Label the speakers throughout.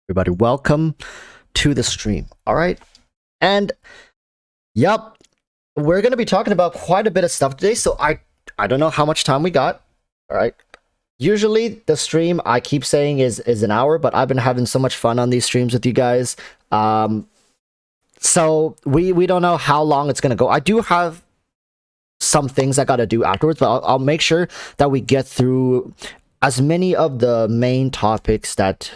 Speaker 1: Everybody, welcome to the stream. All right, and yep, we're gonna be talking about quite a bit of stuff today. So I don't know how much time we got. All right, usually the stream I keep saying is an hour, but I've been having so much fun on these streams with you guys. So we don't know how long it's gonna go. I do have some things I gotta do afterwards, but I'll make sure that we get through as many of the main topics that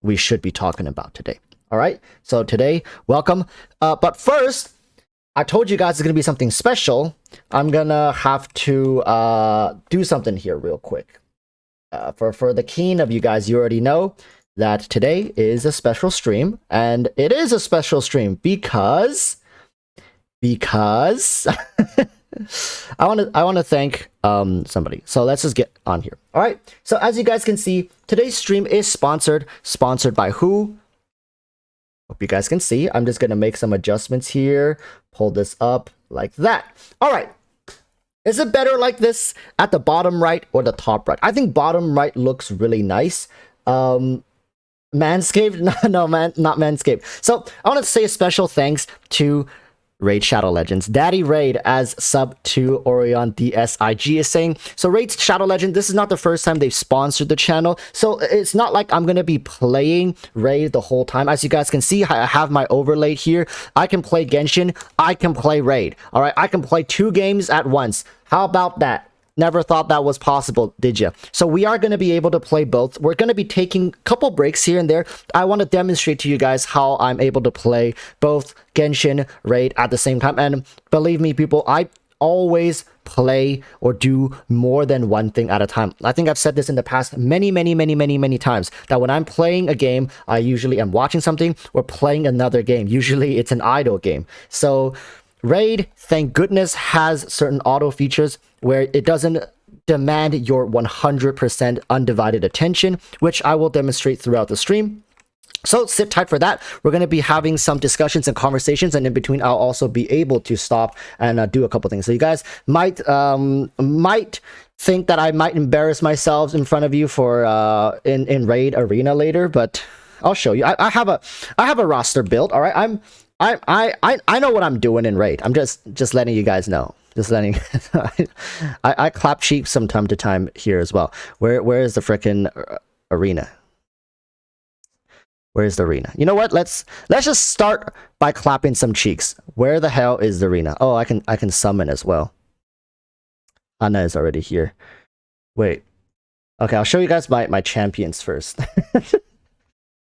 Speaker 1: we should be talking about today. All right, so today, welcome. But first, I told you guys it's gonna be something special. I'm gonna have to do something here real quick. For the keen of you guys, you already know that today is a special stream, and it is a special stream because I want to thank somebody. So let's just get on here. All right. So as you guys can see, today's stream is sponsored by who? Hope you guys can see. I'm just gonna make some adjustments here. Pull this up like that. All right. Is it better like this at the bottom right or the top right? I think bottom right looks really nice. Manscaped? No, man, not Manscaped. So I want to say a special thanks to Raid Shadow Legends. Daddy Raid as sub to Orion DSIG is saying, so Raid Shadow Legend, this is not the first time they've sponsored the channel, so it's not like I'm going to be playing Raid the whole time. As you guys can see, I have my overlay here. I can play Genshin, I can play Raid. All right, I can play 2 games at once. How about that? Never thought that was possible, did you? So we are going to be able to play both. We're going to be taking a couple breaks here and there. I want to demonstrate to you guys how I'm able to play both Genshin, Raid at the same time. And believe me, people, I always play or do more than one thing at a time. I think I've said this in the past many times, that when I'm playing a game, I usually am watching something or playing another game. Usually it's an idle game. So Raid, thank goodness, has certain auto features where it doesn't demand your 100% undivided attention, which I will demonstrate throughout the stream. So sit tight for that. We're going to be having some discussions and conversations, and in between I'll also be able to stop and do a couple things. So you guys might think that I might embarrass myself in front of you for in Raid Arena later, but I'll show you. I have a roster built. All right, I know what I'm doing in Raid. I'm just letting you guys know. Just letting I clap cheeks from time to time here as well. Where is the frickin' arena? Where's the arena? You know what? Let's just start by clapping some cheeks. Where the hell is the arena? Oh, I can summon as well. Anna is already here. Wait. Okay, I'll show you guys my champions first.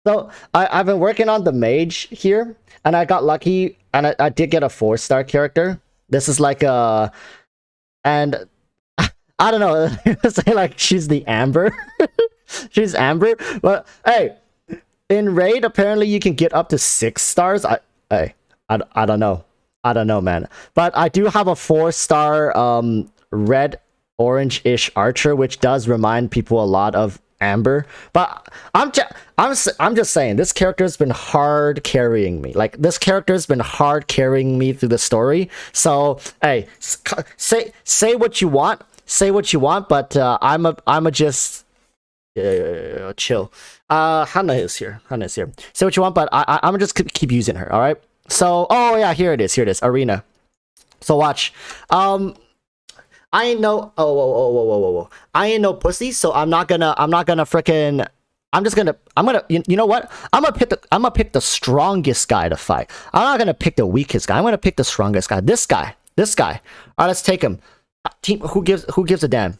Speaker 1: So I've been working on the mage here, and I got lucky, and I did get a 4-star character. This is like a, and I don't know, say like she's the Amber. She's Amber, but hey, in Raid apparently you can get up to 6 stars. I don't know, man. But I do have a 4-star red orange-ish archer, which does remind people a lot of Amber. But I'm just saying, this character's been hard carrying me. Like, this character's been hard carrying me through the story. So hey, say what you want, but I'm just chill. Hannah is here. Say what you want, but I'm just keep using her. All right. So oh yeah, here it is. Arena. So watch. I ain't no whoa. I ain't no pussy, so I'm not gonna frickin' You know what? I'm gonna pick the strongest guy to fight. I'm not gonna pick the weakest guy. I'm gonna pick the strongest guy. This guy. All right, let's take him. Team, who gives a damn?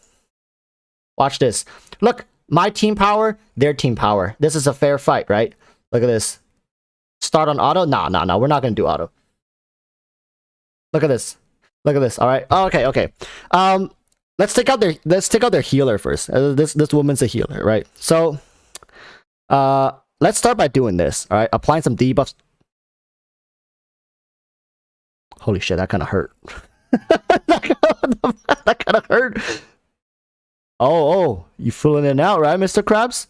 Speaker 1: Watch this. Look, my team power, their team power. This is a fair fight, right? Look at this. Start on auto? Nah. We're not gonna do auto. Look at this. All right. Oh, okay. Let's take out their healer first. This woman's a healer, right? So, let's start by doing this. All right, applying some debuffs. Holy shit, that kind of hurt. that kind of hurt. Oh, you filling it out, right, Mr. Krabs?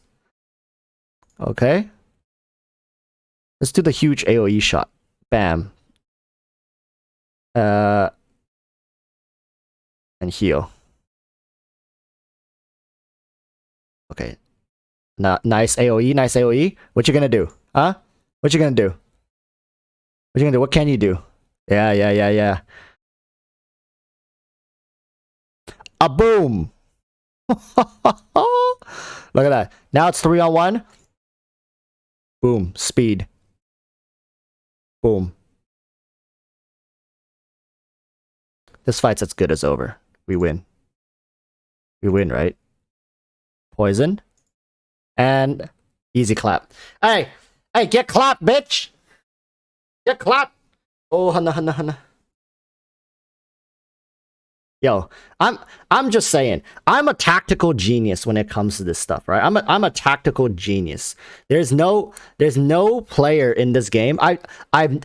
Speaker 1: Okay. Let's do the huge AoE shot. Bam. And heal. Okay. Nice AoE. What you gonna do? Huh? What you gonna do? What can you do? Yeah. A boom! Look at that. Now it's 3-on-1. Boom. Speed. Boom. This fight's as good as over. We win. Right? Poison. And easy clap. Hey, get clapped, bitch! Get clapped! Oh, Hana. Yo, I'm just saying, I'm a tactical genius when it comes to this stuff, right? I'm a tactical genius. There's no player in this game.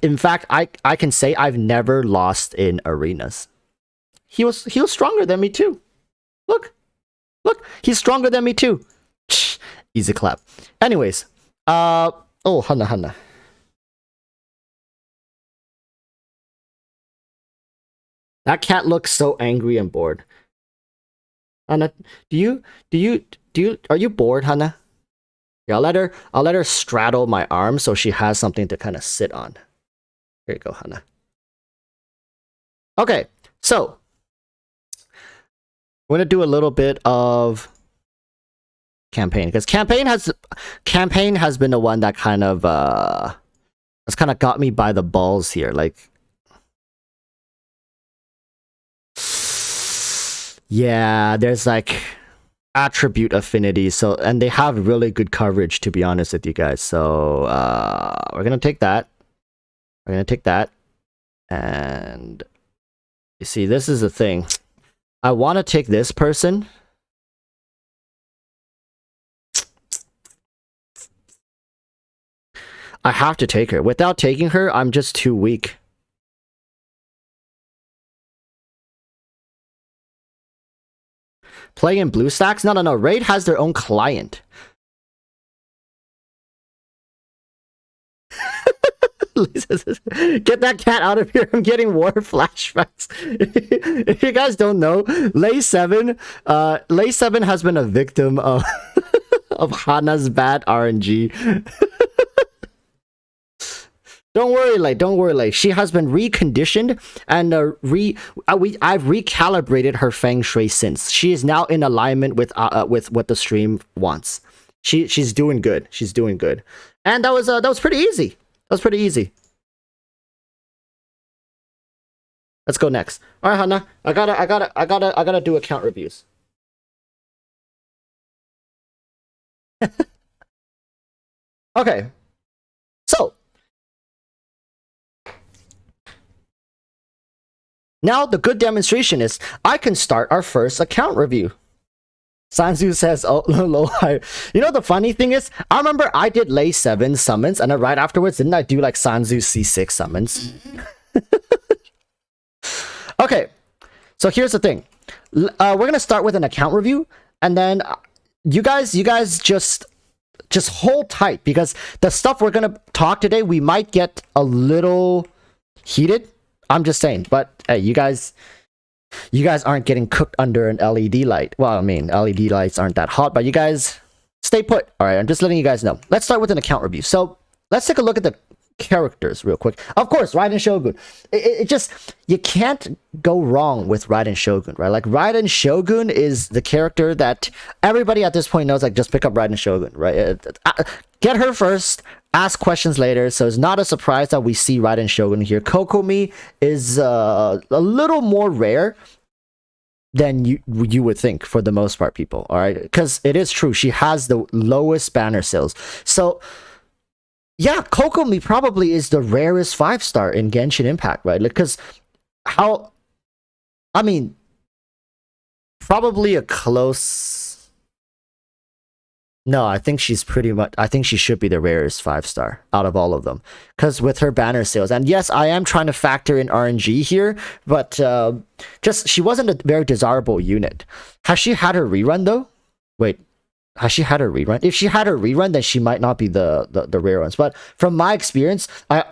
Speaker 1: In fact, I can say I've never lost in arenas. He was stronger than me too. Look, he's stronger than me too. Easy clap. Anyways, oh, Hana. That cat looks so angry and bored. Hana, are you bored, Hana? Yeah, I'll let her straddle my arm so she has something to kind of sit on. Here you go, Hana. Okay, so we're gonna do a little bit of campaign, because campaign has been the one that kind of has kind of got me by the balls here. Like, yeah, there's like attribute affinity, so, and they have really good coverage, to be honest with you guys. So we're gonna take that. And you see, this is the thing. I want to take this person. I have to take her. Without taking her, I'm just too weak. Play in blue stacks? No. Raid has their own client. Get that cat out of here. I'm getting war flashbacks. If you guys don't know, Lay 7 has been a victim of of Hana's bad RNG. Don't worry, Lay. She has been reconditioned, and I've recalibrated her feng shui since. She is now in alignment with what the stream wants. She's doing good. And that was pretty easy. Let's go next. All right, Hana. I gotta do account reviews. Okay. So now the good demonstration is I can start our first account review. Sanzu says, oh, low. You know, the funny thing is, I remember I did Lay 7 summons, and then right afterwards, didn't I do like Sanzu C6 summons? Okay, so here's the thing. We're gonna start with an account review, and then you guys just hold tight, because the stuff we're gonna talk today, we might get a little heated. I'm just saying, but hey, you guys aren't getting cooked under an LED light. Well, I mean, LED lights aren't that hot, but you guys stay put. All right, I'm just letting you guys know. Let's start with an account review. So let's take a look at characters real quick. Of course, Raiden Shogun. It just, you can't go wrong with Raiden Shogun, right? Like Raiden Shogun is the character that everybody at this point knows. Like just pick up Raiden Shogun, right? Get her first, ask questions later. So it's not a surprise that we see Raiden Shogun here. Kokomi is a little more rare than you would think for the most part, people. All right, because it is true, she has the lowest banner sales. So yeah, Kokomi probably is the rarest 5-star in Genshin Impact, right? Because how, I mean, probably a close. No, I think she's pretty much, I think she should be the rarest 5-star out of all of them, because with her banner sales. And yes, I am trying to factor in RNG here, but just, she wasn't a very desirable unit. Has she had her rerun though? Wait, has she had her rerun? If she had her rerun, then she might not be the rare ones. But from my experience, I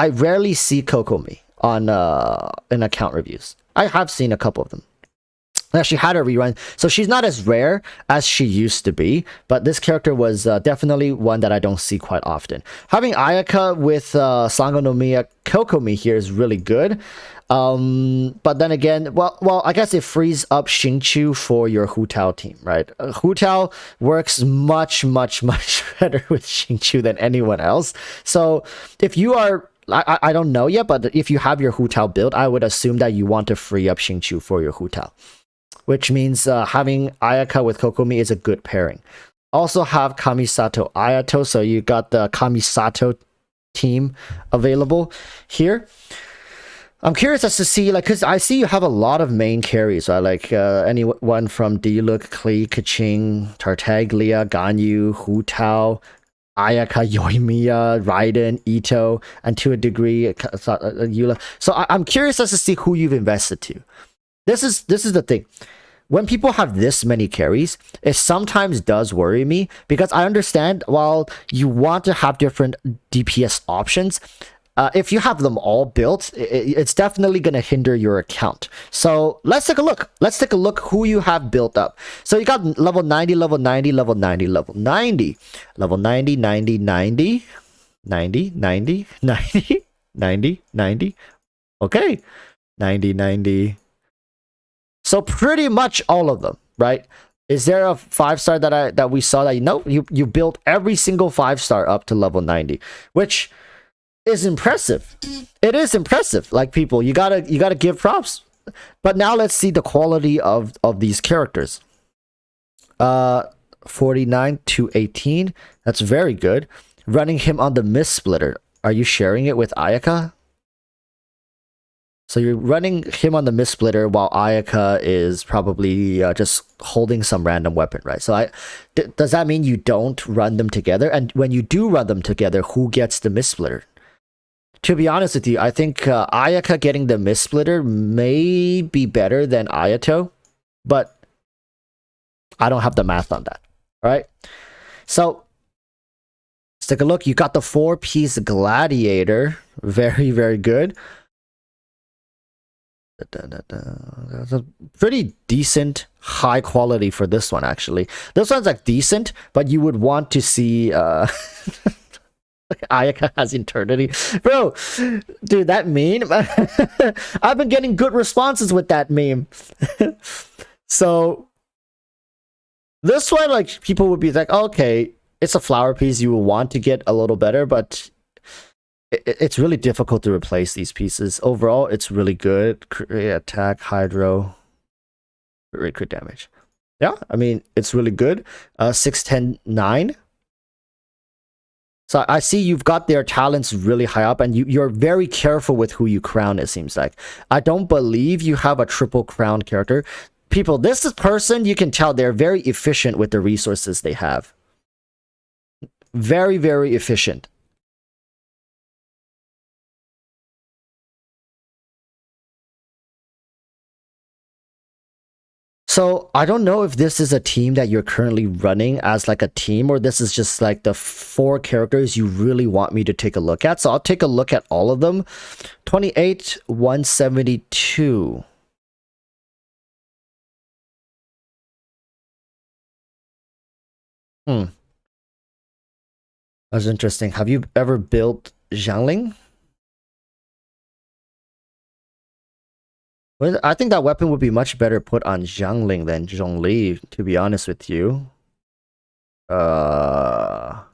Speaker 1: rarely see Kokomi on in account reviews. I have seen a couple of them. Now, she had a rerun, so she's not as rare as she used to be, but this character was definitely one that I don't see quite often. Having Ayaka with Sango no Miya Kokomi here is really good. But then again, well, I guess it frees up Xingqiu for your Hu Tao team, right? Hu Tao works much better with Xingqiu than anyone else. So if you are, I don't know yet, but if you have your Hu Tao build, I would assume that you want to free up Xingqiu for your Hu Tao, which means having Ayaka with Kokomi is a good pairing. Also have Kamisato Ayato, so you got the Kamisato team available here. I'm curious as to see, like, because I see you have a lot of main carries, right? Like anyone from Diluc, Klee, Kaching, Tartaglia, Ganyu, Hu Tao, Ayaka, Yoimiya, Raiden, Ito, and to a degree, Eula. So I'm curious as to see who you've invested to. This is the thing. When people have this many carries, it sometimes does worry me, because I understand while you want to have different DPS options, if you have them all built, it's definitely going to hinder your account. So let's take a look. Let's take a look who you have built up. So you got level 90, level 90, level 90, level 90, level 90, 90, 90, 90, 90, 90, 90, 90. Okay. 90, 90. So pretty much all of them, right? Is there a 5-star that we saw that you built every single 5-star up to level 90, which is impressive. It is impressive. Like, people, you gotta give props. But now let's see the quality of these characters. 49 to 18. That's very good. Running him on the Mist Splitter. Are you sharing it with Ayaka? So you're running him on the Mist Splitter while Ayaka is probably just holding some random weapon, right? So does that mean you don't run them together? And when you do run them together, who gets the Mist Splitter? To be honest with you, I think Ayaka getting the Mist Splitter may be better than Ayato, but I don't have the math on that. All right. So let's take a look. You got the 4-piece Gladiator. Very, very good. That's a pretty decent high quality for this one, actually. This one's like decent, but you would want to see Ayaka has eternity. Bro, dude, that meme. I've been getting good responses with that meme. So this one, like, people would be like, okay, it's a flower piece, you will want to get a little better, but it's really difficult to replace these pieces. Overall, it's really good. Attack, hydro, crit damage. Yeah, I mean, it's really good. 6, 10, 9. So I see you've got their talents really high up, and you're very careful with who you crown, it seems like. I don't believe you have a triple crown character. People, this person, you can tell they're very efficient with the resources they have. Very, very efficient. So I don't know if this is a team that you're currently running as like a team, or this is just like the 4 characters you really want me to take a look at. So I'll take a look at all of them. 28, 172. That's interesting. Have you ever built Xiangling? Well, I think that weapon would be much better put on Xiangling than Zhongli, to be honest with you. Running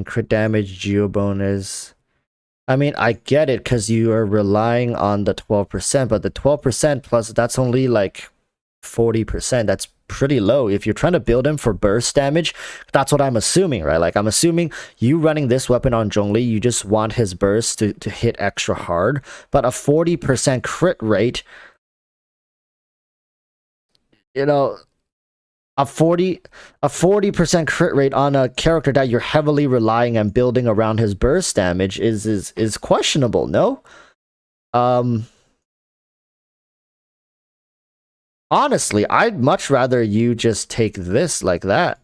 Speaker 1: crit damage, geo bonus. I mean, I get it because you are relying on the 12%, but the 12% plus that's only like 40%. That's pretty low. If you're trying to build him for burst damage, that's what I'm assuming, right? Like, I'm assuming you running this weapon on Zhongli, you just want his burst to hit extra hard, but a 40% crit rate, you know, a 40% crit rate on a character that you're heavily relying and building around his burst damage is questionable, no? Honestly, I'd much rather you just take this like that.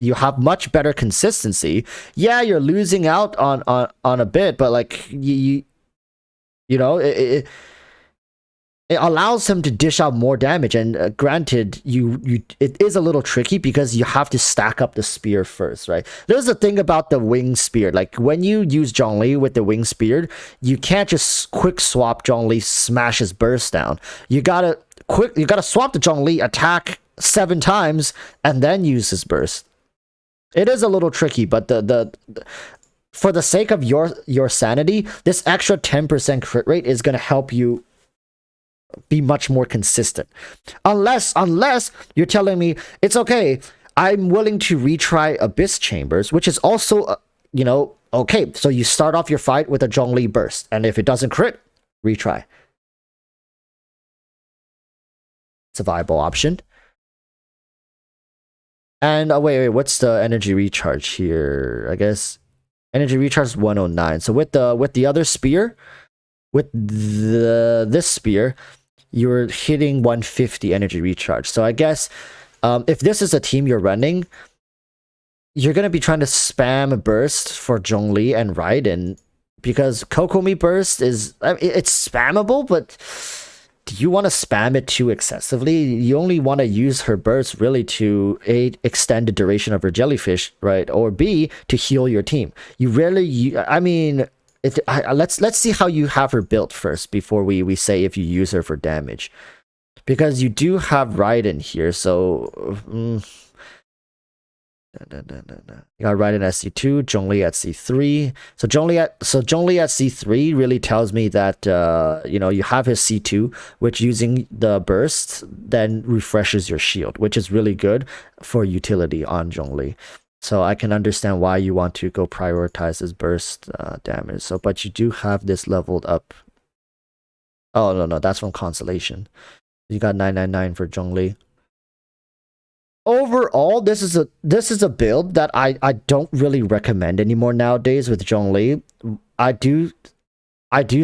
Speaker 1: You have much better consistency. Yeah, you're losing out on a bit, but like you know, it allows him to dish out more damage. And granted, it is a little tricky because you have to stack up the spear first, right? There's the thing about the wing spear. Like when you use Zhongli with the wing spear, you can't just quick swap Zhongli, smash his burst down. You gotta swap the Zhongli, attack 7 times, and then use his burst. It is a little tricky, but for the sake of your sanity, this extra 10% crit rate is gonna help you be much more consistent. Unless you're telling me it's okay, I'm willing to retry Abyss Chambers, which is also, you know, okay. So you start off your fight with a Zhongli burst, and if it doesn't crit, retry. It's a viable option. And wait, what's the energy recharge here? I guess energy recharge is 109. So with the other spear, with this spear, you're hitting 150 energy recharge. So I guess if this is a team you're running, you're gonna be trying to spam burst for Zhongli and Raiden, because Kokomi burst is, I mean, it's spammable, but do you want to spam it too excessively? You only want to use her burst really to A, extend the duration of her jellyfish, right? Or B, to heal your team. You rarely, I mean, let's see how you have her built first before we say if you use her for damage. Because you do have Raiden here, so you got Raiden at C2, Zhongli at C3. So Zhongli at C3 really tells me that you know, you have his C2, which using the burst then refreshes your shield, which is really good for utility on Zhongli. So I can understand why you want to go prioritize his burst damage. So, but you do have this leveled up. Oh no, that's from Constellation. You got 999 for Zhongli. Overall, this is a build that I don't really recommend anymore nowadays with Zhongli. I do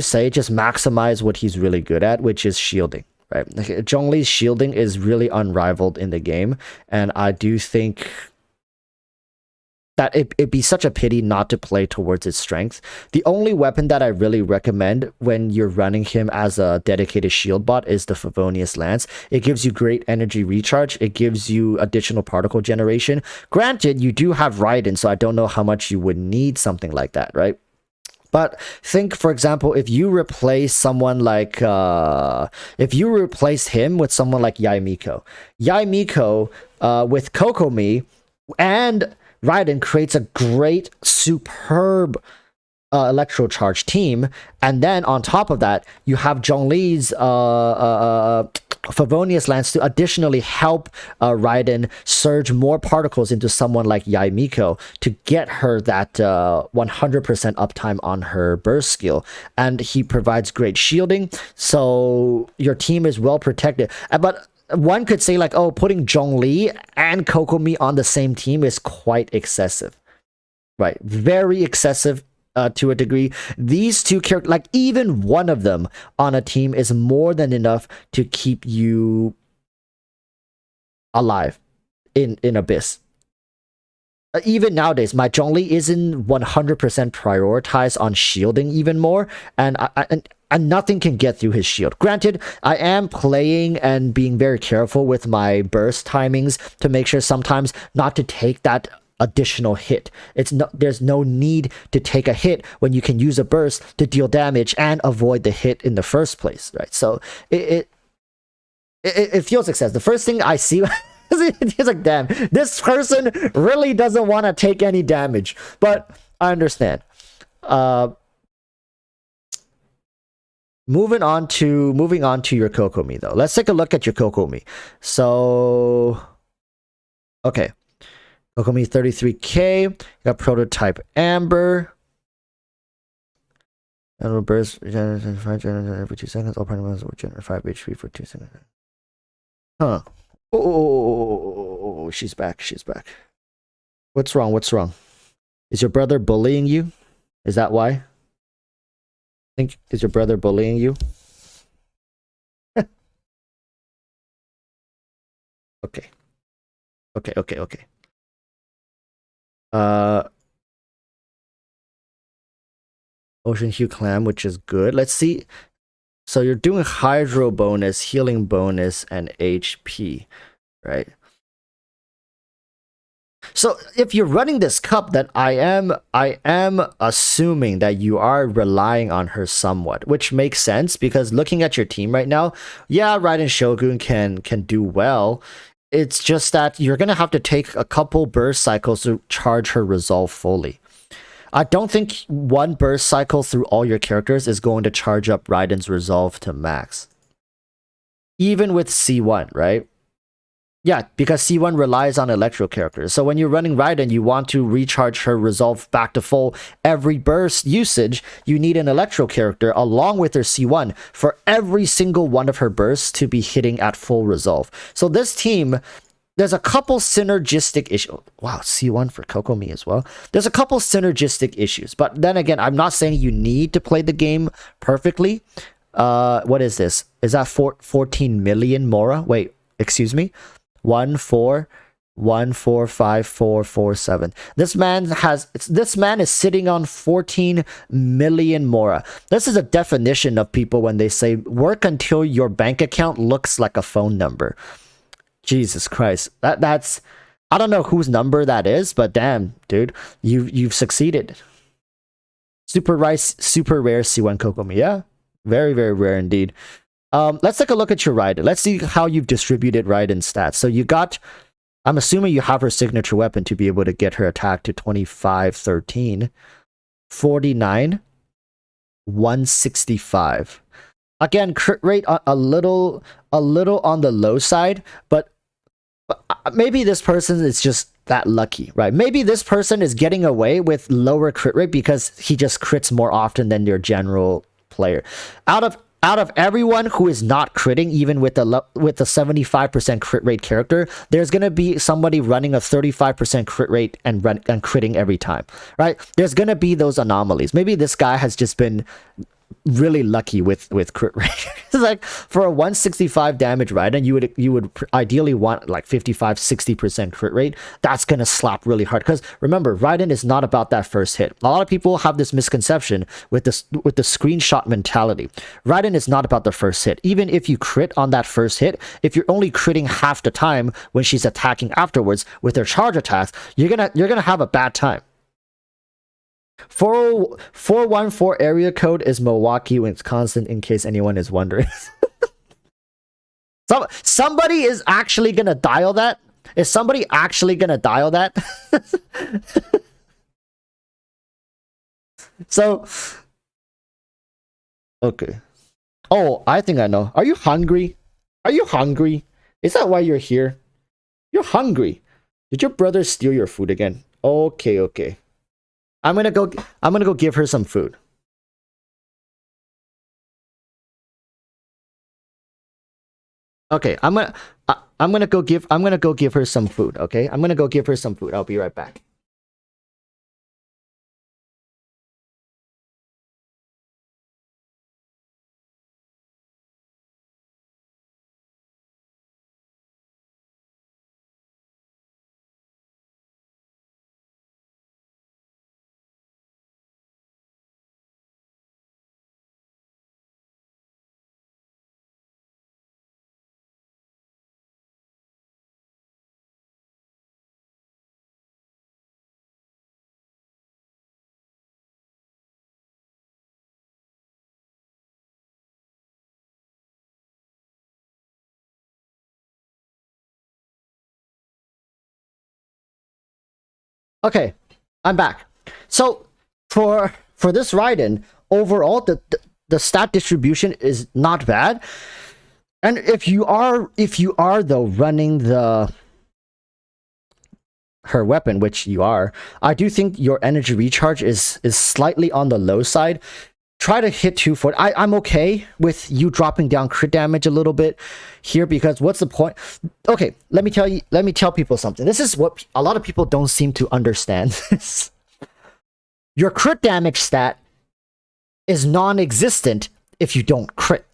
Speaker 1: say just maximize what he's really good at, which is shielding, right? Zhongli's shielding is really unrivaled in the game, and I do think that it'd be such a pity not to play towards its strength. The only weapon that I really recommend when you're running him as a dedicated shield bot is the Favonius Lance. It gives you great energy recharge. It gives you additional particle generation. Granted, you do have Raiden, so I don't know how much you would need something like that, right? But think, for example, if you replace someone like, if you replace him with someone like Yae Miko with Kokomi and Raiden creates a great, superb electro charge team, and then on top of that, you have Zhongli's Favonius Lance to additionally help Raiden surge more particles into someone like Yae Miko to get her that 100% uptime on her burst skill, and he provides great shielding, so your team is well protected. But one could say like, oh, putting Zhongli and Kokomi on the same team is quite excessive, right? Very excessive to a degree. These two characters, like even one of them on a team is more than enough to keep you alive in Abyss. Even nowadays, my Zhongli isn't 100% prioritized on shielding even more, and nothing can get through his shield. Granted, I am playing and being very careful with my burst timings to make sure sometimes not to take that additional hit. There's no need to take a hit when you can use a burst to deal damage and avoid the hit in the first place, right? So it feels excessive. The first thing I see it's like, damn, this person really doesn't want to take any damage. But I understand. Moving on to your Kokomi though. Let's take a look at your Kokomi. So okay. Kokomi 33k. You got prototype Amber. And burst regenerates 5 every 2 seconds. All particles will generate 5 HP for 2 seconds. Huh. Oh, she's back. She's back. What's wrong? What's wrong? Is your brother bullying you? Is that why? Is your brother bullying you? Okay. Okay. Ocean Hue Clam, which is good. Let's see. So you're doing Hydro bonus, Healing bonus, and HP, right? So if you're running this cup, then I am assuming that you are relying on her somewhat, which makes sense because looking at your team right now, yeah, Raiden Shogun can do well. It's just that you're gonna have to take a couple burst cycles to charge her resolve fully. I don't think one burst cycle through all your characters is going to charge up Raiden's resolve to max. Even with C1, right? Yeah, because C1 relies on electro characters. So when you're running Raiden, you want to recharge her resolve back to full. Every burst usage, you need an electro character along with her C1 for every single one of her bursts to be hitting at full resolve. So this team, there's a couple synergistic issues. Wow, C1 for Kokomi as well. There's a couple synergistic issues. But then again, I'm not saying you need to play the game perfectly. What is this? Is that 14 million Mora? Wait, excuse me? 1414547. This man is sitting on 14 million Mora. This is a definition of people when they say work until your bank account looks like a phone number. Jesus Christ. That's I don't know whose number that is, but damn, dude, you've succeeded. Super rare C1 Kokomi. Yeah. Very, very rare indeed. Let's take a look at your Raiden. Let's see how you've distributed Raiden stats. So you got, I'm assuming you have her signature weapon to be able to get her attack to 25, 13, 49, 165. Again, crit rate a little on the low side, but maybe this person is just that lucky, right? Maybe this person is getting away with lower crit rate because he just crits more often than your general player. Out of everyone who is not critting, even with the 75% crit rate character, there's gonna be somebody running a 35% crit rate and critting every time, right? There's gonna be those anomalies. Maybe this guy has just been really lucky with crit rate. It's like for a 165 damage Raiden, you would ideally want like 55-60% crit rate. That's gonna slap really hard because remember, Raiden is not about that first hit. A lot of people have this misconception with the screenshot mentality. Raiden is not about the first hit. Even if you crit on that first hit, if you're only critting half the time when she's attacking afterwards with her charge attacks, you're gonna have a bad time. 414 area code is Milwaukee, Wisconsin, in case anyone is wondering. Somebody is actually gonna dial that? Is somebody actually gonna dial that? So, okay. Oh, I think I know. Are you hungry? Are you hungry? Is that why you're here? You're hungry. Did your brother steal your food again? Okay. I'm gonna go give her some food. Okay, I'm gonna go give her some food, okay? I'm gonna go give her some food. I'll be right back. Okay, I'm back. So for this Raiden, overall the stat distribution is not bad. And if you are though running the her weapon, which you are, I do think your energy recharge is slightly on the low side. Try to hit 240. I'm okay with you dropping down crit damage a little bit here, because what's the point? Okay, let me tell people something. This is what a lot of people don't seem to understand. Your crit damage stat is non-existent if you don't crit.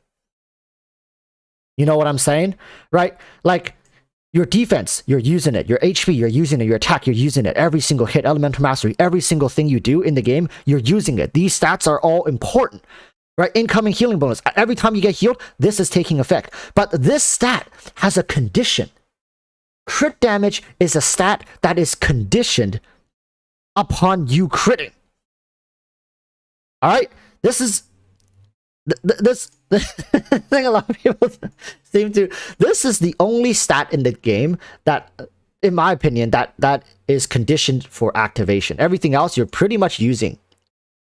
Speaker 1: You know what I'm saying? Right? Like, your defense, you're using it. Your HP, you're using it. Your attack, you're using it. Every single hit, elemental mastery, every single thing you do in the game, you're using it. These stats are all important, right? Incoming healing bonus. Every time you get healed, this is taking effect. But this stat has a condition. Crit damage is a stat that is conditioned upon you critting. All right? This is this thing a lot of people seem to. This is the only stat in the game that, in my opinion, that is conditioned for activation. Everything else you're pretty much using,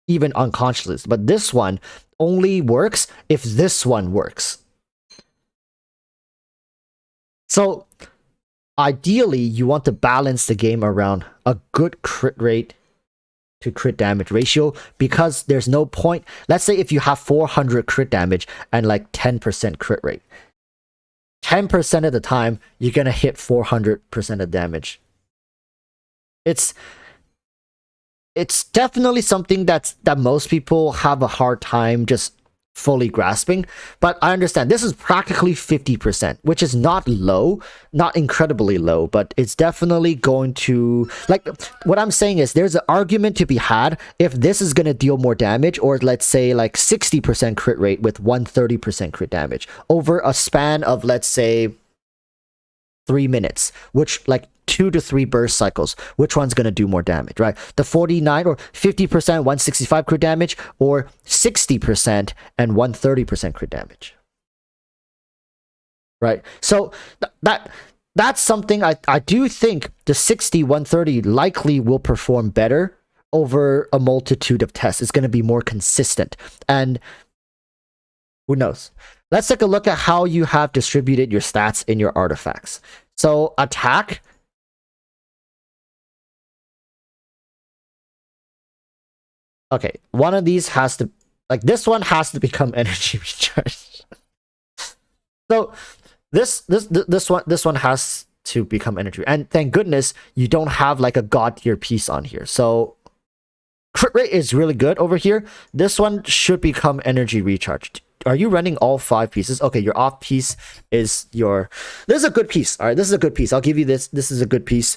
Speaker 1: even unconsciously. But this one only works if this one works. So ideally, you want to balance the game around a good crit rate to crit damage ratio, because there's no point. Let's say if you have 400 crit damage and like 10% crit rate, 10% of the time you're gonna hit 400% of damage. It's definitely something that most people have a hard time just fully grasping, but I understand this is practically 50%, which is not low, not incredibly low, but it's definitely going to, like, what I'm saying is there's an argument to be had if this is going to deal more damage, or let's say like 60% crit rate with 130% crit damage over a span of, let's say, 3 minutes, which like 2 to 3 burst cycles, which one's going to do more damage, right? The 49 or 50%, 165 crit damage, or 60% and 130% crit damage, right? So that's something I do think the 60, 130 likely will perform better over a multitude of tests. It's going to be more consistent, and who knows? Let's take a look at how you have distributed your stats in your artifacts. So attack. Okay, one of these has to, like, this one has to become energy recharge. So this one has to become energy, and thank goodness you don't have like a god tier piece on here. So crit rate is really good over here. This one should become energy recharged. Are you running all 5 pieces? Okay, your off piece is your. This is a good piece. All right, this is a good piece. I'll give you this. This is a good piece.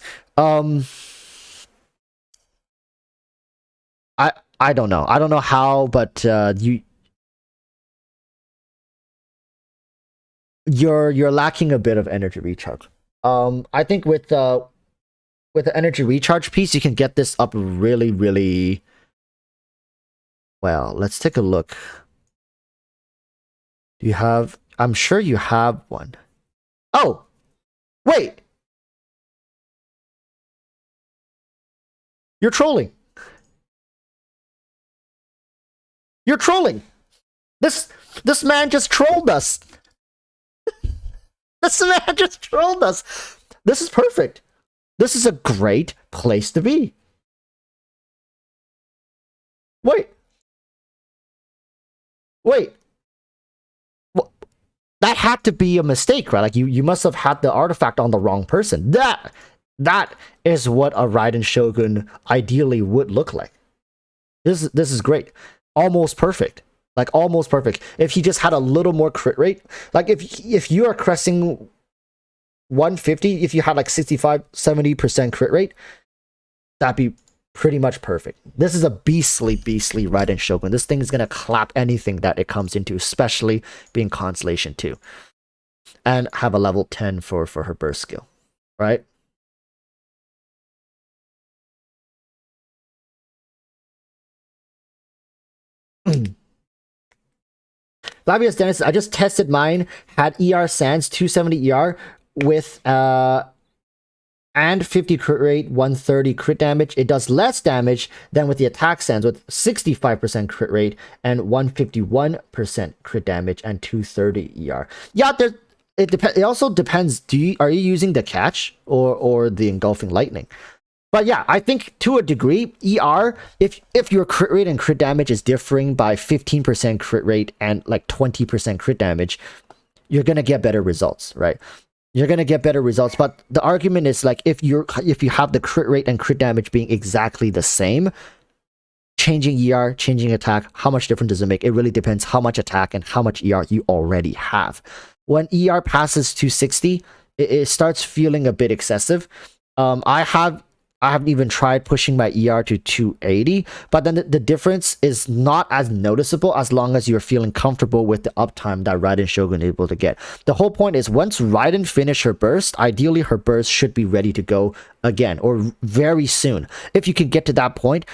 Speaker 1: I don't know. I don't know how, but you're lacking a bit of energy recharge. I think with the energy recharge piece, you can get this up really, really well. Let's take a look. Do you have? I'm sure you have one. Oh, wait. You're trolling. You're trolling. This man just trolled us. This man just trolled us. This is perfect. This is a great place to be. Wait. Wait. Well, that had to be a mistake, right? Like you must have had the artifact on the wrong person. That is what a Raiden Shogun ideally would look like. This is great. Almost perfect. Like almost perfect. If he just had a little more crit rate, like if you are cresting 150, if you had like 65-70% crit rate, that'd be pretty much perfect. This is a beastly Raiden Shogun. This thing is gonna clap anything that it comes into, especially being Constellation 2. And have a level 10 for her burst skill. Right? Labius Dennis, I just tested mine, had ER Sans 270 ER with and 50 crit rate, 130 crit damage. It does less damage than with the attack stance with 65% crit rate and 151% crit damage and 230 ER. Yeah, it also depends. Are you using the catch or the engulfing lightning? But yeah, I think to a degree, ER, if your crit rate and crit damage is differing by 15% crit rate and like 20% crit damage, you're gonna get better results, right? You're gonna get better results. But the argument is like if you have the crit rate and crit damage being exactly the same, changing ER, changing attack, how much difference does it make? It really depends how much attack and how much ER you already have. When ER passes to 60, it starts feeling a bit excessive. I haven't even tried pushing my ER to 280, but then the difference is not as noticeable as long as you're feeling comfortable with the uptime that Raiden Shogun is able to get. The whole point is once Raiden finishes her burst, ideally her burst should be ready to go again or very soon. If you can get to that point,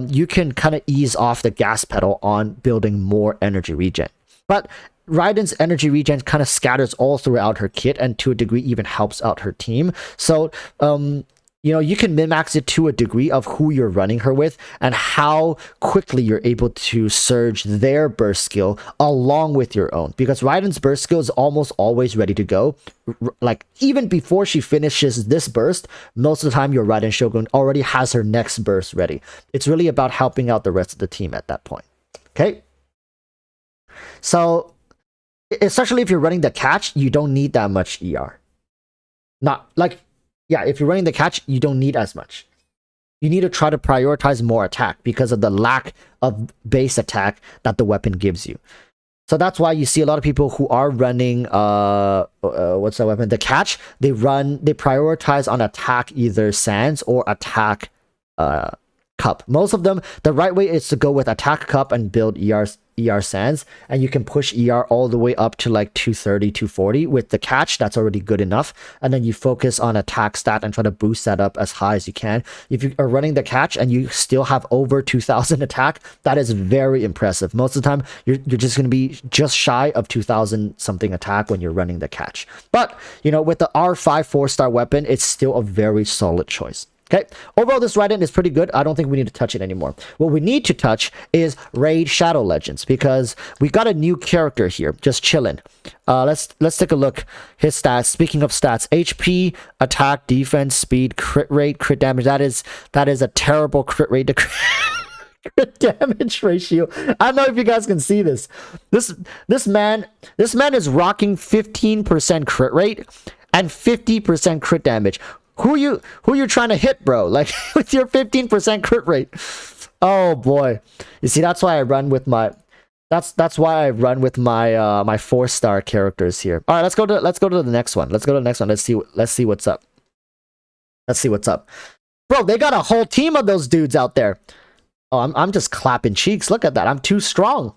Speaker 1: you can kind of ease off the gas pedal on building more energy regen. But Raiden's energy regen kind of scatters all throughout her kit and to a degree even helps out her team. So, you know, you can min-max it to a degree of who you're running her with and how quickly you're able to surge their burst skill along with your own. Because Raiden's burst skill is almost always ready to go. Like, even before she finishes this burst, most of the time your Raiden Shogun already has her next burst ready. It's really about helping out the rest of the team at that point. Okay? So, especially if you're running the catch, you don't need that much ER. Not, like... Yeah, if you're running the catch, you don't need as much. You need to try to prioritize more attack because of the lack of base attack that the weapon gives you. So that's why you see a lot of people who are running what's that weapon? The catch. They prioritize on attack either sands or attack cup. Most of them, the right way is to go with attack cup and build ER sands, and you can push ER all the way up to like 230, 240 with the catch. That's already good enough. And then you focus on attack stat and try to boost that up as high as you can. If you are running the catch and you still have over 2000 attack, that is very impressive. Most of the time, you're just going to be just shy of 2000 something attack when you're running the catch. But, you know, with the R5 4-star weapon, it's still a very solid choice. Okay, overall this Raiden is pretty good. I don't think we need to touch it anymore. What we need to touch is Raid Shadow Legends because we got a new character here, just chilling. Let's take a look. His stats. Speaking of stats, HP, attack, defense, speed, crit rate, crit damage. That is a terrible crit rate to crit damage ratio. I don't know if you guys can see this. This man is rocking 15% crit rate and 50% crit damage. Who you trying to hit, bro? Like with your 15% crit rate. Oh boy. You see, that's why I run with my my 4-star characters here. All right, let's go to the next one. Let's see what's up. Bro, they got a whole team of those dudes out there. Oh, I'm just clapping cheeks. Look at that. I'm too strong.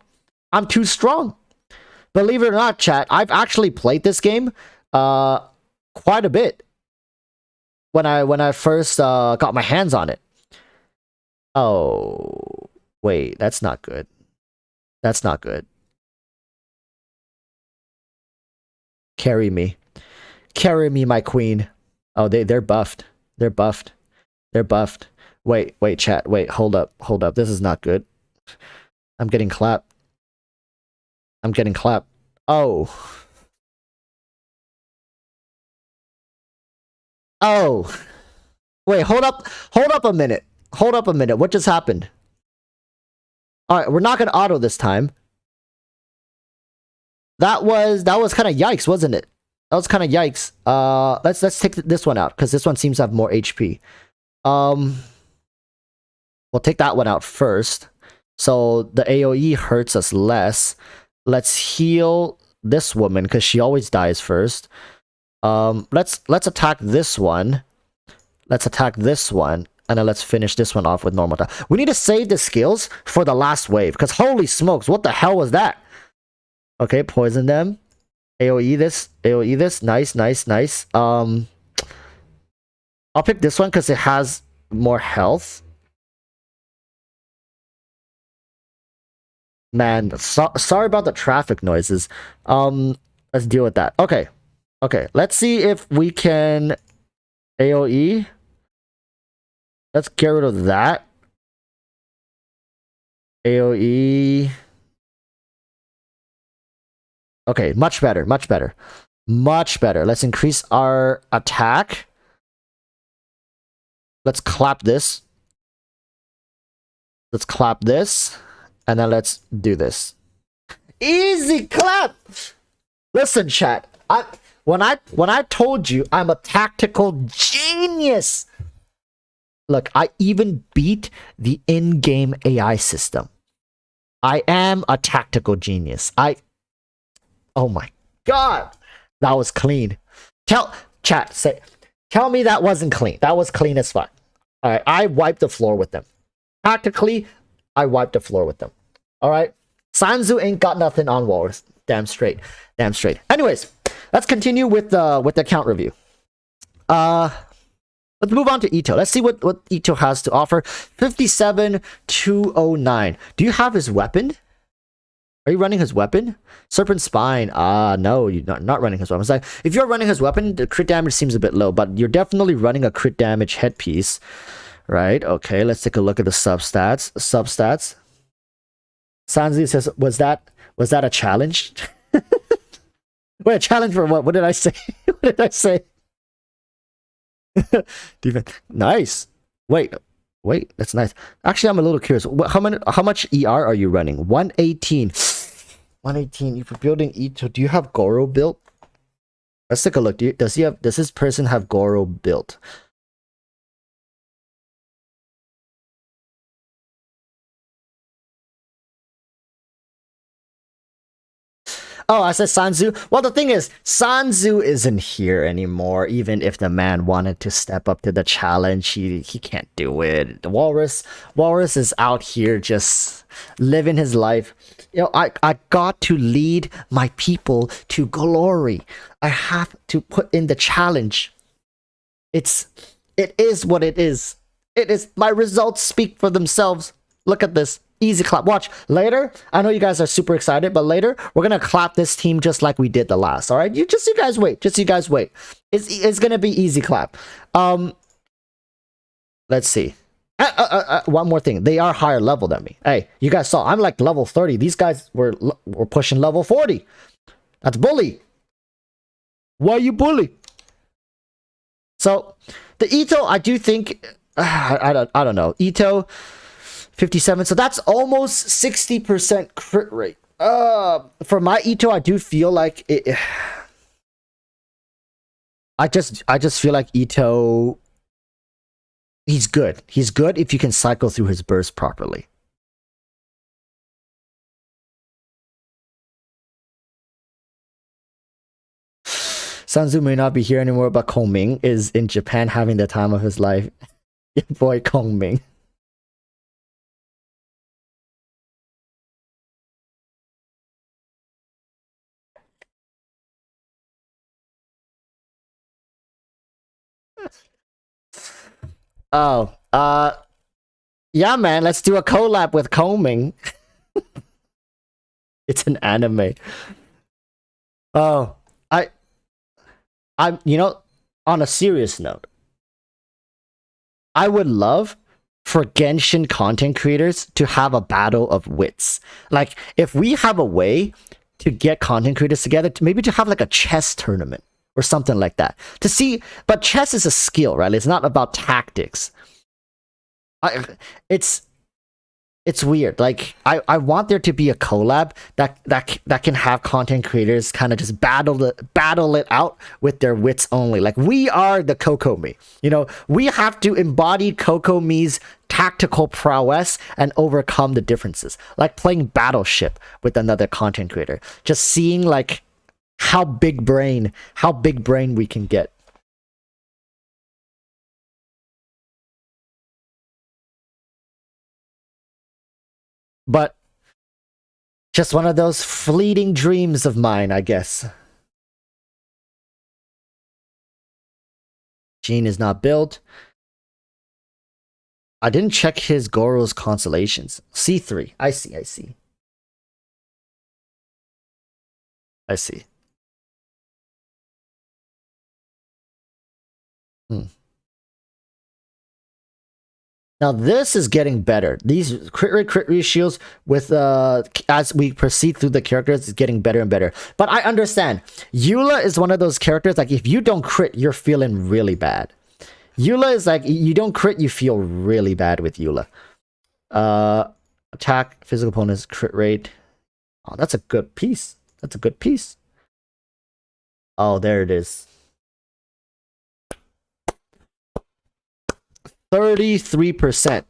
Speaker 1: Believe it or not, chat, I've actually played this game quite a bit. When I first got my hands on it. Oh, wait, that's not good. Carry me, my queen. Oh, they're buffed. Wait, chat. Wait, hold up. This is not good. I'm getting clapped. Oh. Oh, wait, hold up a minute. What just happened? All right, we're not gonna auto this time. That was kind of yikes, wasn't it? That was kind of yikes. Let's take this one out because this one seems to have more HP. We'll take that one out first. So the AOE hurts us less. Let's heal this woman because she always dies first. Let's attack this one. And then let's finish this one off with normal attack. We need to save the skills for the last wave, because holy smokes, what the hell was that? Okay, poison them. AoE this. Nice. I'll pick this one because it has more health. Man, sorry about the traffic noises. Let's deal with that. Okay, let's see if we can AoE. Let's get rid of that. AoE. Okay, much better, much better. Much better. Let's increase our attack. Let's clap this. Let's clap this. And then let's do this. Easy clap! Listen, chat. When I told you I'm a tactical genius. Look, I even beat the in-game AI system. I am a tactical genius. Oh my god. That was clean. Tell me that wasn't clean. That was clean as fuck. Alright, I wiped the floor with them. Tactically, I wiped the floor with them. Alright? Sanzu ain't got nothing on Walrus. Damn straight. Damn straight. Anyways, let's continue with the account review. Let's move on to Ito. Let's see what Ito has to offer. 57,209. Do you have his weapon? Are you running his weapon? Serpent Spine. No, you're not running his weapon. It's like, if you're running his weapon, the crit damage seems a bit low, but you're definitely running a crit damage headpiece. Right, okay, let's take a look at the substats. Sanzi says, was that a challenge? Wait, a challenge for what? What did I say? What did I say? Nice. Wait, that's nice. Actually, I'm a little curious. How much ER are you running? 118. 118. If you're building Ito, do you have Goro built? Let's take a look. Does this person have Goro built? Oh, I said Sanzu. Well, the thing is, Sanzu isn't here anymore. Even if the man wanted to step up to the challenge, he can't do it. The Walrus is out here just living his life. You know, I got to lead my people to glory. I have to put in the challenge. It is what it is. It is. My results speak for themselves. Look at this. Easy clap. Watch later. I know you guys are super excited, but later we're gonna clap this team just like we did the last. All right, you guys wait. You guys wait. It's gonna be easy clap. Let's see. One more thing. They are higher level than me. Hey, you guys saw I'm like level 30. These guys were pushing level 40. That's bully. Why you bully? So the Ito, I do think I don't know. Ito 57, so that's almost 60% crit rate. For my Ito, I do feel like it. I just feel like Ito. He's good. He's good if you can cycle through his burst properly. Sanzu may not be here anymore, but Kongming is in Japan having the time of his life. Your boy Kongming. Oh, yeah, man, let's do a collab with Kongming. It's an anime. Oh, I'm, you know, on a serious note, I would love for Genshin content creators to have a battle of wits. Like, if we have a way to get content creators together, maybe to have like a chess tournament or something like that. To see, but chess is a skill, right? It's not about tactics. It's weird. Like, I want there to be a collab that can have content creators kind of just battle it out with their wits only. Like, we are the Kokomi. You know, we have to embody Kokomi's tactical prowess and overcome the differences. Like playing Battleship with another content creator. Just seeing like how big brain we can get. But just one of those fleeting dreams of mine, I guess. Gene is not built. I didn't check his Goro's constellations. C3. I see. I see. Now this is getting better. These crit rate shields with as we proceed through the characters is getting better and better. But I understand. Eula is one of those characters like if you don't crit, you're feeling really bad. Eula is like you don't crit, you feel really bad with Eula. Attack, physical opponents, crit rate. Oh, that's a good piece. That's a good piece. Oh, there it is. 33%.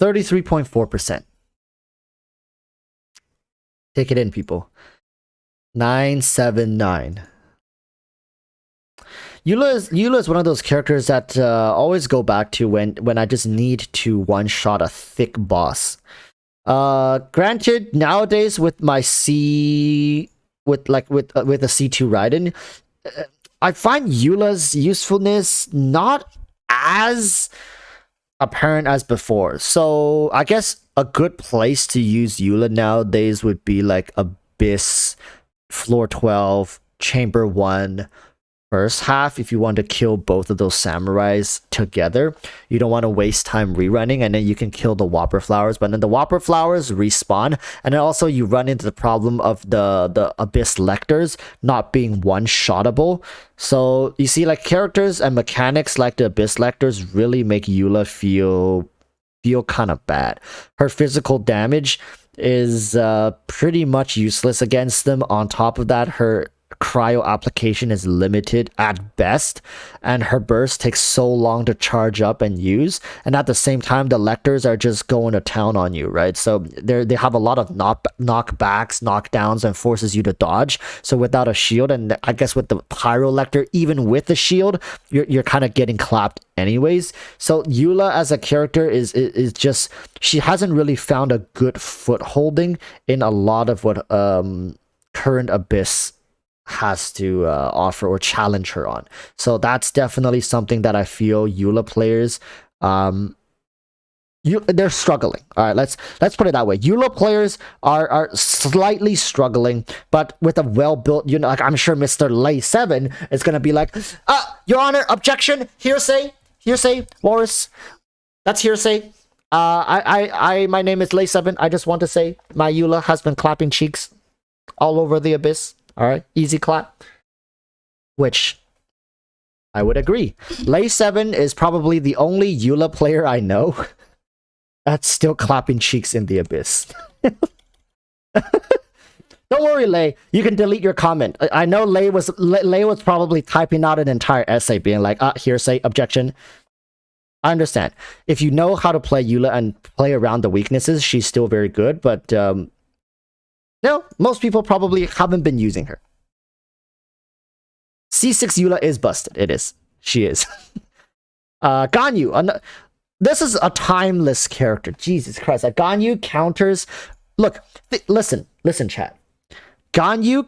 Speaker 1: 33.4%. Take it in, people. 979. Eula is one of those characters that always go back to when I just need to one-shot a thick boss. Granted, nowadays with my with a C2 Raiden, I find Eula's usefulness not as apparent as before. So I guess a good place to use Eula nowadays would be like Abyss, Floor 12, Chamber 1, first half. If you want to kill both of those samurais together, you don't want to waste time rerunning, and then you can kill the Whopper Flowers, but then the Whopper Flowers respawn, and then also you run into the problem of the Abyss Lectors not being one-shottable. So you see, like, characters and mechanics like the Abyss Lectors really make Eula feel kind of bad. Her physical damage is pretty much useless against them. On top of that, her cryo application is limited at best, and her burst takes so long to charge up and use, and at the same time the lectors are just going to town on you, right? So they have a lot of knockbacks, knockdowns, and forces you to dodge. So without a shield, and I guess with the pyro lector, even with the shield, you're kind of getting clapped anyways. So Eula as a character is just, she hasn't really found a good footholding in a lot of what current Abyss has to offer or challenge her on. So that's definitely something that I feel Eula players they're struggling. All right, let's put it that way. Eula players are slightly struggling, but with a well-built, like I'm sure Mr. Lay 7 is gonna be like, Your Honor, objection, hearsay, Walrus. That's hearsay. My name is Lay 7. I just want to say my Eula has been clapping cheeks all over the Abyss. All right, easy clap. Which I would agree. Lay 7 is probably the only Eula player I know that's still clapping cheeks in the Abyss. Don't worry, Lay. You can delete your comment. I know Lay was probably typing out an entire essay being like, hearsay, objection. I understand. If you know how to play Eula and play around the weaknesses, she's still very good, but no, most people probably haven't been using her. C6 Eula is busted. It is. She is. Ganyu. This is a timeless character. Jesus Christ. Ganyu counters... Look, listen, chat. Ganyu,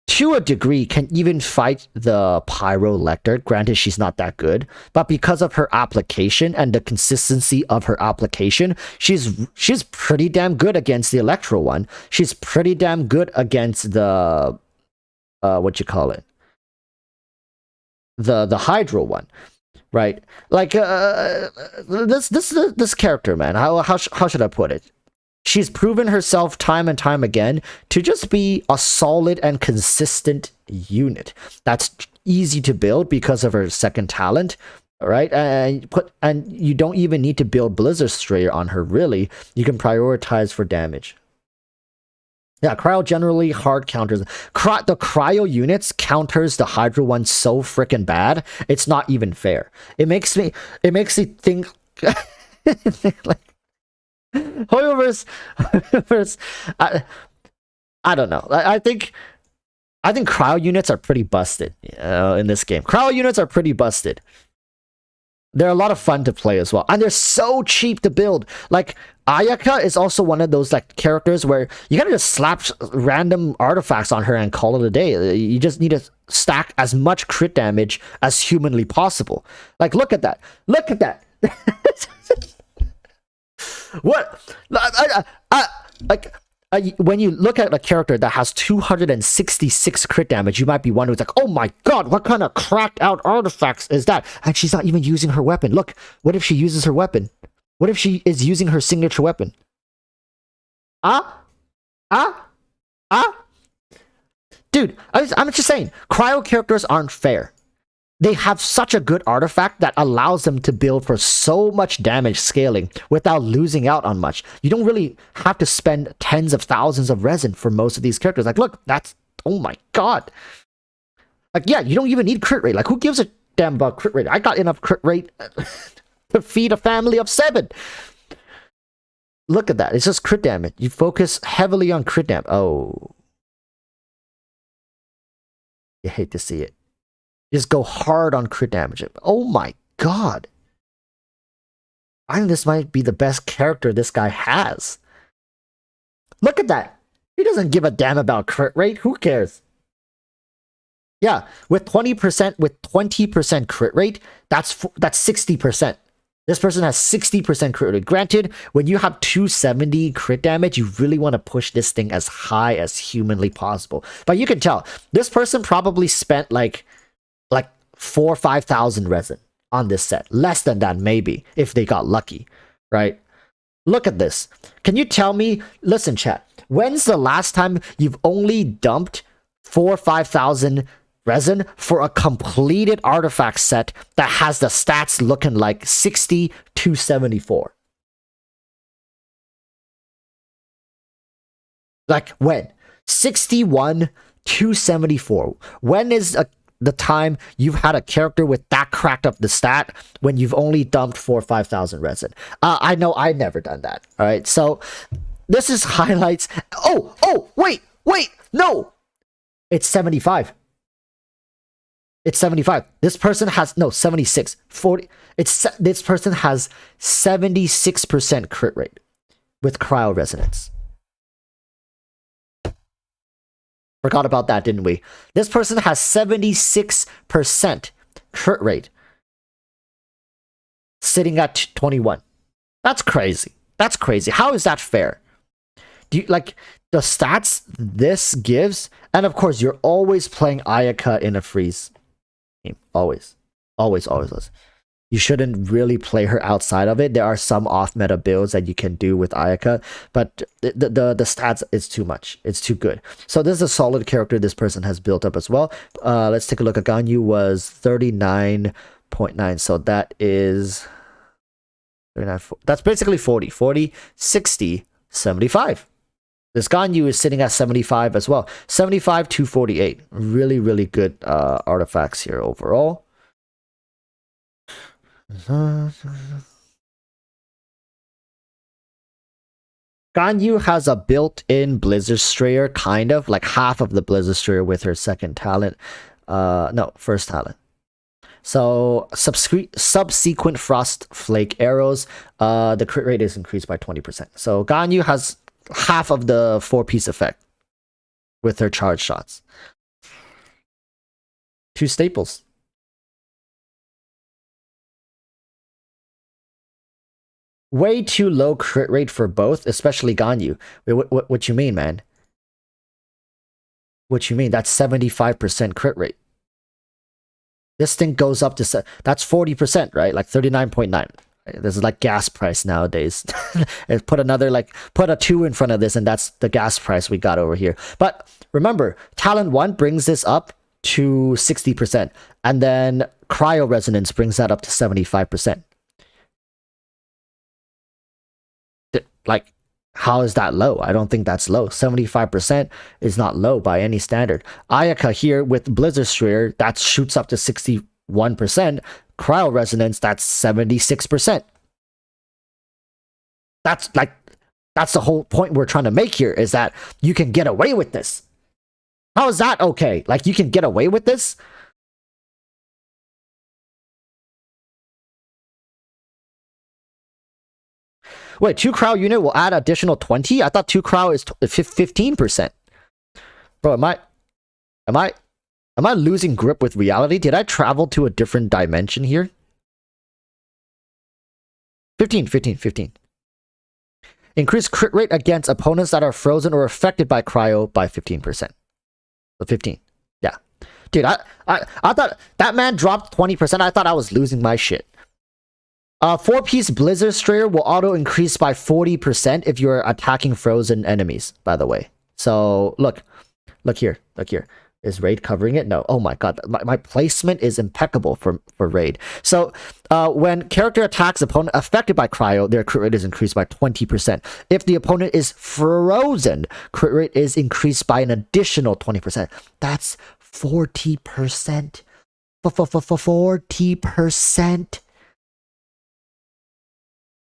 Speaker 1: to a degree, can even fight the Pyro Lector. Granted, she's not that good, but because of her application and the consistency of her application, she's pretty damn good against the Electro one. She's pretty damn good against the what you call it, the Hydro one, right? Like this character, man. How should I put it? She's proven herself time and time again to just be a solid and consistent unit that's easy to build because of her second talent, right? And you don't even need to build Blizzard Strayer on her, really. You can prioritize for damage. Yeah, Cryo generally hard counters. The Cryo units counters the Hydra one so freaking bad, it's not even fair. It makes me think like Hoyoverse, I don't know. I think cryo units are pretty busted in this game. Cryo units are pretty busted. They're a lot of fun to play as well, and they're so cheap to build. Like Ayaka is also one of those like characters where you gotta just slap random artifacts on her and call it a day. You just need to stack as much crit damage as humanly possible. Like look at that. Look at that. What? when you look at a character that has 266 crit damage, you might be wondering, like, oh my god, what kind of cracked out artifacts is that? And she's not even using her weapon. Look, what if she uses her weapon? What if she is using her signature weapon? Ah? Ah? Ah? Dude, I'm just saying, cryo characters aren't fair. They have such a good artifact that allows them to build for so much damage scaling without losing out on much. You don't really have to spend tens of thousands of resin for most of these characters. Like, look, that's... Oh my god. Like, yeah, you don't even need crit rate. Like, who gives a damn about crit rate? I got enough crit rate to feed a family of 7. Look at that. It's just crit damage. You focus heavily on crit damage. Oh. You hate to see it. Just go hard on crit damage. Oh my god. I think this might be the best character this guy has. Look at that. He doesn't give a damn about crit rate. Who cares? Yeah, with 20% crit rate, that's 60%. This person has 60% crit rate. Granted, when you have 270 crit damage, you really want to push this thing as high as humanly possible. But you can tell, this person probably spent like 4,000 or 5,000 resin on this set. Less than that, maybe, if they got lucky, right? Look at this. Can you tell me, listen, chat, when's the last time you've only dumped 4,000 or 5,000 resin for a completed artifact set that has the stats looking like 60 to 74? Like, when? 61 to 74. When is the time you've had a character with that cracked up the stat when you've only dumped 4,000 or 5,000 resin? I know I've never done that. All right, so this is highlights. Oh, wait, no, it's 75. It's 75. This person has 76, 40. This person has 76% crit rate with cryo resonance. Forgot about that, didn't we? This person has 76% crit rate, sitting at 21. That's crazy. That's crazy. How is that fair? Do you like the stats this gives? And of course, you're always playing Ayaka in a freeze game. Always. You shouldn't really play her outside of it. There are some off-meta builds that you can do with Ayaka, but the stats is too much. It's too good. So this is a solid character this person has built up as well. Let's take a look. Ganyu was 39.9, so that is 39. That's basically 40. 40, 60, 75. This Ganyu is sitting at 75 as well. 75 to 48. Really, really good artifacts here overall. Ganyu has a built-in Blizzard Strayer, kind of like half of the Blizzard Strayer with her second talent. No, first talent. So subsequent Frost Flake arrows, the crit rate is increased by 20%. So Ganyu has half of the 4-piece effect with her charge shots. 2 staples. Way too low crit rate for both, especially Ganyu. Wait, what you mean, man? What you mean? That's 75% crit rate. This thing goes up to... That's 40%, right? Like 39.9. This is like gas price nowadays. Put a 2 in front of this, and that's the gas price we got over here. But remember, Talent 1 brings this up to 60%. And then Cryo Resonance brings that up to 75%. Like, how is that low? I don't think that's low. 75% is not low by any standard. Ayaka here with Blizzard Strayer, that shoots up to 61%. Cryo Resonance, that's 76%. That's the whole point we're trying to make here, is that you can get away with this. How is that okay? Like, you can get away with this? Wait, 2 crowd unit will add additional 20? I thought 2 crowd is 15%. Bro, am I losing grip with reality? Did I travel to a different dimension here? 15. Increase crit rate against opponents that are frozen or affected by cryo by 15%. So 15. Yeah. Dude, I thought that man dropped 20%. I thought I was losing my shit. 4-piece Blizzard Strayer will auto increase by 40% if you're attacking frozen enemies, by the way. So, look here. Is Raid covering it? No. Oh my god, my placement is impeccable for Raid. So, when character attacks opponent affected by cryo, their crit rate is increased by 20%. If the opponent is frozen, crit rate is increased by an additional 20%. That's 40%. 40%.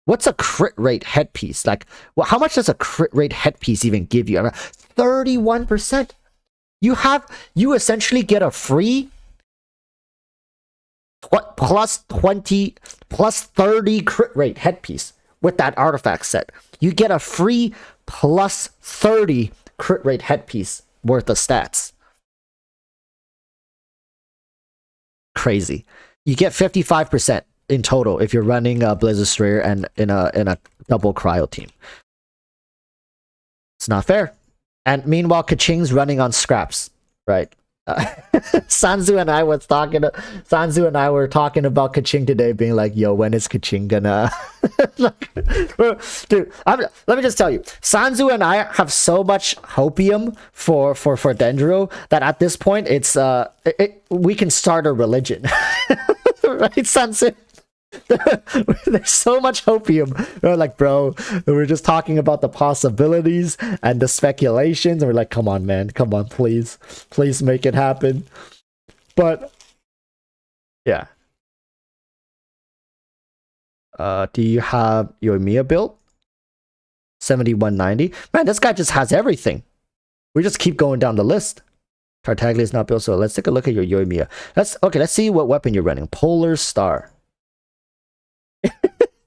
Speaker 1: What's a crit rate headpiece? Like, well, how much does a crit rate headpiece even give you? 31%. You essentially get a free plus 20 plus 30 crit rate headpiece with that artifact set. You get a free plus 30 crit rate headpiece worth of stats. Crazy. You get 55% in total if you're running a Blizzard Strayer and in a double cryo team. It's not fair. And meanwhile, Kaching's running on scraps, right? Sanzu and I were talking about Kaching today, being like, "Yo, when is Kaching gonna?" Dude, let me just tell you, Sanzu and I have so much hopium for Dendro that at this point, it's we can start a religion, right, Sanzu? There's so much hopium. We're like, bro, we're just talking about the possibilities and the speculations, and we're like, come on, man, come on, please make it happen. But yeah, do you have your Mia build? 7190. Man, this guy just has everything. We just keep going down the list. Tartaglia is not built, so let's take a look at your Yoimiya. Let's see what weapon you're running. Polar Star.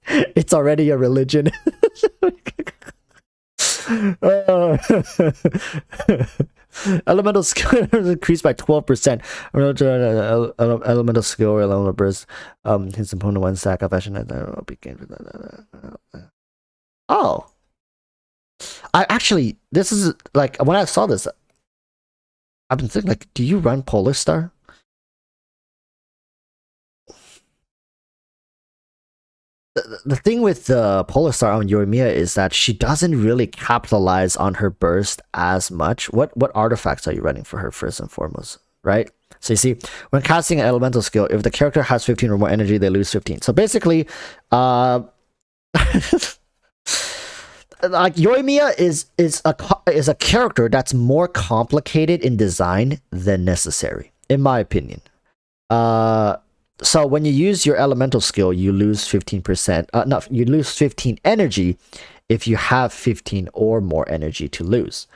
Speaker 1: It's already a religion. Elemental skill increased by 12%. Elemental skill or elemental burst. His opponent one stack of action. Oh, I actually, this is like when I saw this, I've been thinking like, do you run Polar Star? The thing with Polar Star on Yoimiya is that she doesn't really capitalize on her burst as much. What artifacts are you running for her first and foremost, right? So you see, when casting an elemental skill, if the character has 15 or more energy, they lose 15. So basically, like Yoimiya is a character that's more complicated in design than necessary, in my opinion. So when you use your elemental skill, you lose 15%. No, you lose 15 energy if you have 15 or more energy to lose.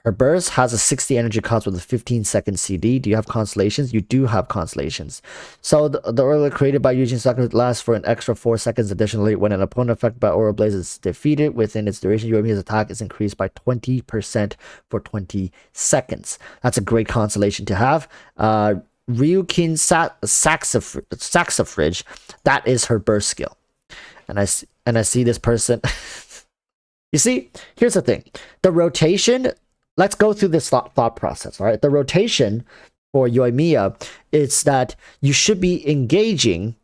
Speaker 1: Her burst has a 60 energy cost with a 15-second CD. Do you have constellations? You do have constellations. So the aura created by using Sakura lasts for an extra 4 seconds. Additionally, when an opponent affected by Aura Blaze is defeated within its duration, Yoimiya's attack is increased by 20% for 20 seconds. That's a great constellation to have. Ryukin Saxifrage, that is her burst skill. And I see this person. You see, here's the thing. The rotation, let's go through this thought process, all right? The rotation for Yoimiya is that you should be engaging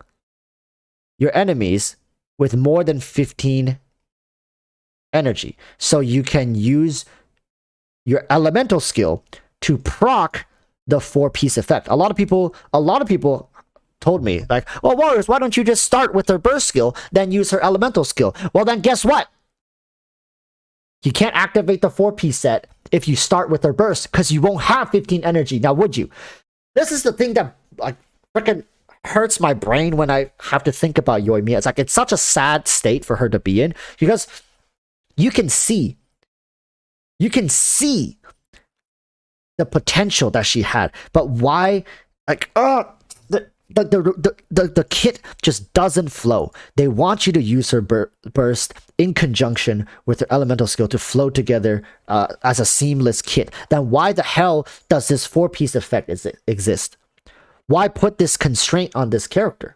Speaker 1: your enemies with more than 15 energy. So you can use your elemental skill to proc the 4-piece effect. A lot of people told me, like, well, Walrus, why don't you just start with her burst skill, then use her elemental skill? Well, then guess what? You can't activate the 4-piece set if you start with her burst, because you won't have 15 energy. Now, would you? This is the thing that like freaking hurts my brain when I have to think about Yoimiya. It's like, it's such a sad state for her to be in, because you can see the potential that she had, but why, like, the kit just doesn't flow. They want you to use her burst in conjunction with her elemental skill to flow together as a seamless kit. Then why the hell does this 4-piece effect exist? Why put this constraint on this character?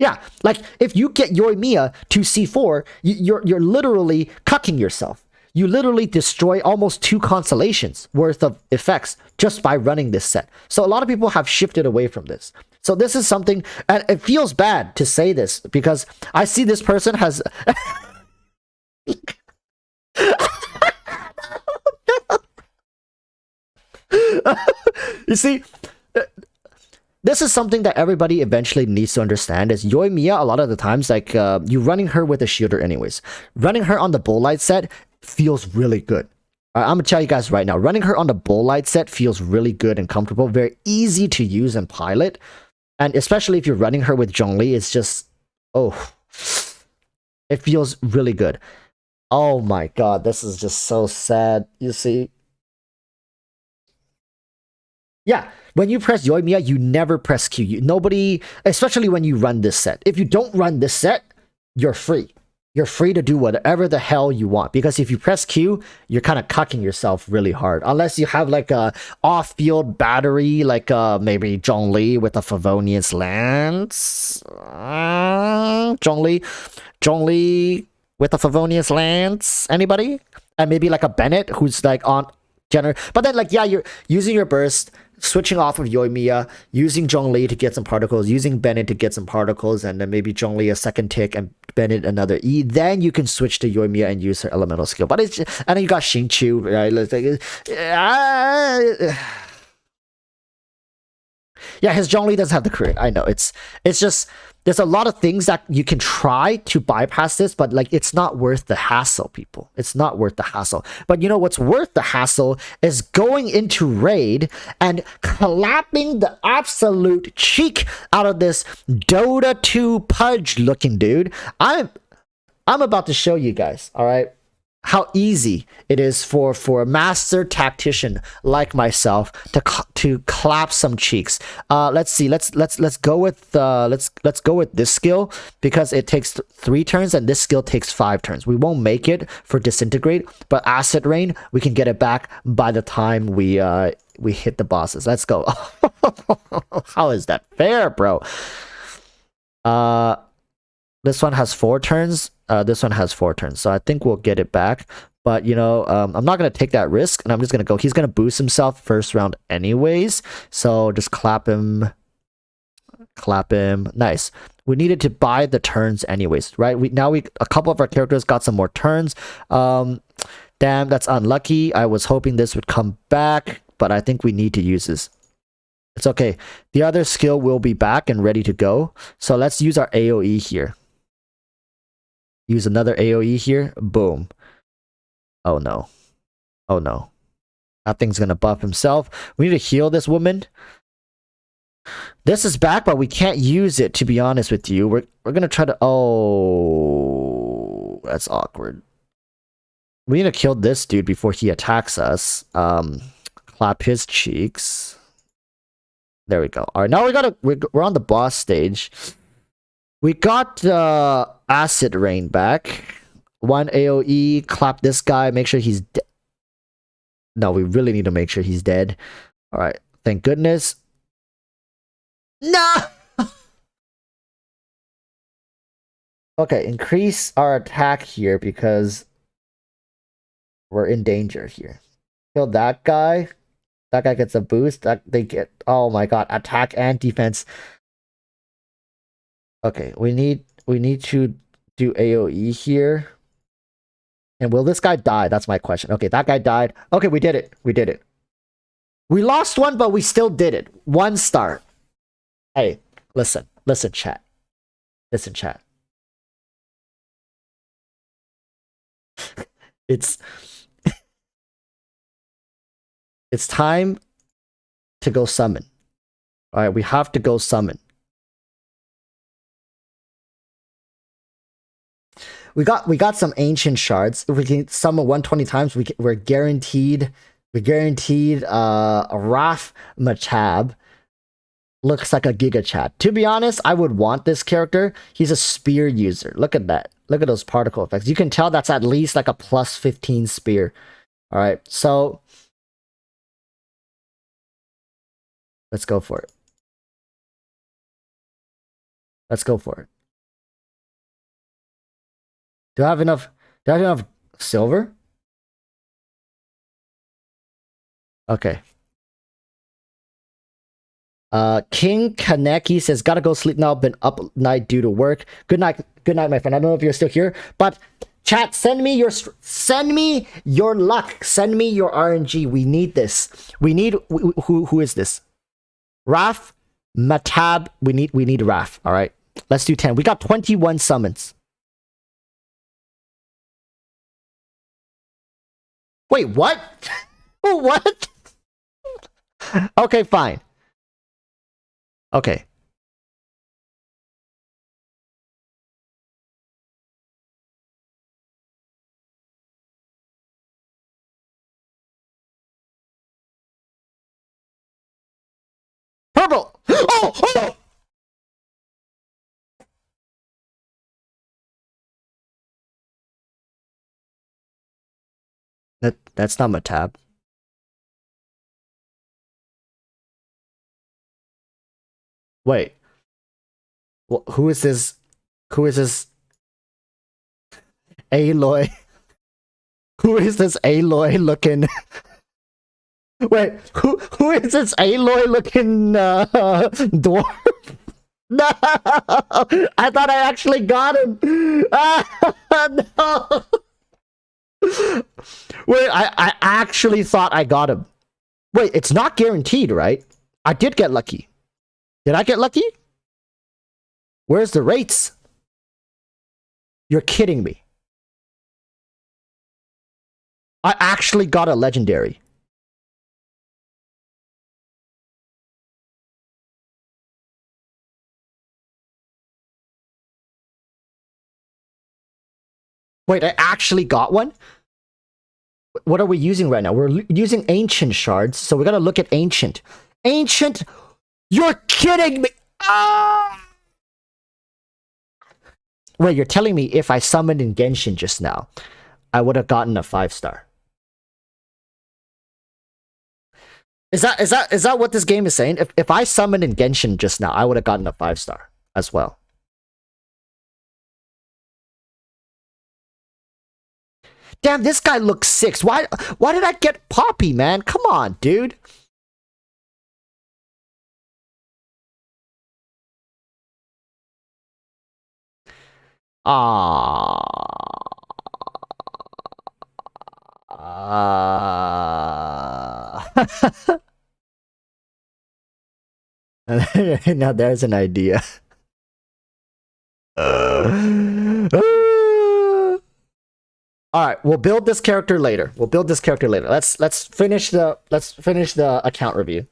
Speaker 1: Yeah, like if you get Yoimiya to C4, you're literally cucking yourself. You literally destroy almost 2 constellations worth of effects just by running this set. So a lot of people have shifted away from this. So this is something, and it feels bad to say this because I see this person has. You see, this is something that everybody eventually needs to understand is Yoimiya a lot of the times, like, you running her with a shielder anyways. Running her on the Bull Light set feels really good. I'm gonna tell you guys right now, running her on the Bull Light set feels really good and comfortable, very easy to use and pilot. And especially if you're running her with Zhongli, it's just, oh, it feels really good. Oh my god, this is just so sad, you see. Yeah, when you press Yoimiya, you never press Q. Nobody, especially when you run this set. If you don't run this set, you're free. You're free to do whatever the hell you want. Because if you press Q, you're kind of cucking yourself really hard. Unless you have like a off-field battery, like maybe Zhongli with a Favonius Lance. Zhongli with a Favonius Lance. Anybody? And maybe like a Bennett who's like on general. But then like, yeah, you're using your burst, switching off of Yoimiya, using Zhongli to get some particles, using Bennett to get some particles, and then maybe Zhongli a second tick and Bennett another E. Then you can switch to Yoimiya and use her elemental skill. But it's just, and then you got Xingqiu, right? Yeah, his Zhongli doesn't have the crit. I know. It's just there's a lot of things that you can try to bypass this, but like it's not worth the hassle, people. It's not worth the hassle. But you know what's worth the hassle is going into raid and clapping the absolute cheek out of this Dota 2 Pudge looking dude. I'm about to show you guys, all right? How easy it is for a master tactician like myself to clap some cheeks. Let's see. Let's go with let's go with this skill because it takes 3 turns and this skill takes 5 turns. We won't make it for disintegrate, but acid rain we can get it back by the time we hit the bosses. Let's go. How is that fair, bro? This one has 4 turns. This one has 4 turns. So I think we'll get it back. But, you know, I'm not going to take that risk. And I'm just going to go. He's going to boost himself first round anyways. So just clap him. Clap him. Nice. We needed to buy the turns anyways, right? A couple of our characters got some more turns. Damn, that's unlucky. I was hoping this would come back. But I think we need to use this. It's okay. The other skill will be back and ready to go. So let's use our AoE here. Use another AoE here. Boom. Oh no. Oh no. That thing's gonna buff himself. We need to heal this woman. This is back, but we can't use it, to be honest with you. We're gonna try to... Oh, that's awkward. We need to kill this dude before he attacks us. Clap his cheeks. There we go. Alright, now we're on the boss stage. We got Acid Rain back. 1 AoE, clap this guy, make sure he's dead. No, we really need to make sure he's dead. Alright, thank goodness. No! Okay, increase our attack here because we're in danger here. Kill that guy. That guy gets a boost. They get... Oh my god, attack and defense. Okay, we need to do AoE here. And will this guy die? That's my question. Okay, that guy died. Okay, we did it. We did it. We lost one, but we still did it. 1 star. Hey, listen. Listen, chat. Listen, chat. It's time to go summon. Alright, we have to go summon. We got some ancient shards. If we can summon 120 times, we're guaranteed a Wrath Machab. Looks like a Giga Chat. To be honest, I would want this character. He's a spear user. Look at that. Look at those particle effects. You can tell that's at least like a plus 15 spear. Alright, so let's go for it. Let's go for it. Do I have enough? Do I have enough silver? Okay. King Kaneki says, gotta go sleep now. Been up night due to work. Good night, my friend. I don't know if you're still here, but chat, send me your luck. Send me your RNG. We need this. We need who is this? Raf, Matab. We need Raf. All right, let's do 10. We got 21 summons. Wait, what? What? Okay, fine. Okay. Purple! Oh! That's not my tab. Wait. Well, who is this? Who is this? Aloy. Who is this Aloy looking? Wait, who is this Aloy looking dwarf? No, I thought I actually got him. No. Wait, I actually thought I got him. Wait, it's not guaranteed, right? I did get lucky. Did I get lucky? Where's the rates? You're kidding me. I actually got a legendary. Wait, I actually got one? What are we using right now? We're using ancient shards, so we gotta look at ancient. Ancient? You're kidding me! Ah! Wait, you're telling me if I summoned in Genshin just now, I would have gotten a 5-star. Is that what this game is saying? If I summoned in Genshin just now, I would have gotten a 5-star as well. Damn, this guy looks 6. Why did I get Poppy, man? Come on, dude. Now there's an idea. All right, we'll build this character later. Let's finish the account review.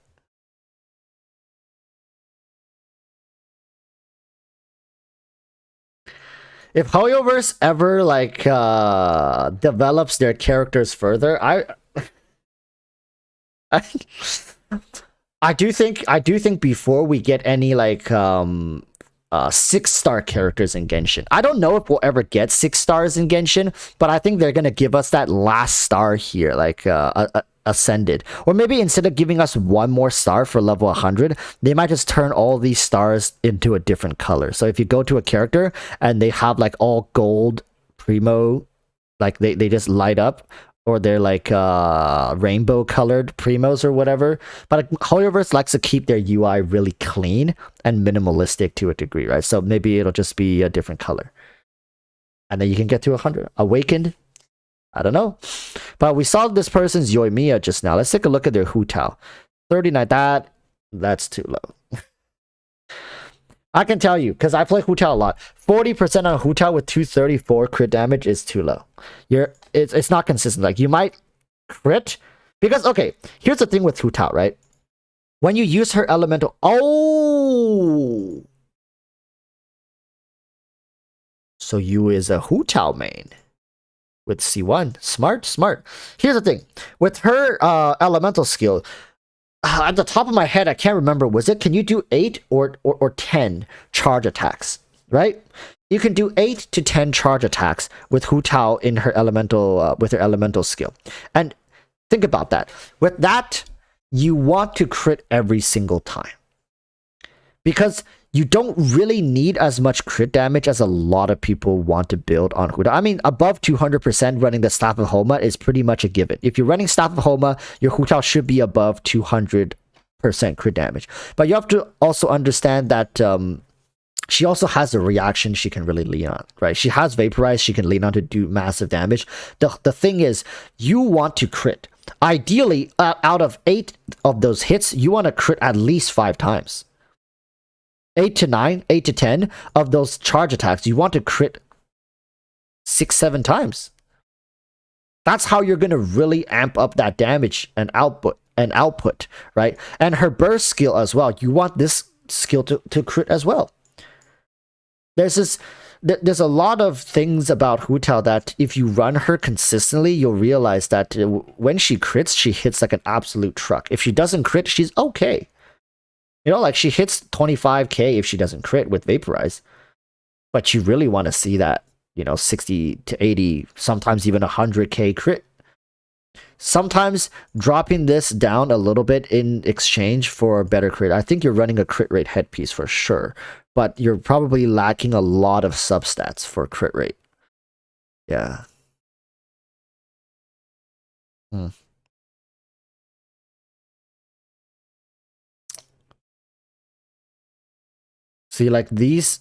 Speaker 1: If Hoyoverse ever like develops their characters further, I do think before we get any like 6-star characters in Genshin. I don't know if we'll ever get 6 stars in Genshin, but I think they're gonna give us that last star here, like Ascended. Or maybe instead of giving us one more star for level 100, they might just turn all these stars into a different color. So if you go to a character and they have like all gold primo, like they just light up, or they're like rainbow colored primos or whatever. But Hoyoverse likes to keep their UI really clean and minimalistic to a degree, right? So maybe it'll just be a different color. And then you can get to 100. Awakened? I don't know. But we saw this person's Yoimiya just now. Let's take a look at their Hu Tao. 39, that's too low. I can tell you, because I play Hu Tao a lot. 40% on Hu Tao with 234 crit damage is too low. It's not consistent. Like, you might crit, because, okay, here's the thing with Hu Tao, right? When you use her elemental... Oh! So you is a Hu Tao main. With C1. Smart. Here's the thing. With her elemental skill... at the top of my head, I can't remember. Can you do 8 or 10 charge attacks? Right? You can do 8 to 10 charge attacks with Hu Tao in her elemental skill. And think about that. With that, you want to crit every single time. Because you don't really need as much crit damage as a lot of people want to build on Hu Tao. I mean, above 200% running the Staff of Homa is pretty much a given. If you're running Staff of Homa, your Hu Tao should be above 200% crit damage. But you have to also understand that she also has a reaction she can really lean on, right? She has Vaporize she can lean on to do massive damage. The thing is, you want to crit. Ideally, out of 8 of those hits, you want to crit at least 5 times. 8 to 9, 8 to 10 of those charge attacks, you want to crit 6-7 times. That's how you're going to really amp up that damage and output, right? And her burst skill as well, you want this skill to crit as well. There's a lot of things about Hu Tao that if you run her consistently, you'll realize that when she crits, she hits like an absolute truck. If she doesn't crit, she's okay. You know, like she hits 25k if she doesn't crit with Vaporize. But you really want to see that, you know, 60 to 80, sometimes even 100k crit. Sometimes dropping this down a little bit in exchange for a better crit. I think you're running a crit rate headpiece for sure. But you're probably lacking a lot of substats for crit rate. Yeah. See, like these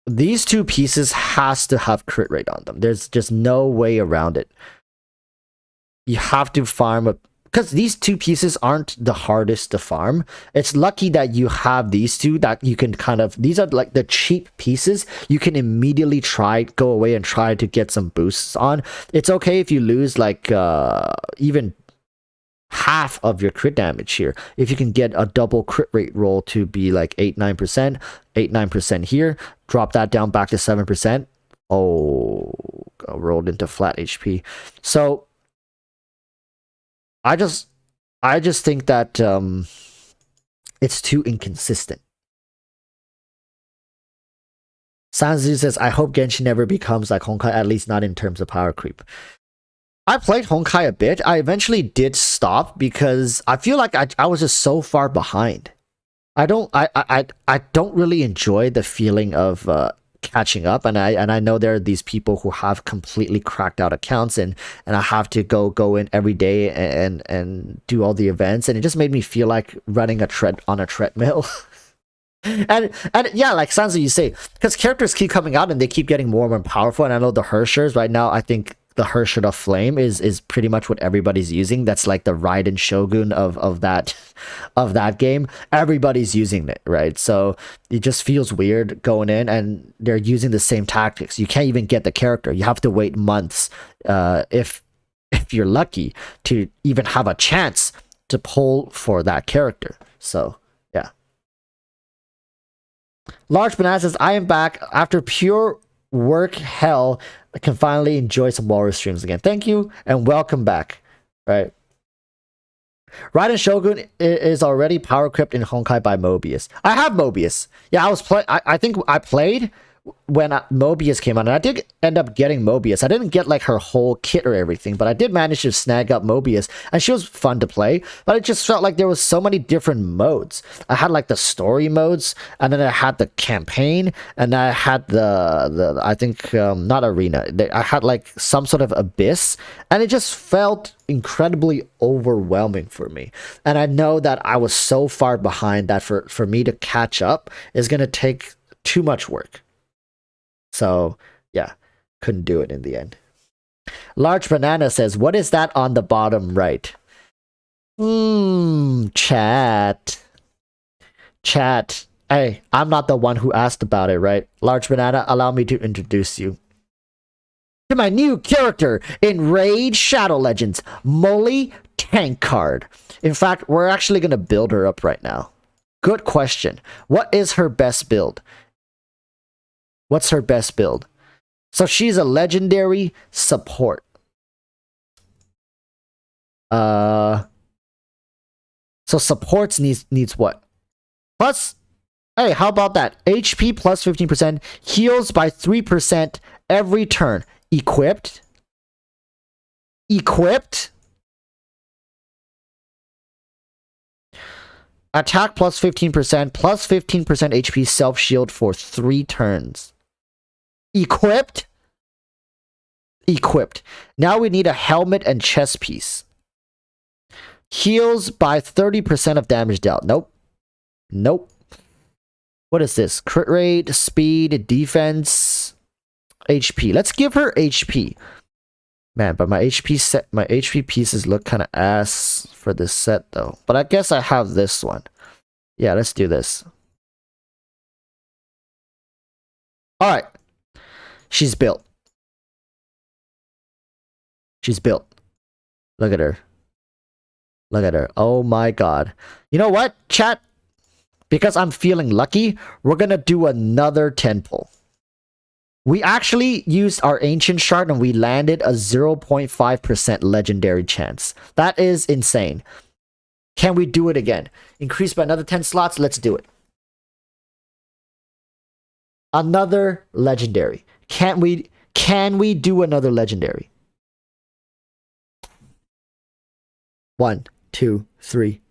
Speaker 1: 2 pieces has to have crit rate on them. There's just no way around it. You have to farm because these 2 pieces aren't the hardest to farm. It's lucky that you have these 2 that you can kind of, these are like the cheap pieces you can immediately go away and try to get some boosts on. It's okay if you lose like even half of your crit damage here. If you can get a double crit rate roll to be like 8-9%, 8-9% here, drop that down back to 7%. Oh, rolled into flat HP. So I just think that it's too inconsistent. Sanzu says, I hope Genshin never becomes like Honkai, at least not in terms of power creep. I played Honkai a bit. I eventually did stop because I feel like I was just so far behind. I don't really enjoy the feeling of catching up, and I know there are these people who have completely cracked out accounts, and I have to go in every day and do all the events, and it just made me feel like running on a treadmill. and yeah, like Sansa, you say, because characters keep coming out and they keep getting more and more powerful, and I know the Hershers right now, I think the Hersher of Flame is pretty much what everybody's using. That's like the Raiden Shogun of that game. Everybody's using it, right? So it just feels weird going in, and they're using the same tactics. You can't even get the character. You have to wait months, if you're lucky, to even have a chance to pull for that character. So yeah. Large Banana says, I am back after pure work hell. I can finally enjoy some Walrus streams again. Thank you and welcome back. Right. Raiden Shogun is already power equipped in Honkai by Mobius. I have Mobius. Yeah, I think I played when Mobius came out, and I did end up getting Mobius. I didn't get like her whole kit or everything, but I did manage to snag up Mobius, and she was fun to play. But it just felt like there was so many different modes. I had like the story modes, and then I had the campaign, and I had the I think not arena. I had like some sort of abyss, and it just felt incredibly overwhelming for me. And I know that I was so far behind that for me to catch up is going to take too much work. So, yeah, couldn't do it in the end. Large Banana says, what is that on the bottom right? Chat. Hey, I'm not the one who asked about it, right? Large Banana, allow me to introduce you to my new character in Raid Shadow Legends, Molly Tankard. In fact, we're actually going to build her up right now. Good question. What is her best build? What's her best build? So she's a legendary support. So supports needs what? Plus, hey, how about that? HP plus 15%, heals by 3% every turn. Equipped. Attack plus 15%, plus 15% HP self-shield for 3 turns. Equipped? Equipped. Now we need a helmet and chest piece. Heals by 30% of damage dealt. Nope. Nope. What is this? Crit rate, speed, defense, HP. Let's give her HP. Man, but my HP pieces look kind of ass for this set though. But I guess I have this one. Yeah, let's do this. Alright. She's built. She's built. Look at her. Look at her. Oh my god. You know what, chat? Because I'm feeling lucky, we're gonna do another 10 pull. We actually used our ancient shard and we landed a 0.5% legendary chance. That is insane. Can we do it again? Increase by another 10 slots? Let's do it. Another legendary. Can we do another legendary? 1, 2, 3.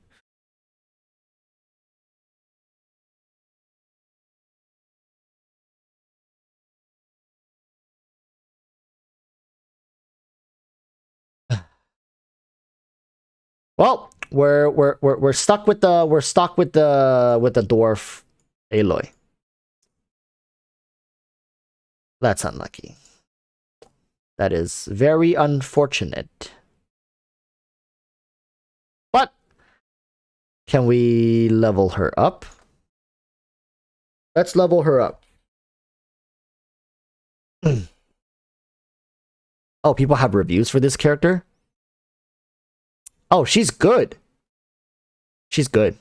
Speaker 1: Well, we're stuck with the dwarf Aloy. That's unlucky. That is very unfortunate. But can we level her up? Let's level her up. Oh, people have reviews for this character? Oh, she's good. She's good.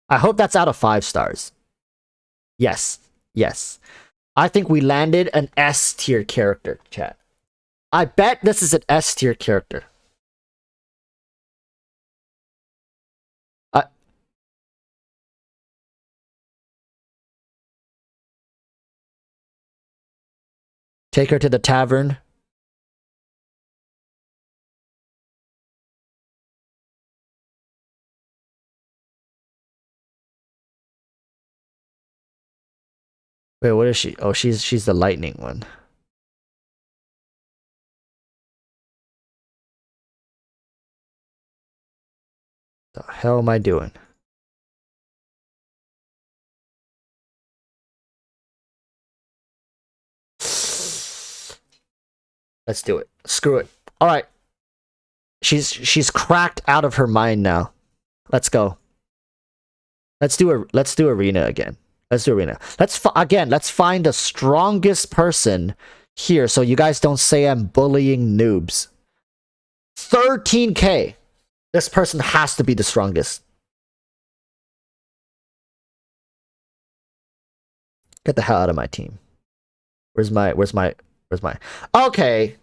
Speaker 1: I hope that's out of 5 stars. Yes. Yes. I think we landed an S tier character, chat. I bet this is an S tier character. Take her to the tavern. Wait, what is she? Oh, she's the lightning one. The hell am I doing? Let's do it. Screw it. All right. She's cracked out of her mind now. Let's go. Let's do arena again. Let's do arena. Let's find the strongest person here so you guys don't say I'm bullying noobs. 13k. This person has to be the strongest. Get the hell out of my team. Where's my Okay.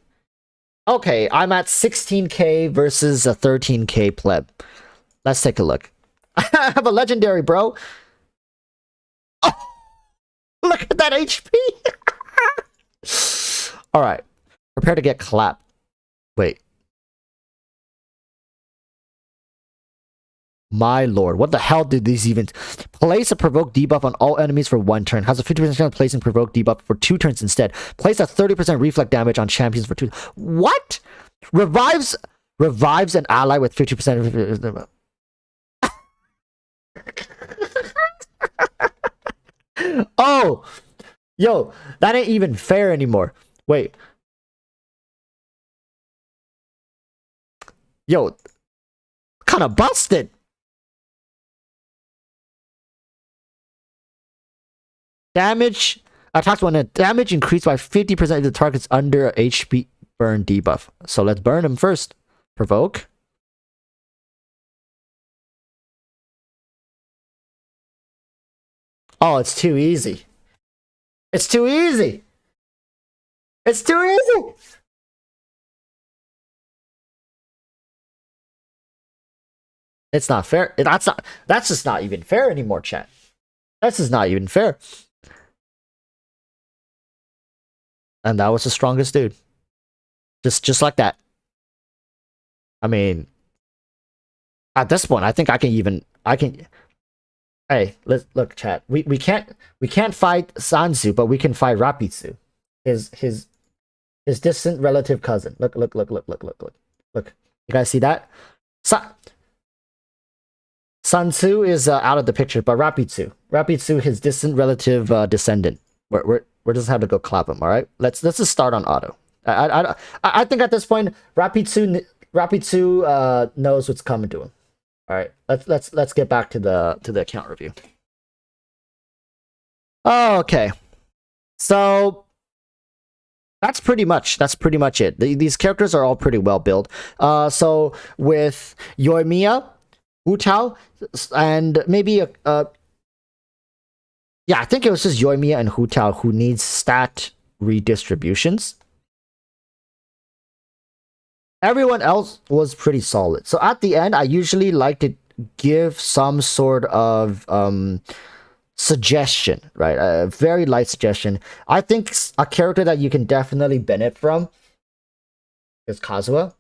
Speaker 1: Okay, I'm at 16k versus a 13k pleb. Let's take a look. I have a legendary, bro. Oh, look at that HP. All right. Prepare to get clapped. Wait. My lord, what the hell did these even... Place a provoke debuff on all enemies for 1 turn. Has a 50% chance of placing provoke debuff for 2 turns instead. Place a 30% reflect damage on champions for 2... What? Revives an ally with 50%... Oh! Yo, that ain't even fair anymore. Wait. Yo. Kinda busted. Damage. Attacks when a damage increased by 50% if the target's under a HP burn debuff. So let's burn him first. Provoke. Oh, it's too easy. It's too easy. It's too easy. It's not fair. That's just not even fair anymore, chat. That's just not even fair. And that was the strongest dude. Just like that. I mean, at this point, I think I can Hey, let's look, chat. We can't fight Sansu, but we can fight Rapitsu, his distant relative cousin. Look. Look. You guys see that? Sansu is out of the picture, but Rapitsu, his distant relative descendant. We're just have to go clap him. All right. Let's just start on auto. I think at this point, Rapitsu knows what's coming to him. All right. Let's get back to the account review. Okay. So that's pretty much it. These characters are all pretty well built. So with Yoimiya, Wu Tao, and maybe yeah, I think it was just Yoimiya and Hu Tao who needs stat redistributions. Everyone else was pretty solid. So at the end, I usually like to give some sort of suggestion, right? A very light suggestion. I think a character that you can definitely benefit from is Kazuha,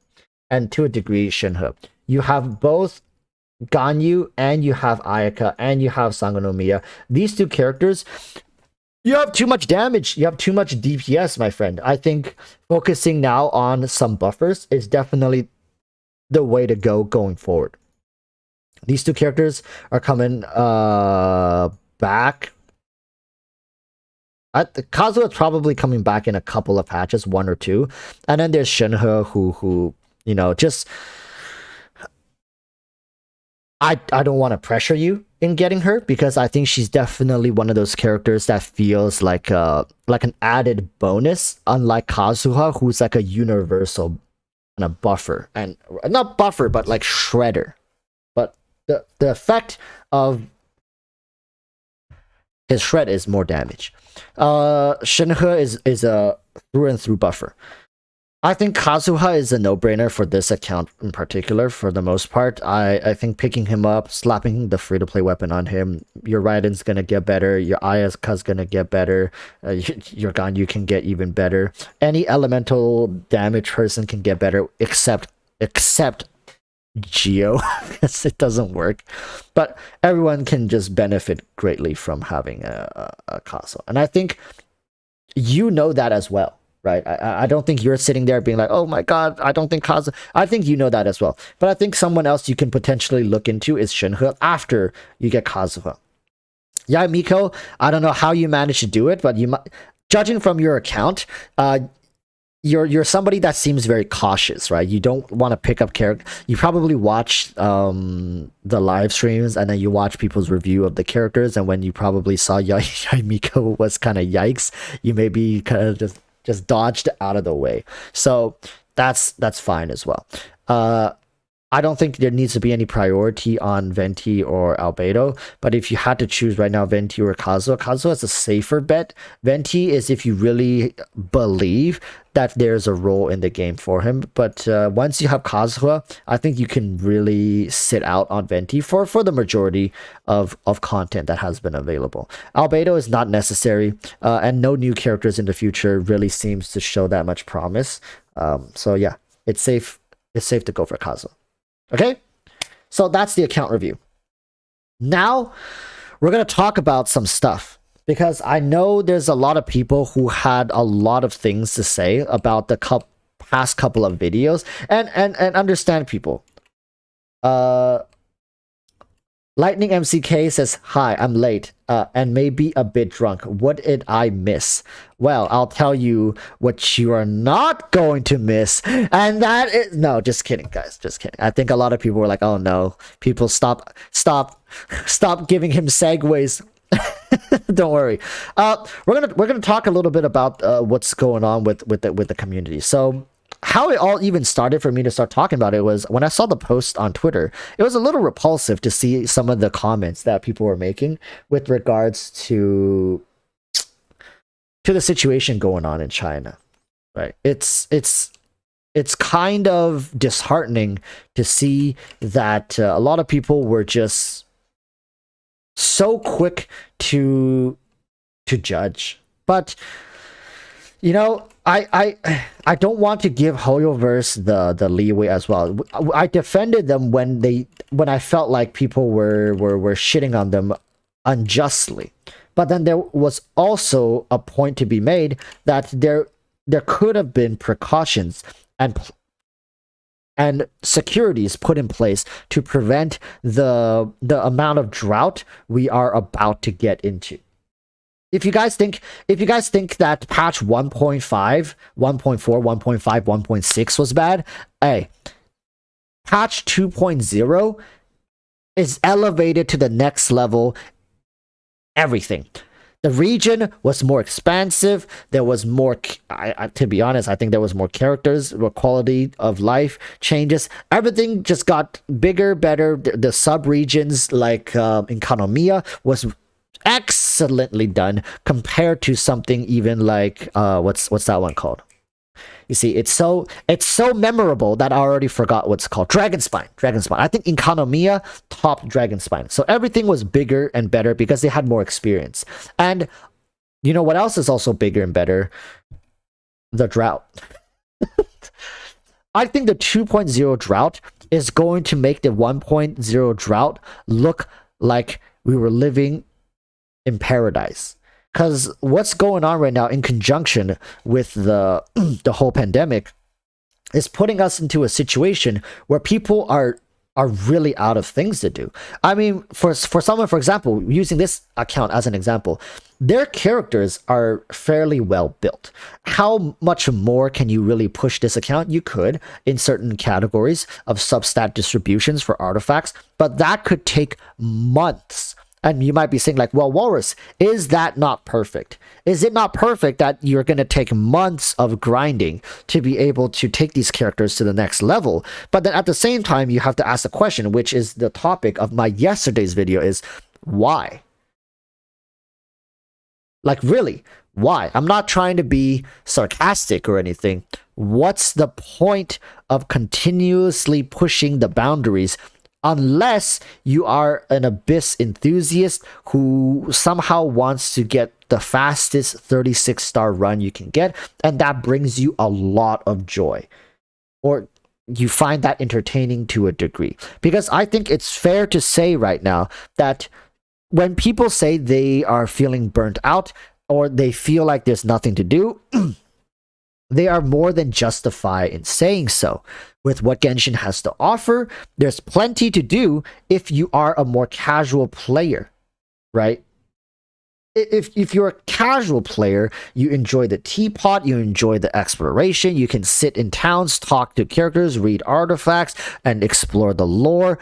Speaker 1: and to a degree, Shinhe. You have both Ganyu, and you have Ayaka, and you have Sangonomiya. These two characters, you have too much damage. You have too much DPS, my friend. I think focusing now on some buffers is definitely the way to go going forward. These two characters are coming back. Kazuha is probably coming back in a couple of patches, 1 or 2. And then there's Shinhe, who you know, just... I don't want to pressure you in getting her, because I think she's definitely one of those characters that feels like an added bonus, unlike Kazuha, who's like a universal kind of buffer, and not buffer, but like shredder. But the effect of his shred is more damage. Shinhe is a through and through buffer. I think Kazuha is a no-brainer for this account in particular, for the most part. I think picking him up, slapping the free-to-play weapon on him, your Raiden's gonna get better, your Ayaka's gonna get better, your Ganyu can get even better. Any elemental damage person can get better, except Geo, because it doesn't work. But everyone can just benefit greatly from having a Kazuha. And I think you know that as well. Right, I don't think you're sitting there being like, oh my god, I don't think Kazuha. I think you know that as well. But I think someone else you can potentially look into is Shinhe after you get Kazuha. Yeah, Miko, I don't know how you managed to do it, but you might, judging from your account, you're somebody that seems very cautious, right? You don't want to pick up character. You probably watch the live streams, and then you watch people's review of the characters, and when you probably saw Miko was kind of yikes, you maybe kind of just dodged out of the way. So that's fine as well. I don't think there needs to be any priority on Venti or Albedo, but if you had to choose right now, Venti or Kazuha is a safer bet. Venti is if you really believe that there's a role in the game for him, but once you have Kazuha, I think you can really sit out on Venti for the majority of content that has been available. Albedo is not necessary, and no new characters in the future really seems to show that much promise. So yeah, it's safe to go for Kazuha. Okay, so that's the account review. Now, we're going to talk about some stuff, because I know there's a lot of people who had a lot of things to say about the past couple of videos, and understand people. Lightning MCK says, hi, I'm late, and maybe a bit drunk. What did I miss? Well, I'll tell you what you are not going to miss, and that is... No, just kidding, guys, just kidding. I think a lot of people were like, oh no, people stop giving him segues. Don't worry. We're gonna talk a little bit about what's going on with the community. So how it all even started for me to start talking about it was when I saw the post on Twitter. It was a little repulsive to see some of the comments that people were making with regards to the situation going on in China. Right? It's kind of disheartening to see that a lot of people were just so quick to judge. But you know, I don't want to give Hoyoverse the leeway as well. I defended them when I felt like people were shitting on them unjustly. But then there was also a point to be made that there could have been precautions and securities put in place to prevent the amount of drought we are about to get into. If you guys think that patch 1.5, 1.4, 1.5, 1.6 was bad, hey, patch 2.0 is elevated to the next level. Everything. The region was more expansive. There was more, to be honest, I think there was more characters, more quality of life changes. Everything just got bigger, better. The sub-regions like Economia was excellently done compared to something even like, what's that one called? You see, it's so memorable that I already forgot what's called. Dragonspine. I think Economia topped Dragonspine. So everything was bigger and better because they had more experience. And you know what else is also bigger and better? The drought. I think the 2.0 drought is going to make the 1.0 drought look like we were living in paradise. Because what's going on right now in conjunction with the whole pandemic is putting us into a situation where people are really out of things to do. I mean, for someone, for example, using this account as an example, their characters are fairly well built. How much more can you really push this account? You could in certain categories of substat distributions for artifacts, but that could take months. And you might be saying like, well, Walrus, is that not perfect? Is it not perfect that you're going to take months of grinding to be able to take these characters to the next level? But then at the same time, you have to ask the question, which is the topic of my yesterday's video, is why? Like, really, why? I'm not trying to be sarcastic or anything. What's the point of continuously pushing the boundaries unless you are an Abyss enthusiast who somehow wants to get the fastest 36-star run you can get, and that brings you a lot of joy, or you find that entertaining to a degree? Because I think it's fair to say right now that when people say they are feeling burnt out or they feel like there's nothing to do, they are more than justified in saying so. With what Genshin has to offer, there's plenty to do if you are a more casual player, right? If you're a casual player, you enjoy the teapot, you enjoy the exploration, you can sit in towns, talk to characters, read artifacts, and explore the lore.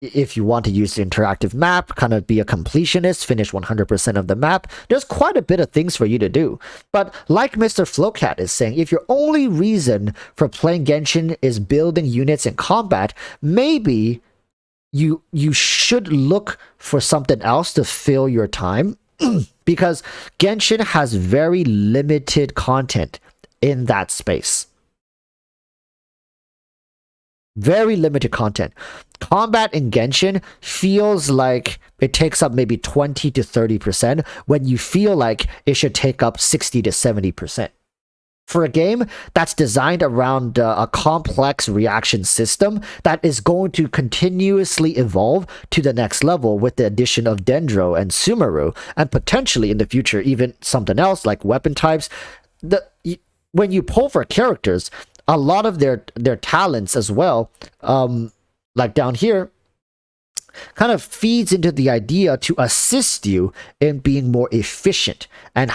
Speaker 1: If you want to use the interactive map, kind of be a completionist, finish 100% of the map, there's quite a bit of things for you to do. But like Mr. Flowcat is saying, if your only reason for playing Genshin is building units and combat, maybe you should look for something else to fill your time, because Genshin has very limited content in that space. Very limited content. Combat in Genshin feels like it takes up maybe 20 to 30% when you feel like it should take up 60 to 70%. For a game that's designed around a complex reaction system that is going to continuously evolve to the next level with the addition of Dendro and Sumeru, and potentially in the future even something else like weapon types, when you pull for characters, a lot of their talents as well, like down here, kind of feeds into the idea to assist you in being more efficient. And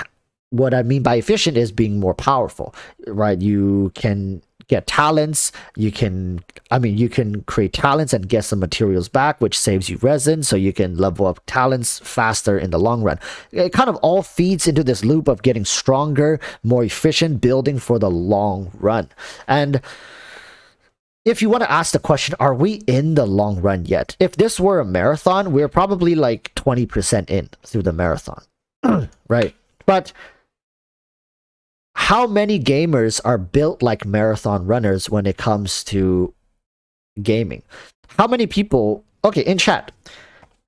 Speaker 1: what I mean by efficient is being more powerful, right? You can get talents, you can create talents and get some materials back, which saves you resin, so you can level up talents faster in the long run. It kind of all feeds into this loop of getting stronger, more efficient, building for the long run. And if you want to ask the question, are we in the long run yet? If this were a marathon, we're probably like 20% in through the marathon, right? But how many gamers are built like marathon runners when it comes to gaming? How many people? Okay, in chat,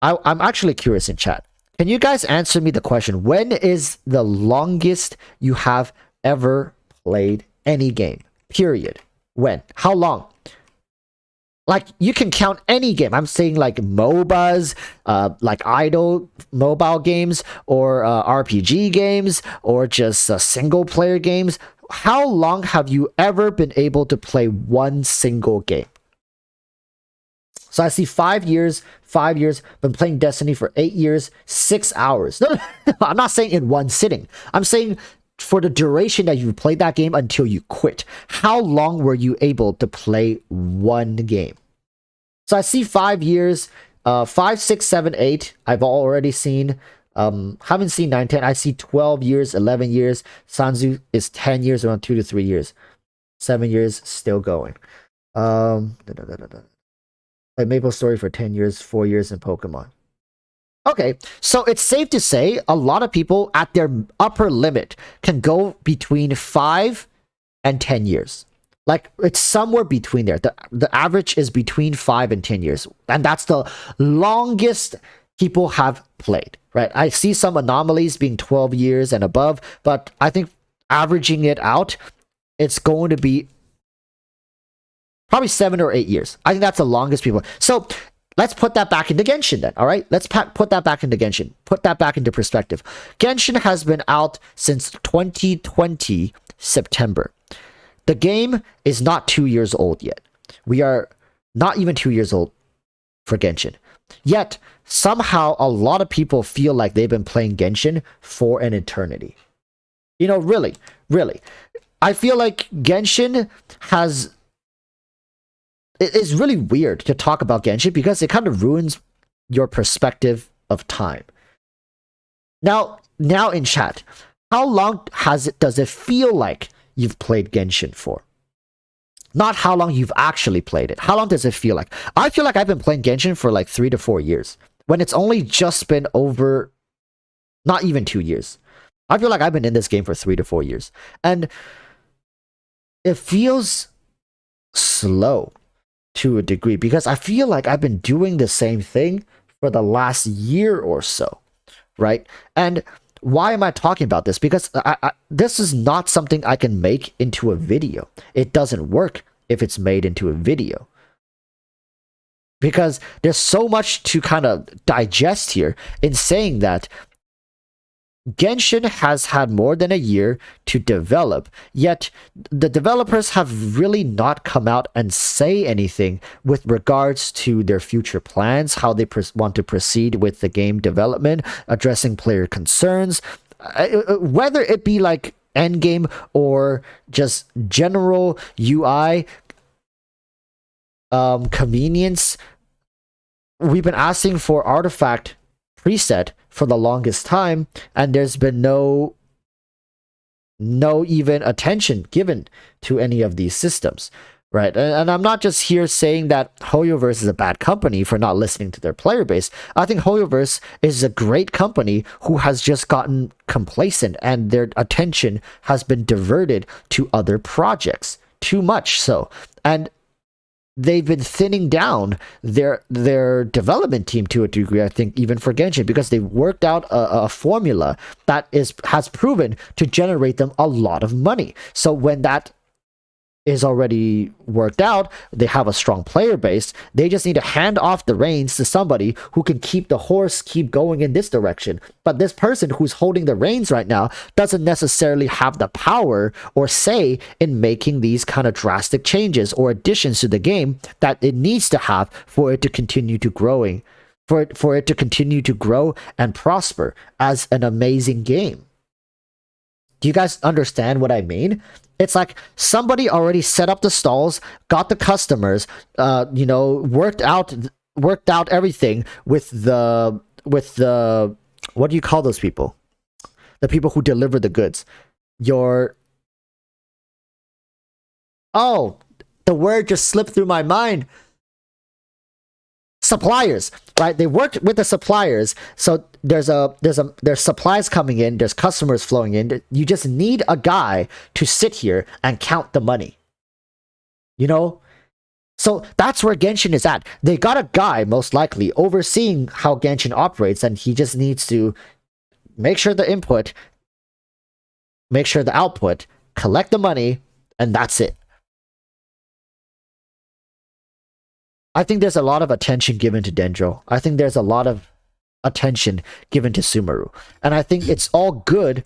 Speaker 1: I'm actually curious in chat. Can you guys answer me the question, when is the longest you have ever played any game? Period. When? How long? Like you can count any game. I'm saying like MOBAs, like idle mobile games, or RPG games, or just single player games. How long have you ever been able to play one single game? So I see 5 years, 5 years, been playing Destiny for 8 years, 6 hours. No, I'm not saying in one sitting. I'm saying for the duration that you played that game until you quit. How long were you able to play one game? So I see 5 years, 5, 6, 7, 8. I've already seen. Haven't seen 9, 10. I see 12 years, 11 years. Sanzu is 10 years, around 2 to 3 years. 7 years, still going. Like Maple Story for 10 years, 4 years in Pokemon. Okay, so it's safe to say a lot of people at their upper limit can go between 5 and 10 years. Like it's somewhere between there. The average is between 5 and 10 years. And that's the longest people have played, right? I see some anomalies being 12 years and above, but I think averaging it out, it's going to be probably 7 or 8 years. I think that's the longest people. So let's put that back into Genshin then, all right? Let's put that back into Genshin. Put that back into perspective. Genshin has been out since 2020 September. The game is not 2 years old yet. We are not even 2 years old for Genshin. Yet, somehow a lot of people feel like they've been playing Genshin for an eternity. You know, really. I feel like Genshin has... It is really weird to talk about Genshin because it kind of ruins your perspective of time. Now in chat, how long does it feel like you've played Genshin for? Not how long you've actually played it. How long does it feel like? I feel like I've been playing Genshin for like 3 to 4 years, when it's only just been over not even 2 years. I feel like I've been in this game for 3 to 4 years. And it feels slow to a degree because I feel like I've been doing the same thing for the last year or so, right? And why am I talking about this? Because this is not something I can make into a video. It doesn't work if it's made into a video. Because there's so much to kind of digest here in saying that Genshin has had more than a year to develop, yet the developers have really not come out and say anything with regards to their future plans, how they want to proceed with the game development, addressing player concerns, whether it be like endgame or just general UI convenience. We've been asking for artifact preset for the longest time, and there's been no even attention given to any of these systems, right? And I'm not just here saying that HoYoverse is a bad company for not listening to their player base. I think HoYoverse is a great company who has just gotten complacent and their attention has been diverted to other projects, too much so. And they've been thinning down their development team to a degree, I think, even for Genshin, because they worked out a formula that has proven to generate them a lot of money. So when that is already worked out, they have a strong player base, they just need to hand off the reins to somebody who can keep the horse keep going in this direction. But this person who's holding the reins right now doesn't necessarily have the power or say in making these kind of drastic changes or additions to the game that it needs to have for it to continue to growing, for it to continue to grow and prosper as an amazing game. Do you guys understand what I mean? It's like somebody already set up the stalls, got the customers, worked out everything with the what do you call those people? The people who deliver the goods. The word just slipped through my mind. Suppliers, right? They worked with the suppliers, so there's supplies coming in, there's customers flowing in. You just need a guy to sit here and count the money, so that's where Genshin is at. They got a guy most likely overseeing how Genshin operates, and he just needs to make sure the input, make sure the output, collect the money, and that's it. I think there's a lot of attention given to Dendro. I think there's a lot of attention given to Sumeru. And I think it's all good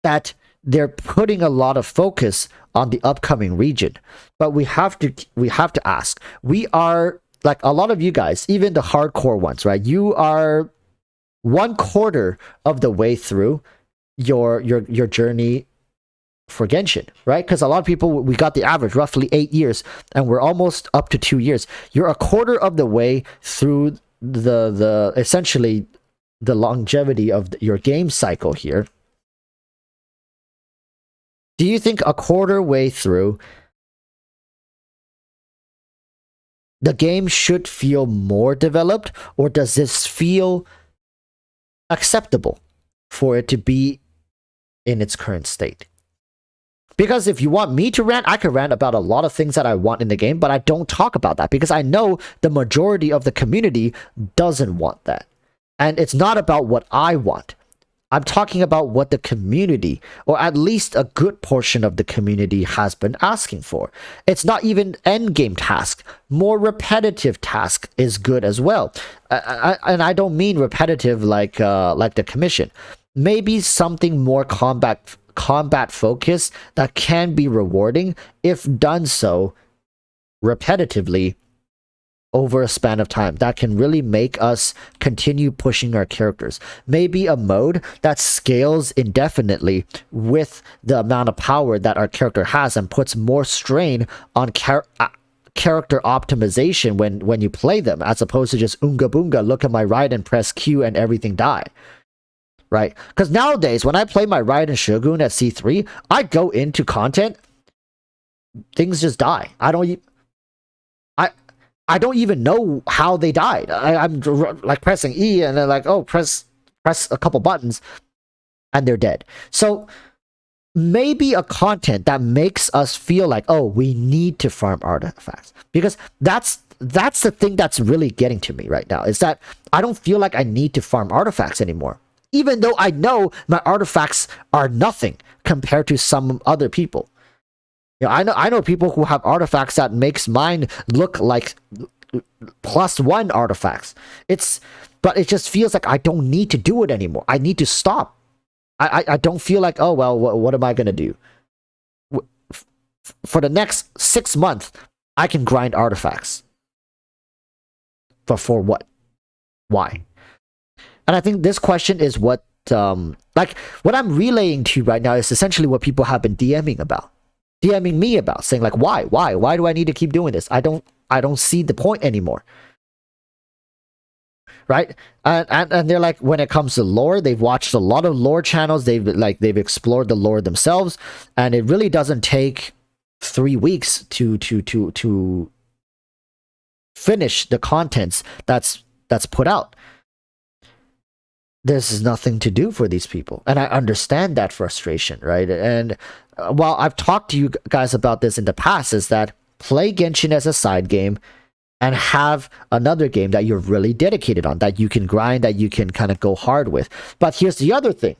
Speaker 1: that they're putting a lot of focus on the upcoming region. But we have to ask. We are, like, a lot of you guys, even the hardcore ones, right? You are 1/4 of the way through your journey for Genshin, right? Because a lot of people, we got the average roughly 8 years, and we're almost up to 2 years. You're 1/4 of the way through the essentially the longevity of your game cycle here. Do you think 1/4 way through the game should feel more developed, or does this feel acceptable for it to be in its current state? Because if you want me to rant, I could rant about a lot of things that I want in the game, but I don't talk about that because I know the majority of the community doesn't want that. And it's not about what I want. I'm talking about what the community, or at least a good portion of the community, has been asking for. It's not even endgame task. More repetitive task is good as well. And I don't mean repetitive like the commission. Maybe something more combat focused that can be rewarding if done so repetitively over a span of time, that can really make us continue pushing our characters. Maybe a mode that scales indefinitely with the amount of power that our character has and puts more strain on character optimization when you play them, as opposed to just unga boonga, look at my right and press Q and everything die. Right? Because nowadays, when I play my Raiden Shogun at C3, I go into content, things just die. I don't even know how they died. I'm like pressing E and then like, oh, press a couple buttons and they're dead. So maybe a content that makes us feel like, oh, we need to farm artifacts, because that's the thing that's really getting to me right now, is that I don't feel like I need to farm artifacts anymore. Even though I know my artifacts are nothing compared to some other people. You know, I know people who have artifacts that makes mine look like +1 artifacts. But it just feels like I don't need to do it anymore. I need to stop. I don't feel like, oh, well, what am I going to do? For the next 6 months, I can grind artifacts. But for what? Why? And I think this question is what, like, what I'm relaying to you right now is essentially what people have been DMing me about, saying like, why do I need to keep doing this? I don't see the point anymore, right? And they're like, when it comes to lore, they've watched a lot of lore channels, they've explored the lore themselves, and it really doesn't take 3 weeks to finish the contents that's put out. There's nothing to do for these people, and I understand that frustration, right? And while I've talked to you guys about this in the past, is that play Genshin as a side game and have another game that you're really dedicated on, that you can grind, that you can kind of go hard with. But here's the other thing.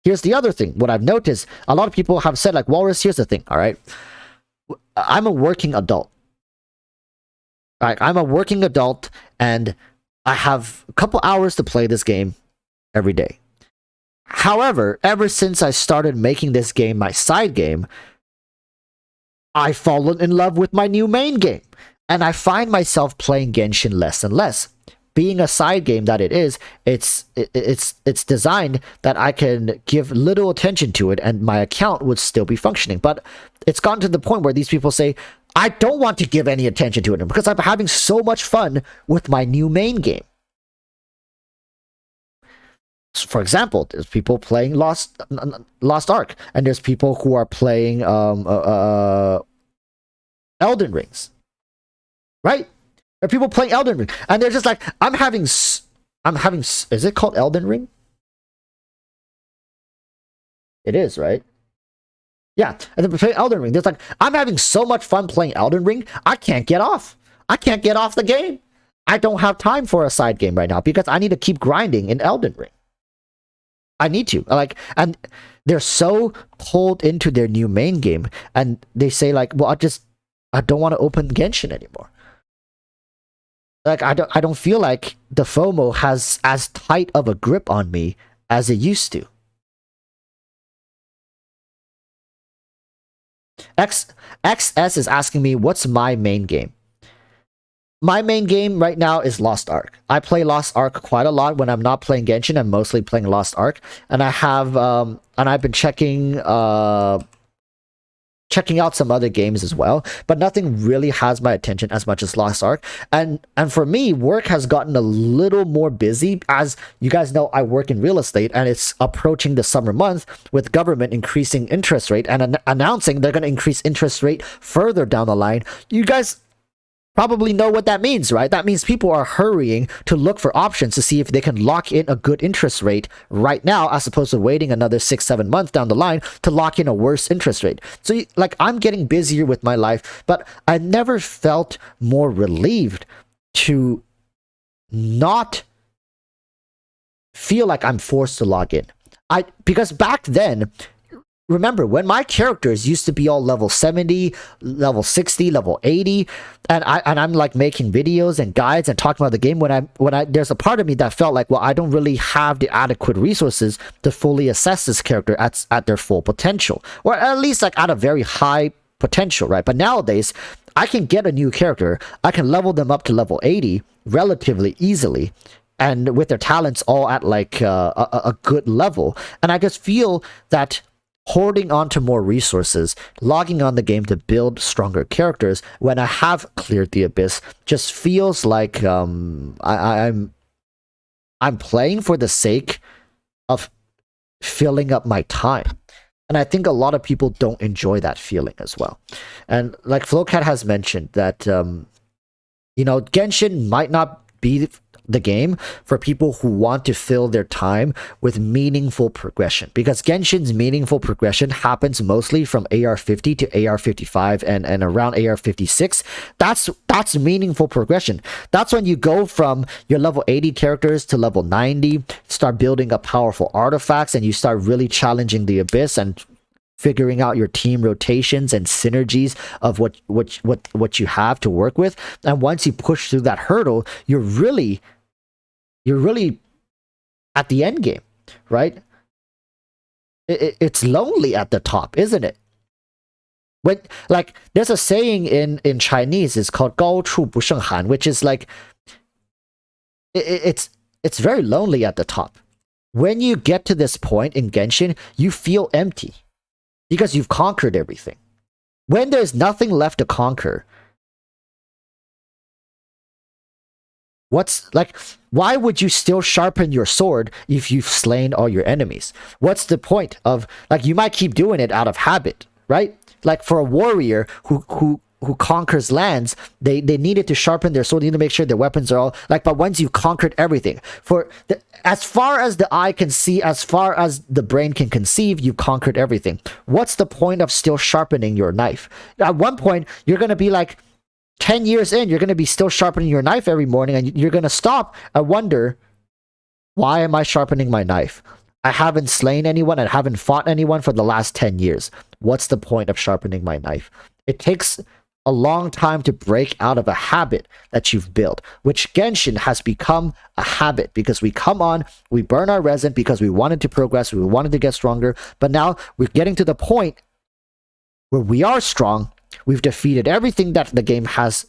Speaker 1: What I've noticed, a lot of people have said, like, Walrus, here's the thing, all right? I'm a working adult. All right, I'm a working adult, and I have a couple hours to play this game every day. However, ever since I started making this game my side game, I've fallen in love with my new main game, and I find myself playing Genshin less and less. Being a side game that it is, it's designed that I can give little attention to it, and my account would still be functioning. But it's gotten to the point where these people say, I don't want to give any attention to it because I'm having so much fun with my new main game. For example, there's people playing Lost Ark, and there's people who are playing Elden Rings, right? There are people playing Elden Ring, and they're just like, I'm having. Is it called Elden Ring? It is, right? Yeah, and they're playing Elden Ring. They're like, I'm having so much fun playing Elden Ring, I can't get off. I can't get off the game. I don't have time for a side game right now because I need to keep grinding in Elden Ring. I need to, like, and they're so pulled into their new main game, and they say like, well, I don't want to open Genshin anymore. Like I don't feel like the FOMO has as tight of a grip on me as it used to. XS is asking me what's my main game. My main game right now is Lost Ark. I play Lost Ark quite a lot when I'm not playing Genshin. I'm mostly playing Lost Ark, and I've been checking out some other games as well, but nothing really has my attention as much as Lost Ark. And for me, work has gotten a little more busy. As you guys know, I work in real estate, and it's approaching the summer month with government increasing interest rate and announcing they're going to increase interest rate further down the line. You guys probably know what that means, right? That means people are hurrying to look for options to see if they can lock in a good interest rate right now, as opposed to waiting another 6-7 months down the line to lock in a worse interest rate. So like, I'm getting busier with my life, but I never felt more relieved to not feel like I'm forced to log in. Because back then, remember, when my characters used to be all level 70, level 60, level 80, and I'm like making videos and guides and talking about the game, when I there's a part of me that felt like, well, I don't really have the adequate resources to fully assess this character at their full potential, or at least like at a very high potential, right? But nowadays, I can get a new character, I can level them up to level 80 relatively easily, and with their talents all at like a good level, and I just feel that hoarding onto more resources, logging on the game to build stronger characters when I have cleared the abyss, just feels like I'm playing for the sake of filling up my time. And I think a lot of people don't enjoy that feeling as well. And like Flowcat has mentioned that Genshin might not be the game for people who want to fill their time with meaningful progression, because Genshin's meaningful progression happens mostly from AR 50 to AR 55 and around AR 56. That's meaningful progression. That's when you go from your level 80 characters to level 90, start building up powerful artifacts, and you start really challenging the abyss and figuring out your team rotations and synergies of what you have to work with. And once you push through that hurdle, you're really at the end game, right? It's lonely at the top, isn't it? When, like, there's a saying in Chinese, it's called 高处不胜寒, which is like, it's very lonely at the top. When you get to this point in Genshin, you feel empty because you've conquered everything. When there's nothing left to conquer, why would you still sharpen your sword if you've slain all your enemies? What's the point of, like, you might keep doing it out of habit, right? Like for a warrior who conquers lands, they needed to sharpen their sword, they need to make sure their weapons are all like, but once you've conquered everything, as far as the eye can see, as far as the brain can conceive, you've conquered everything. What's the point of still sharpening your knife? At one point, you're going to be like, 10 years in, you're going to be still sharpening your knife every morning, and you're going to stop and wonder, why am I sharpening my knife? I haven't slain anyone, I haven't fought anyone for the last 10 years. What's the point of sharpening my knife? It takes a long time to break out of a habit that you've built, which Genshin has become a habit, because we come on, we burn our resin because we wanted to progress, we wanted to get stronger, but now we're getting to the point where we are strong. We've defeated everything that the game has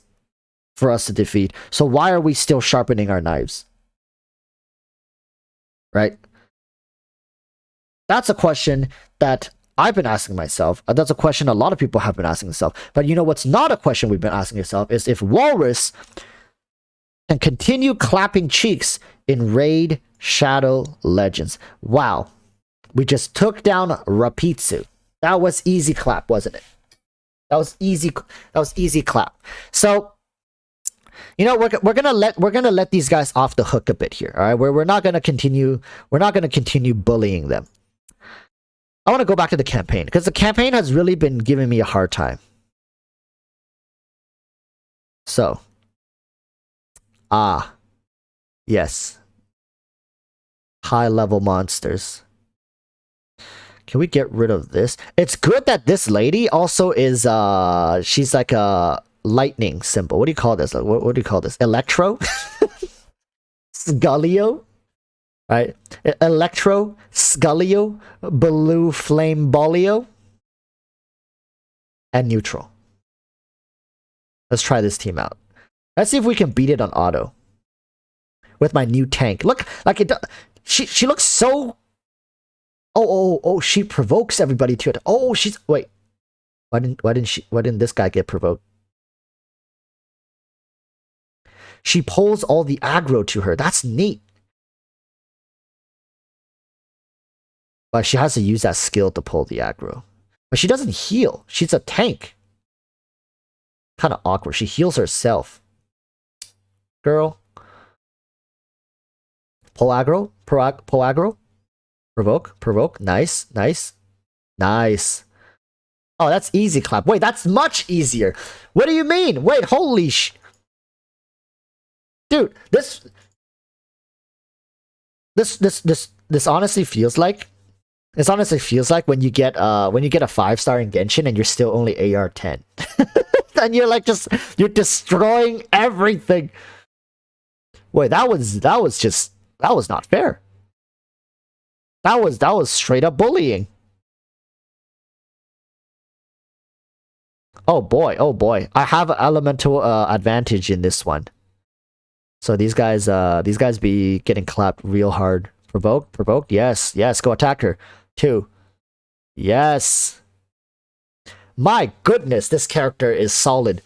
Speaker 1: for us to defeat. So why are we still sharpening our knives? Right? That's a question that I've been asking myself. That's a question a lot of people have been asking themselves. But you know what's not a question we've been asking ourselves is if Walrus can continue clapping cheeks in Raid Shadow Legends. Wow. We just took down Rapitsu. That was easy clap, wasn't it? That was easy clap. So, we're gonna let these guys off the hook a bit here. All right, we're not gonna continue bullying them. I want to go back to the campaign, because the campaign has really been giving me a hard time. So, yes, high level monsters. Can we get rid of this? It's good that this lady also is she's like a lightning symbol. What do you call this? What do you call this? Electro? Scullio? Right? Electro, Scullio, Blue Flame Bolio, and Neutral. Let's try this team out. Let's see if we can beat it on auto. With my new tank. Look, like it. She looks so. Oh! She provokes everybody to it. Oh, she's wait. Why didn't this guy get provoked? She pulls all the aggro to her. That's neat. But she has to use that skill to pull the aggro. But she doesn't heal. She's a tank. Kind of awkward. She heals herself. Girl. Pull aggro. Pull aggro. Provoke. Nice. Oh, that's easy clap. Wait, that's much easier. What do you mean? Wait, holy sh... Dude, this honestly feels like... This honestly feels like when you get a 5-star in Genshin and you're still only AR 10. And you're like you're destroying everything. Wait, that was not fair. That was straight up bullying. Oh boy. I have an elemental advantage in this one. So these guys be getting clapped real hard. Provoke. Yes. Go attack her. 2. Yes. My goodness, this character is solid.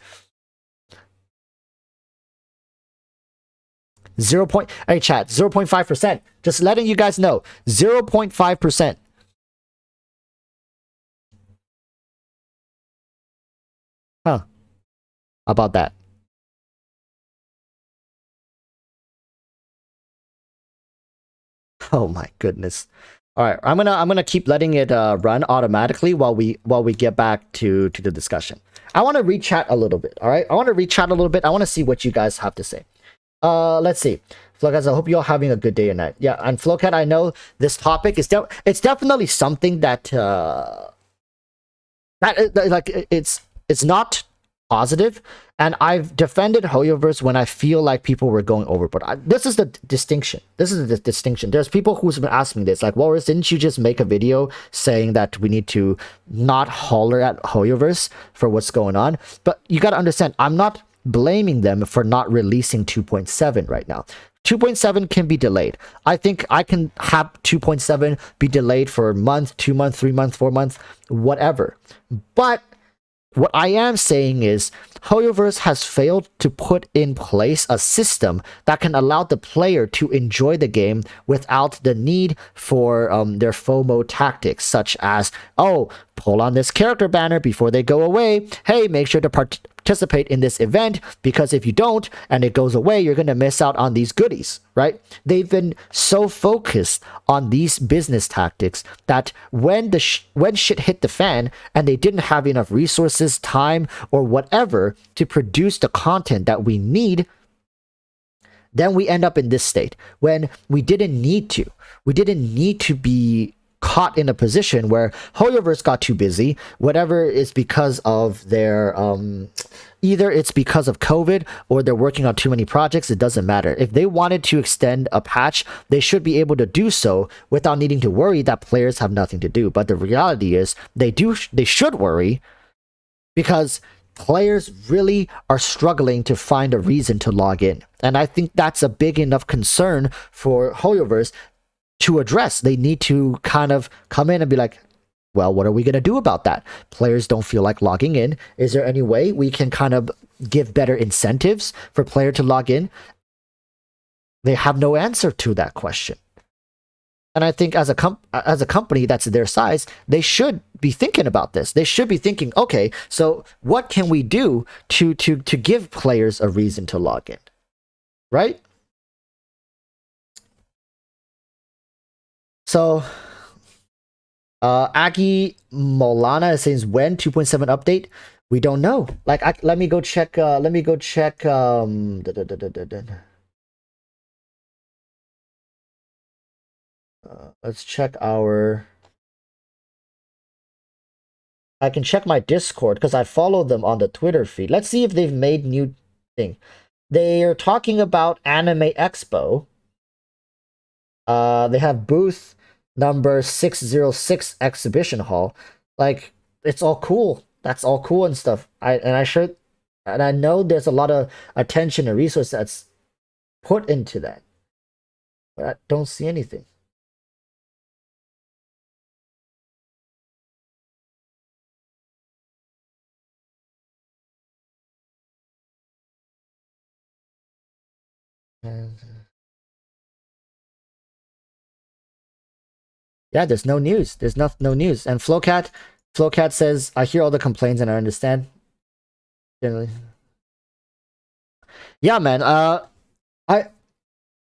Speaker 1: 0. Hey chat, 0.5%. Just letting you guys know, 0.5%. Huh? How about that? Oh my goodness. All right, I'm gonna keep letting it run automatically while we get back to the discussion. I want to rechat a little bit. All right, I want to rechat a little bit. I want to see what you guys have to say. Let's see. Flowcat, I hope you're having a good day and night. Yeah, and Flowcat, I know this topic is it's definitely something that it's not positive, and I've defended Hoyoverse when I feel like people were going overboard. This is the distinction. There's people who's been asking me this, like, Walrus, didn't you just make a video saying that we need to not holler at Hoyoverse for what's going on? But you got to understand, I'm not blaming them for not releasing 2.7 right now. 2.7 can be delayed. I think I can have 2.7 be delayed for a month, 2 months, 3 months, 4 months, whatever. But what I am saying is Hoyoverse has failed to put in place a system that can allow the player to enjoy the game without the need for their FOMO tactics, such as, oh, pull on this character banner before they go away. Hey, make sure to participate in this event, because if you don't and it goes away, you're going to miss out on these goodies, right? They've been so focused on these business tactics that when when shit hit the fan and they didn't have enough resources, time, or whatever to produce the content that we need, then we end up in this state when we didn't need to. We didn't need to be caught in a position where Hoyoverse got too busy, whatever is because of their either it's because of COVID or they're working on too many projects. It doesn't matter. If they wanted to extend a patch, they should be able to do so without needing to worry that players have nothing to do. But the reality is they should worry, because players really are struggling to find a reason to log in. And I think that's a big enough concern for Hoyoverse to address. They need to kind of come in and be like, well, what are we going to do about that? Players don't feel like logging in. Is there any way we can kind of give better incentives for player to log in? They have no answer to that question. And I think as a company that's their size, they should be thinking about this. They should be thinking, okay, so what can we do to give players a reason to log in? Right? So, Aggie Molana says, when 2.7 update? We don't know. Like, let me go check. Let's check our. I can check my Discord because I follow them on the Twitter feed. Let's see if they've made new thing. They are talking about Anime Expo. They have booth number 606 exhibition hall. Like, it's all cool. That's all cool and stuff. I know there's a lot of attention and resource that's put into that. But I don't see anything. Yeah, there's no news. There's no news. And Flowcat says, I hear all the complaints and I understand. Generally. Yeah, man.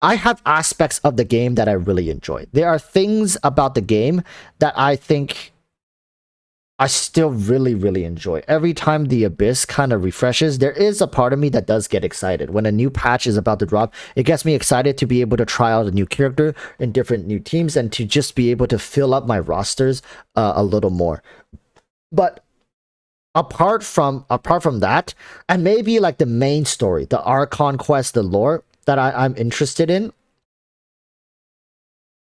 Speaker 1: I have aspects of the game that I really enjoy. There are things about the game that I think I still really enjoy. Every time the Abyss kind of refreshes, there is a part of me that does get excited. When a new patch is about to drop, it gets me excited to be able to try out a new character in different new teams and to just be able to fill up my rosters a little more. But apart from that, and maybe like the main story, the Archon quest, the lore that I'm interested in,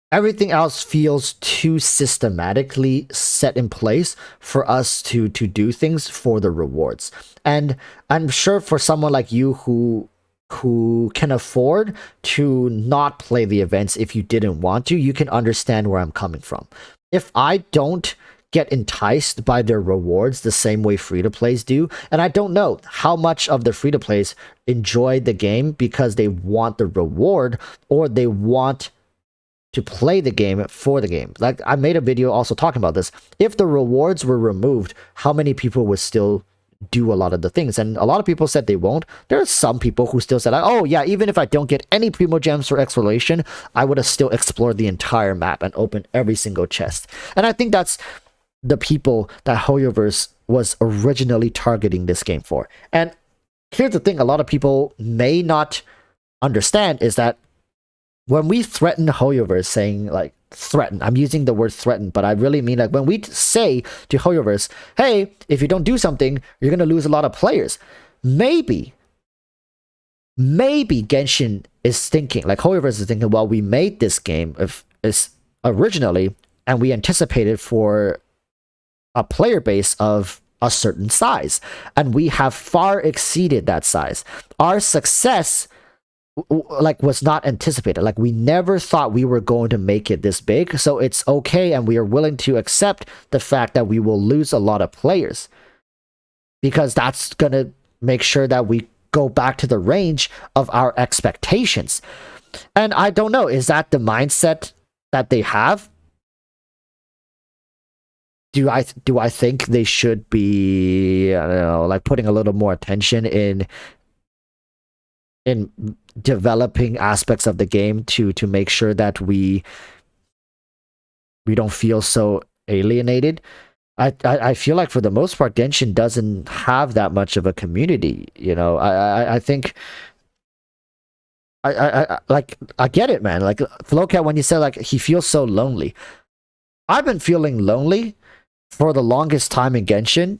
Speaker 1: everything else feels too systematically set in place for us to do things for the rewards. And I'm sure for someone like you who can afford to not play the events if you didn't want to, you can understand where I'm coming from. If I don't get enticed by their rewards the same way free-to-plays do, and I don't know how much of the free-to-plays enjoy the game because they want the reward or they want to play the game for the game. Like, I made a video also talking about this. If the rewards were removed, how many people would still do a lot of the things? And a lot of people said they won't. There are some people who still said, like, oh yeah, even if I don't get any Primo Gems for exploration, I would have still explored the entire map and opened every single chest. And I think that's the people that Hoyoverse was originally targeting this game for. And here's the thing a lot of people may not understand is that when we threaten Hoyoverse, saying like threaten, I'm using the word threaten, but I really mean like when we say to Hoyoverse, hey, if you don't do something, you're going to lose a lot of players. Maybe Genshin is thinking, like Hoyoverse is thinking, well, we made this game is originally, and we anticipated for a player base of a certain size, and we have far exceeded that size. Our success like was not anticipated. Like, we never thought we were going to make it this big, so it's okay, and we are willing to accept the fact that we will lose a lot of players because that's gonna make sure that we go back to the range of our expectations. And I don't know, is that the mindset that they have? Do I think they should be, I don't know, like putting a little more attention in developing aspects of the game to make sure that we don't feel so alienated? I feel like for the most part, Genshin doesn't have that much of a community. You know, I think I get it, man. Like Flowcat, when you said like he feels so lonely, I've been feeling lonely for the longest time in Genshin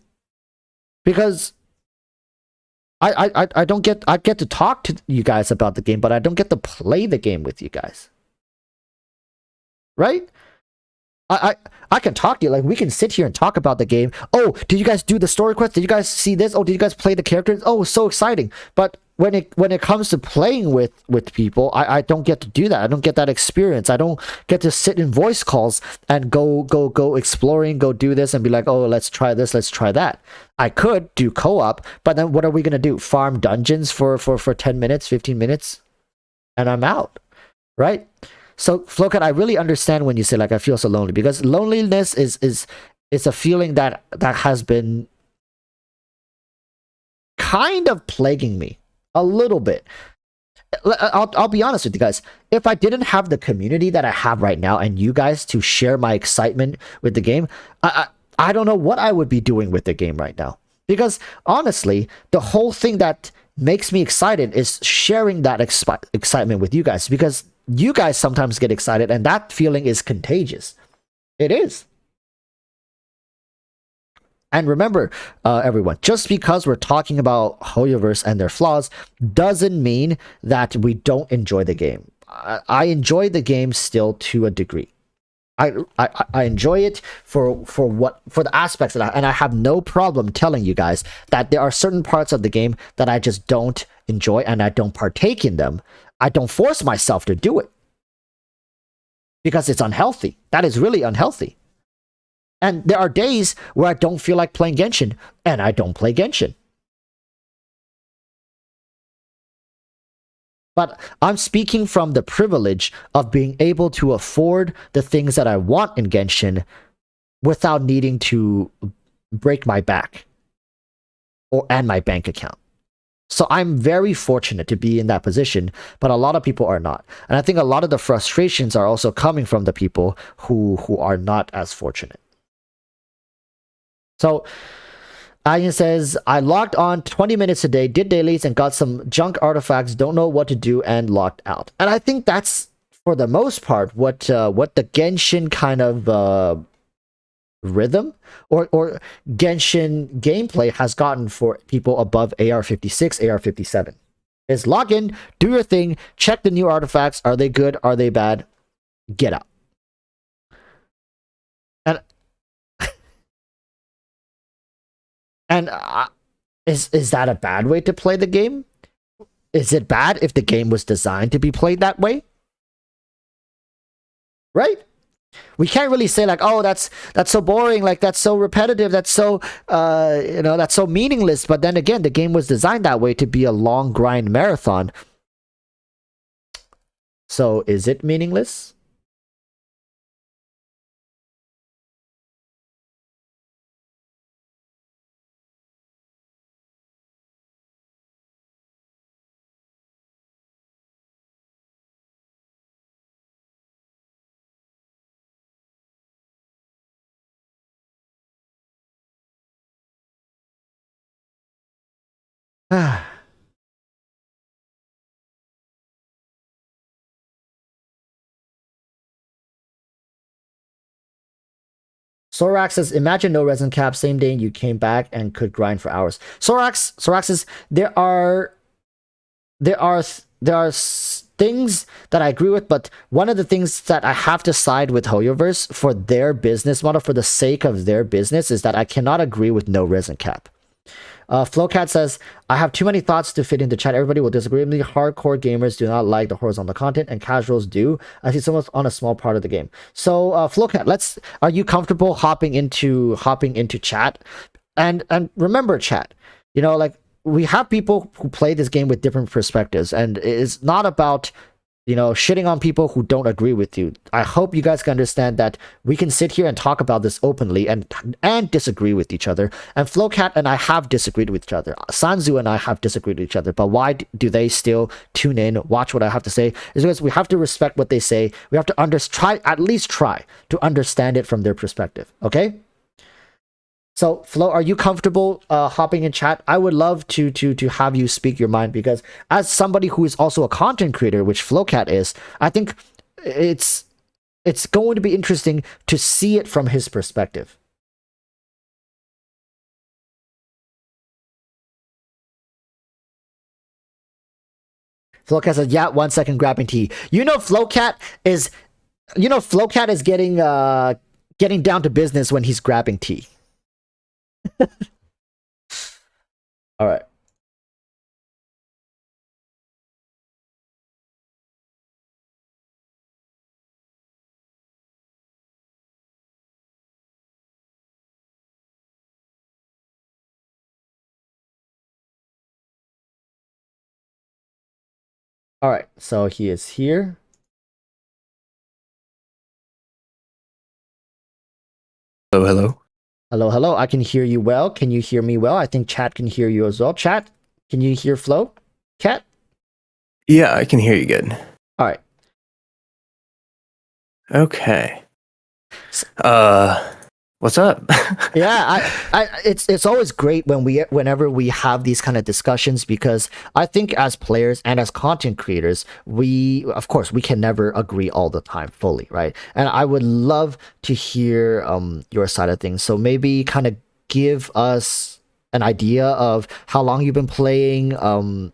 Speaker 1: because I don't get, I get to talk to you guys about the game, but I don't get to play the game with you guys. Right? I can talk to you, like we can sit here and talk about the game. Oh, did you guys do the story quest? Did you guys see this? Oh, did you guys play the characters? Oh, so exciting. But when it comes to playing with people, I don't get to do that. I don't get that experience. I don't get to sit in voice calls and go exploring, go do this and be like, oh, let's try this, let's try that. I could do co-op, but then what are we gonna do? Farm dungeons for 10 minutes, 15 minutes, and I'm out, right? So Flowcat, I really understand when you say like I feel so lonely, because loneliness is a feeling that has been kind of plaguing me a little bit. I'll be honest with you guys. If I didn't have the community that I have right now and you guys to share my excitement with the game, I don't know what I would be doing with the game right now. Because honestly, the whole thing that makes me excited is sharing that excitement with you guys, because you guys sometimes get excited and that feeling is contagious. It is. And remember, everyone, just because we're talking about HoYoverse and their flaws doesn't mean that we don't enjoy the game. I enjoy the game still to a degree. I enjoy it for the aspects of that, and I have no problem telling you guys that there are certain parts of the game that I just don't enjoy and I don't partake in them. I don't force myself to do it because it's unhealthy. That is really unhealthy. And there are days where I don't feel like playing Genshin, and I don't play Genshin. But I'm speaking from the privilege of being able to afford the things that I want in Genshin without needing to break my back and my bank account. So I'm very fortunate to be in that position, but a lot of people are not. And I think a lot of the frustrations are also coming from the people who are not as fortunate. So Ian says, I logged on 20 minutes a day, did dailies, and got some junk artifacts, don't know what to do, and logged out. And I think that's, for the most part, what the Genshin kind of rhythm or Genshin gameplay has gotten for people above AR56, AR57. Is log in, do your thing, check the new artifacts. Are they good? Are they bad? Get out. And is that a bad way to play the game? Is it bad if the game was designed to be played that way? Right? We can't really say like, oh, that's so boring, like that's so repetitive, that's so that's so meaningless. But then again, the game was designed that way to be a long grind marathon. So is it meaningless? Sorax says, imagine no resin cap, same day you came back and could grind for hours. Sorax says, there are things that I agree with, but one of the things that I have to side with HoYoverse for their business model, for the sake of their business, is that I cannot agree with no resin cap. Flowcat says, I have too many thoughts to fit into chat. Everybody will disagree with me. Hardcore gamers do not like the horizontal content, and casuals do. I see someone's on a small part of the game. So, Flowcat, are you comfortable hopping into chat? And remember, chat, like, we have people who play this game with different perspectives, and it's not about shitting on people who don't agree with you. I hope you guys can understand that we can sit here and talk about this openly and disagree with each other. And Flowcat and I have disagreed with each other. Sanzu and I have disagreed with each other. But why do they still tune in, watch what I have to say? Is because we have to respect what they say. We have to at least try to understand it from their perspective. Okay? So, Flo, are you comfortable hopping in chat? I would love to have you speak your mind, because as somebody who is also a content creator, which Flowcat is, I think it's going to be interesting to see it from his perspective. Flowcat says, yeah, 1 second, grabbing tea. Flowcat is getting down to business when he's grabbing tea. All right. All right. So he is here.
Speaker 2: Hello, hello.
Speaker 1: Hello, hello. I can hear you well. Can you hear me well? I think chat can hear you as well. Chat, can you hear Flo? Cat?
Speaker 2: Yeah, I can hear you good.
Speaker 1: All right.
Speaker 2: Okay. What's up?
Speaker 1: Yeah, it's always great whenever we have these kind of discussions, because I think as players and as content creators, of course we can never agree all the time fully, right? And I would love to hear your side of things. So maybe kind of give us an idea of how long you've been playing, and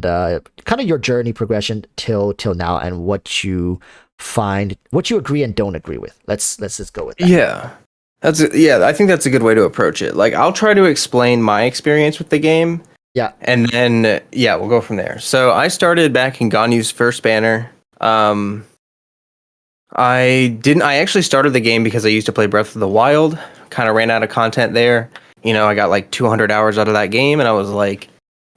Speaker 1: kind of your journey progression till now, and what you find, what you agree and don't agree with. Let's just go with that.
Speaker 2: Yeah. I think that's a good way to approach it. Like, I'll try to explain my experience with the game.
Speaker 1: Yeah.
Speaker 2: And then, we'll go from there. So I started back in Ganyu's first banner. I actually started the game because I used to play Breath of the Wild. Kind of ran out of content there. I got like 200 hours out of that game, and I was like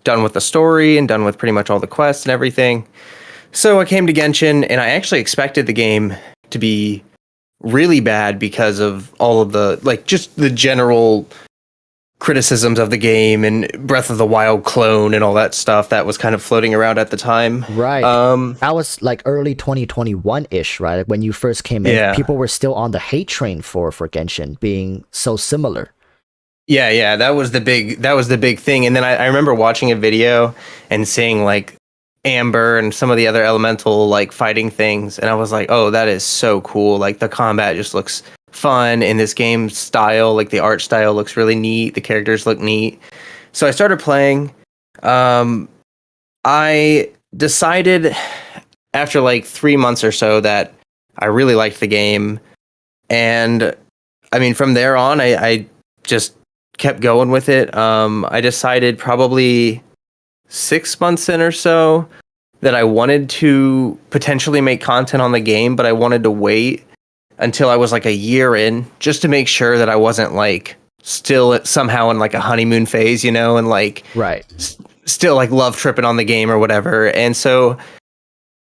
Speaker 2: done with the story and done with pretty much all the quests and everything. So I came to Genshin, and I actually expected the game to be really bad because of all of the, like, just the general criticisms of the game and Breath of the Wild clone and all that stuff that was kind of floating around at the time.
Speaker 1: Right. That was like early 2021-ish, right? Like when you first came in, people were still on the hate train for Genshin being so similar.
Speaker 2: Yeah, that was the big thing. And then I remember watching a video and seeing like Amber and some of the other elemental like fighting things, and I was like, oh, that is so cool. Like the combat just looks fun in this game style, like the art style looks really neat, the characters look neat. So I started playing. I decided after like 3 months or so that I really liked the game, and I mean from there on I just kept going with it. I decided probably 6 months in or so that I wanted to potentially make content on the game, but I wanted to wait until I was like a year in, just to make sure that I wasn't like still somehow in like a honeymoon phase, and like still like love tripping on the game or whatever. And so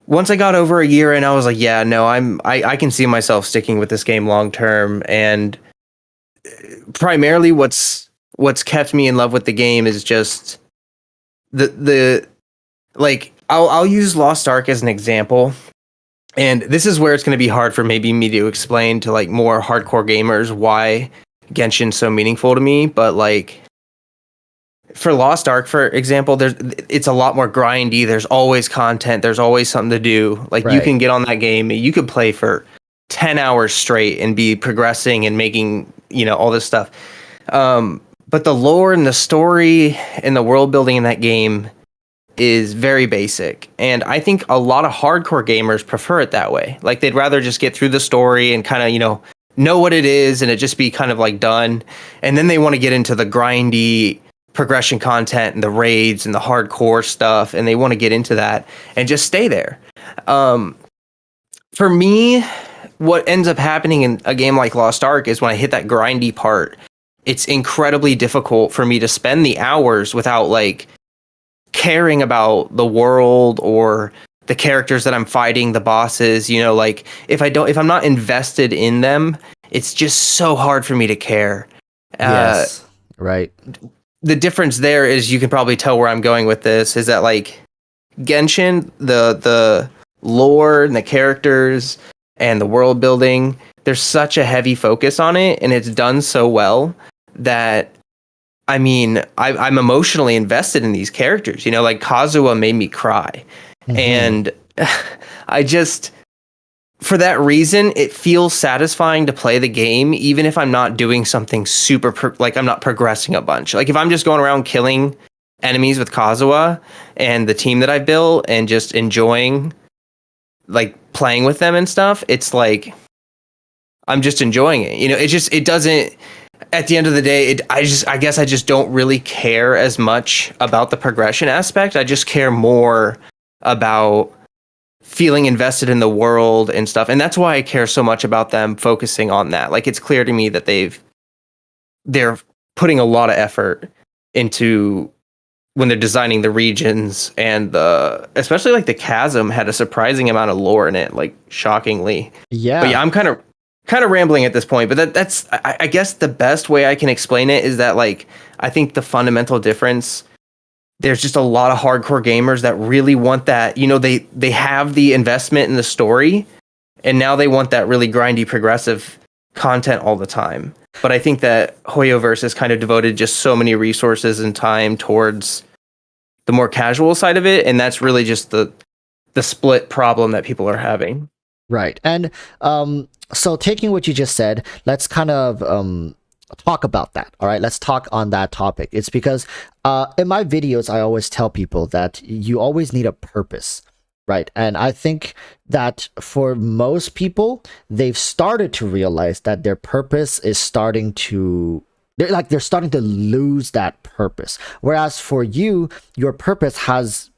Speaker 2: once I got over a year in, I was like, yeah, no, I can see myself sticking with this game long term. And primarily what's kept me in love with the game is just the like I'll use Lost Ark as an example. And this is where it's going to be hard for maybe me to explain to like more hardcore gamers why Genshin's so meaningful to me. But like for Lost Ark, for example, it's a lot more grindy. There's always content. There's always something to do. Like you can get on that game. You could play for 10 hours straight and be progressing and making, all this stuff. But the lore and the story and the world building in that game is very basic, and I think a lot of hardcore gamers prefer it that way. Like they'd rather just get through the story and kind of know what it is and it just be kind of like done, and then they want to get into the grindy progression content and the raids and the hardcore stuff, and they want to get into that and just stay there. For me, what ends up happening in a game like Lost Ark is when I hit that grindy part, it's incredibly difficult for me to spend the hours without like caring about the world or the characters that I'm fighting, the bosses, like if I'm not invested in them, it's just so hard for me to care.
Speaker 1: Yes. Right.
Speaker 2: The difference there is, you can probably tell where I'm going with this, is that like Genshin, the lore and the characters and the world building, there's such a heavy focus on it, and it's done so well that I mean, I'm emotionally invested in these characters. Like Kazuha made me cry. Mm-hmm. And I just, for that reason, it feels satisfying to play the game, even if I'm not doing something super, like I'm not progressing a bunch. Like if I'm just going around killing enemies with Kazuha and the team that I built and just enjoying like playing with them and stuff, it's like, I'm just enjoying it. It doesn't, at the end of the day, I guess I just don't really care as much about the progression aspect. I just care more about feeling invested in the world and stuff. And that's why I care so much about them focusing on that. Like, it's clear to me that they're putting a lot of effort into when they're designing the regions, and especially like the chasm had a surprising amount of lore in it, like shockingly.
Speaker 1: Yeah.
Speaker 2: But yeah, I'm kind of rambling at this point, but that's I guess the best way I can explain it is that, like, I think the fundamental difference, there's just a lot of hardcore gamers that really want that, they have the investment in the story, and now they want that really grindy progressive content all the time. But I think that HoYoverse has kind of devoted just so many resources and time towards the more casual side of it, and that's really just the split problem that people are having.
Speaker 1: Right. And so taking what you just said, let's kind of talk about that. All right, let's talk on that topic. It's because in my videos, I always tell people that you always need a purpose, right? And I think that for most people, they've started to realize that their purpose is starting to they're starting to lose that purpose. Whereas for you, your purpose has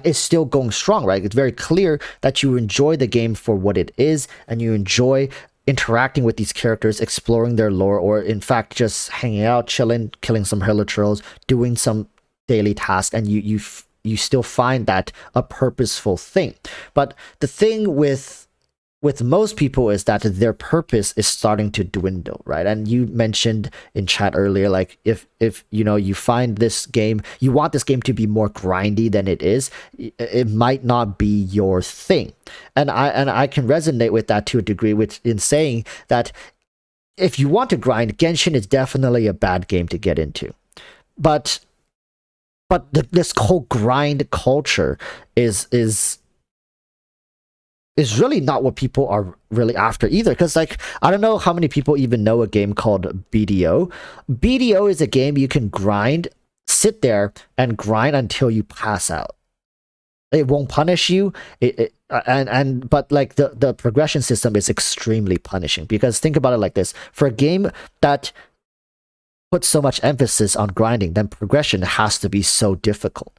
Speaker 1: is still going strong, right? It's very clear that you enjoy the game for what it is, and you enjoy interacting with these characters, exploring their lore, or in fact just hanging out, chilling, killing some hilichurls, doing some daily tasks, and you still find that a purposeful thing. But the thing with most people is that their purpose is starting to dwindle, right? And you mentioned in chat earlier, like if you find this game, you want this game to be more grindy than it is, it might not be your thing. And I can resonate with that to a degree, in saying that if you want to grind, Genshin is definitely a bad game to get into. But this whole grind culture is really not what people are really after either. Because I don't know how many people even know a game called BDO. BDO is a game you can grind, sit there and grind until you pass out. It won't punish you. But the progression system is extremely punishing, because think about it like this: for a game that puts so much emphasis on grinding, then progression has to be so difficult.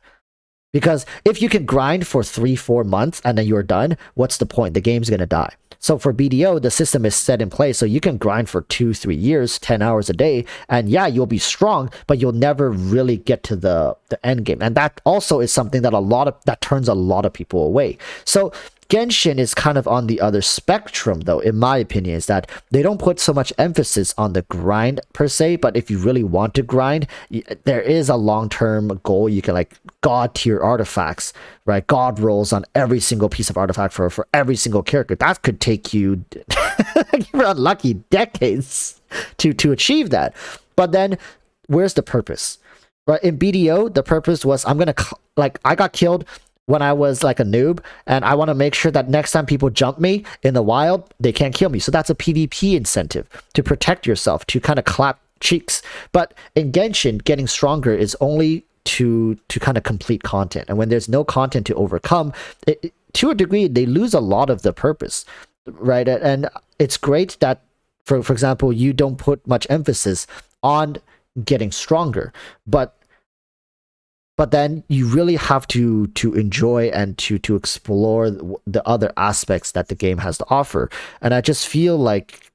Speaker 1: Because if you can grind for 3-4 months and then you're done, what's the point? The game's gonna die. So for BDO, the system is set in place so you can grind for 2-3 years, 10 hours a day, and yeah, you'll be strong, but you'll never really get to the end game. And that also is something that turns a lot of people away. So Genshin is kind of on the other spectrum, though, in my opinion, is that they don't put so much emphasis on the grind per se, but if you really want to grind, there is a long-term goal. You can god tier artifacts, right? God rolls on every single piece of artifact for every single character. That could take you, if you're unlucky, decades to achieve that. But then, where's the purpose? Right? In BDO, the purpose was, I got killed when I was a noob, and I want to make sure that next time people jump me in the wild, they can't kill me. So that's a PvP incentive to protect yourself, to kind of clap cheeks. But in Genshin, getting stronger is only to kind of complete content. And when there's no content to overcome, to a degree, they lose a lot of the purpose, right? And it's great that, for example, you don't put much emphasis on getting stronger, but then you really have to enjoy and to explore the other aspects that the game has to offer. And I just feel like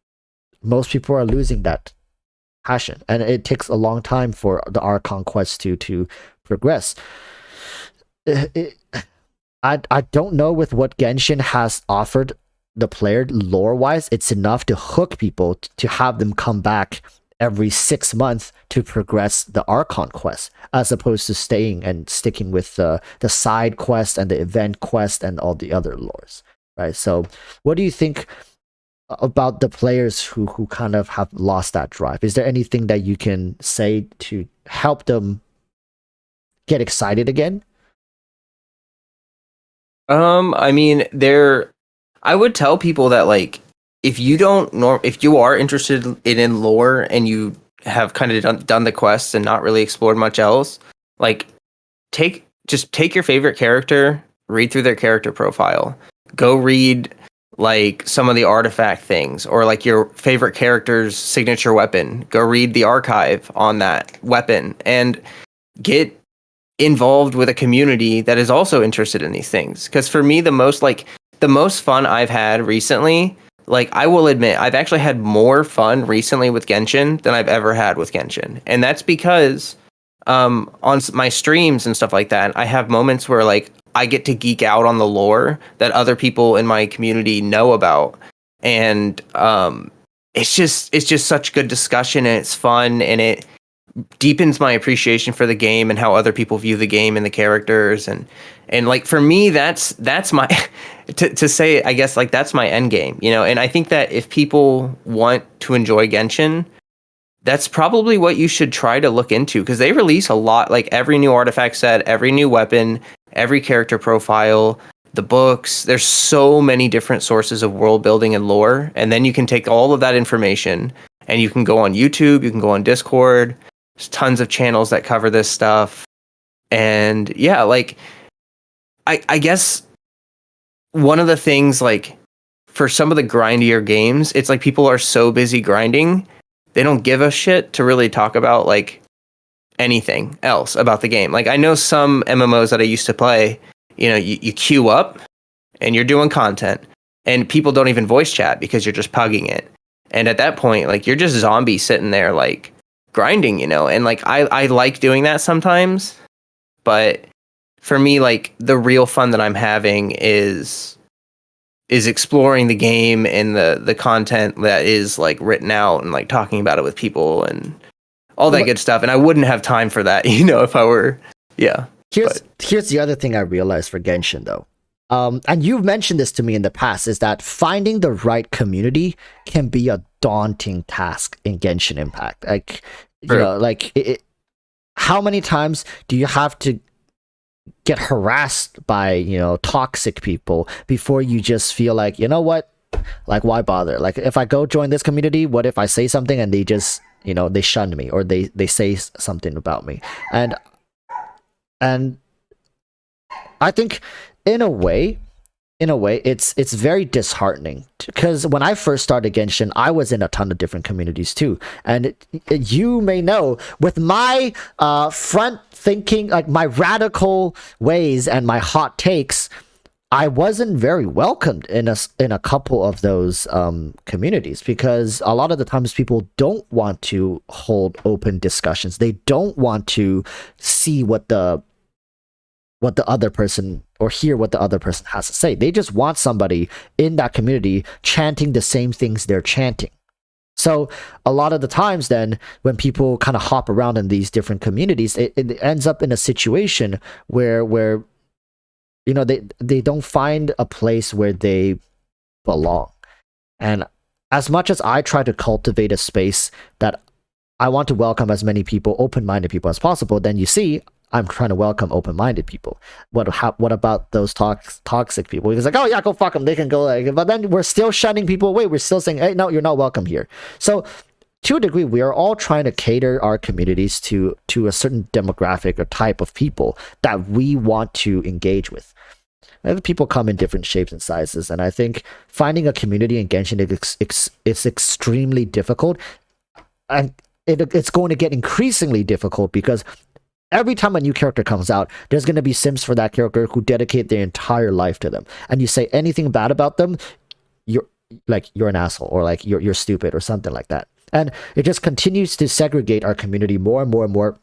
Speaker 1: most people are losing that passion, and it takes a long time for the Archon quest to progress. I don't know with what Genshin has offered the player lore-wise, it's enough to hook people to have them come back every 6 months to progress the Archon quest, as opposed to staying and sticking with the side quest and the event quest and all the other lores, right? So what do you think about the players who kind of have lost that drive? Is there anything that you can say to help them get excited again?
Speaker 2: I mean, I would tell people that if you are interested in lore and you have kind of done the quests and not really explored much else, take your favorite character, read through their character profile, go read some of the artifact things, or your favorite character's signature weapon, go read the archive on that weapon, and get involved with a community that is also interested in these things. Because for me, the most fun I've had recently, I will admit, I've actually had more fun recently with Genshin than I've ever had with Genshin. And that's because on my streams and stuff like that, I have moments where I get to geek out on the lore that other people in my community know about. And it's just such good discussion, and it's fun, and it deepens my appreciation for the game and how other people view the game and the characters. And for me, that's my to say, I guess, that's my end game, and I think that if people want to enjoy Genshin, that's probably what you should try to look into, because they release a lot, every new artifact set, every new weapon, every character profile, the books. There's so many different sources of world building and lore, and then you can take all of that information And you can go on YouTube, you can go on Discord. There's tons of channels that cover this stuff. And yeah, like I guess one of the things, like, for some of the grindier games, it's like people are so busy grinding, they don't give a shit to really talk about like anything else about the game. Like, I know some MMOs that I used to play, you queue up and you're doing content and people don't even voice chat because you're just pugging it. And at that point, like, you're just zombie sitting there like grinding, and like I like doing that sometimes, but for me, like, the real fun that I'm having is exploring the game and the content that is like written out and like talking about it with people and all that good stuff. And I wouldn't have time for that, if I were, yeah.
Speaker 1: Here's the other thing I realized for Genshin though. And you've mentioned this to me in the past, is that finding the right community can be a daunting task in Genshin Impact. Like, how many times do you have to get harassed by toxic people before you just feel like, you know what, like, why bother? Like, if I go join this community, what if I say something and they just they shun me, or they say something about me? And I think in a way it's very disheartening, because when I first started Genshin, I was in a ton of different communities too, and you may know, with my front thinking, like my radical ways and my hot takes, I wasn't very welcomed in a couple of those communities, because a lot of the times people don't want to hold open discussions. They don't want to see what the other person, or hear what the other person has to say. They just want somebody in that community chanting the same things they're chanting. So a lot of the times then, when people kind of hop around in these different communities, it ends up in a situation where they don't find a place where they belong. And as much as I try to cultivate a space that I want to welcome as many people, open-minded people as possible, then you see I'm trying to welcome open-minded people. What about those toxic people? It's like, oh yeah, go fuck them. They can go. But then we're still shunning people away. We're still saying, hey, no, you're not welcome here. So to a degree, we are all trying to cater our communities to a certain demographic or type of people that we want to engage with. And people come in different shapes and sizes, and I think finding a community in Genshin is extremely difficult, and it's going to get increasingly difficult, because every time a new character comes out, there's going to be Sims for that character who dedicate their entire life to them. And you say anything bad about them, you're an asshole, or like you're stupid, or something like that. And it just continues to segregate our community more and more and more.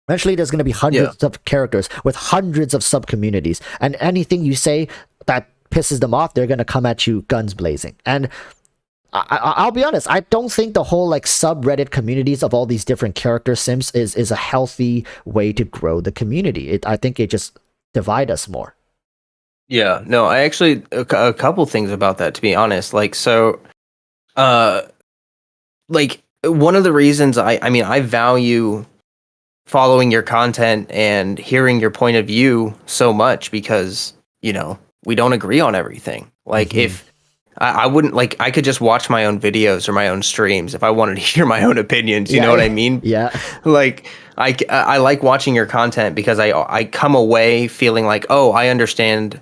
Speaker 1: Eventually, there's going to be hundreds of characters with hundreds of sub-communities. And anything you say that pisses them off, they're going to come at you guns blazing. And I'll be honest, I don't think the whole like subreddit communities of all these different character sims is a healthy way to grow the community. I think it just divide us more.
Speaker 2: Yeah, no, I actually a couple things about that, to be honest. Like, so, like, one of the reasons I value following your content and hearing your point of view so much, because we don't agree on everything. Like, if I wouldn't, like, I could just watch my own videos or my own streams if I wanted to hear my own opinions. You know what I mean?
Speaker 1: Yeah.
Speaker 2: Like, I like watching your content because I come away feeling like, oh, I understand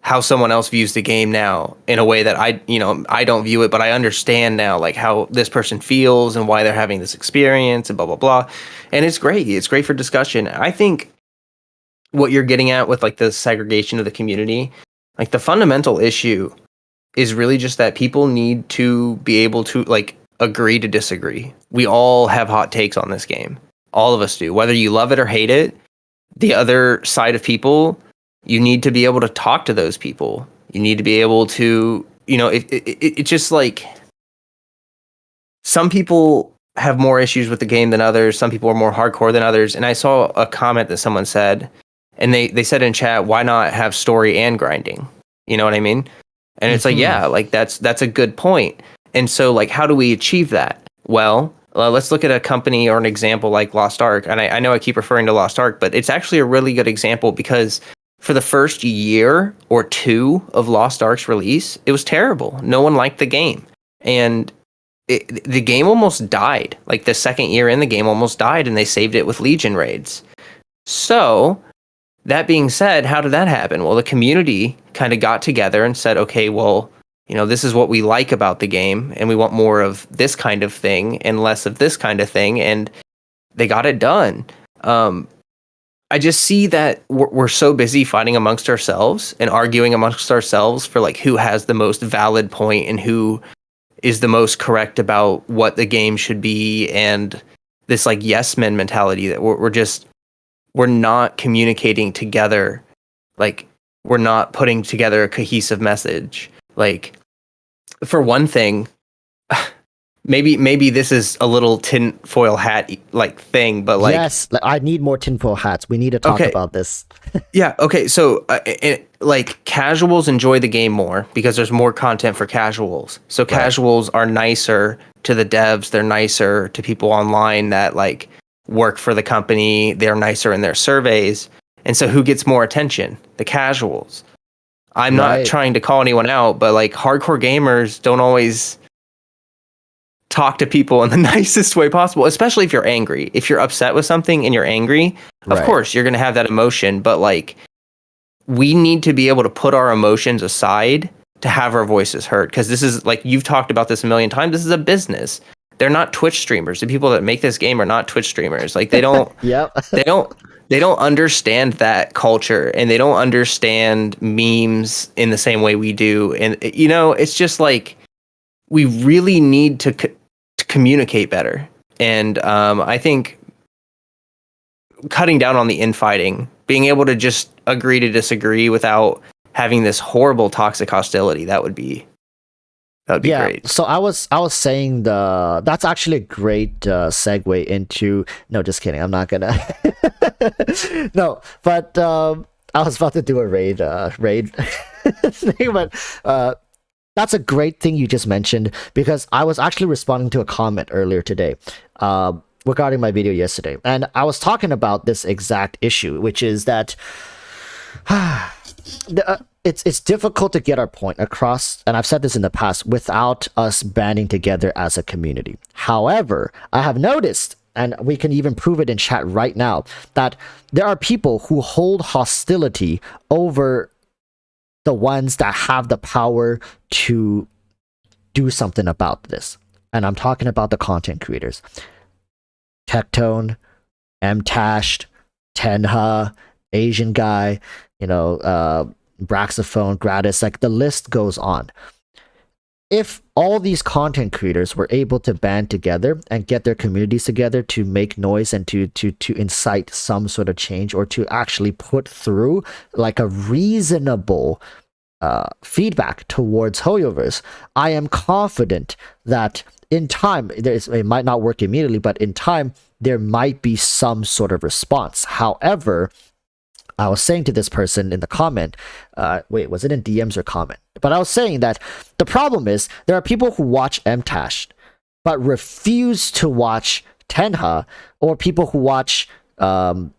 Speaker 2: how someone else views the game now in a way that I don't view it, but I understand now, like, how this person feels and why they're having this experience and blah, blah, blah. And it's great. It's great for discussion. I think what you're getting at with like the segregation of the community, like, the fundamental issue is really just that people need to be able to like agree to disagree. We all have hot takes on this game. All of us do. Whether you love it or hate it, the other side of people, you need to be able to talk to those people. You need to be able to, it's just like, some people have more issues with the game than others. Some people are more hardcore than others. And I saw a comment that someone said, and they said in chat, why not have story and grinding? You know what I mean? And it's like, yeah, like that's a good point. And so, like, how do we achieve that? Well, let's look at a company or an example like Lost Ark. And I know I keep referring to Lost Ark, but it's actually a really good example, because for the first year or two of Lost Ark's release, it was terrible. No one liked the game. And the game almost died. Like the second year in, the game almost died, and they saved it with Legion raids. So that being said, how did that happen? Well, the community kind of got together and said, okay, well, this is what we like about the game, and we want more of this kind of thing and less of this kind of thing, and they got it done. I just see that we're so busy fighting amongst ourselves and arguing amongst ourselves for like who has the most valid point and who is the most correct about what the game should be, and this like yes men mentality that we're not communicating together. Like, we're not putting together a cohesive message. Like, for one thing, maybe this is a little tinfoil hat like thing, but like,
Speaker 1: yes, I need more tinfoil hats. We need to talk about this.
Speaker 2: Yeah. Okay. So, like, casuals enjoy the game more because there's more content for casuals. So casuals are nicer to the devs. They're nicer to people online that like work for the company. They're nicer in their surveys. And so who gets more attention? The casuals. I'm not trying to call anyone out, but like hardcore gamers don't always talk to people in the nicest way possible, especially if you're angry. If you're upset with something and you're angry, of course you're going to have that emotion, but like we need to be able to put our emotions aside to have our voices heard, because this is like, you've talked about this a million times, this is a business. They're not Twitch streamers. The people that make this game are not Twitch streamers. Like they don't they don't understand that culture, and they don't understand memes in the same way we do. And it's just like we really need to communicate better. And I think cutting down on the infighting, being able to just agree to disagree without having this horrible toxic hostility, that would be great.
Speaker 1: So I was saying that's actually a great segue into, no, just kidding, I'm not gonna no, but I was about to do a raid thing, but that's a great thing you just mentioned, because I was actually responding to a comment earlier today regarding my video yesterday, and I was talking about this exact issue, which is that it's difficult to get our point across, and I've said this in the past, without us banding together as a community. However, I have noticed, and we can even prove it in chat right now, that there are people who hold hostility over the ones that have the power to do something about this. And I'm talking about the content creators. Tectone, Mtashed, Tenha, Asian guy, Braxophone, Gratis, like the list goes on. If all these content creators were able to band together and get their communities together to make noise and to incite some sort of change, or to actually put through like a reasonable feedback towards Hoyoverse, I am confident that in time, it might not work immediately, but in time, there might be some sort of response. However, I was saying to this person in the comment, was it in DMs or comment? But I was saying that the problem is there are people who watch Mtash but refuse to watch Tenha, or people who watch Ziox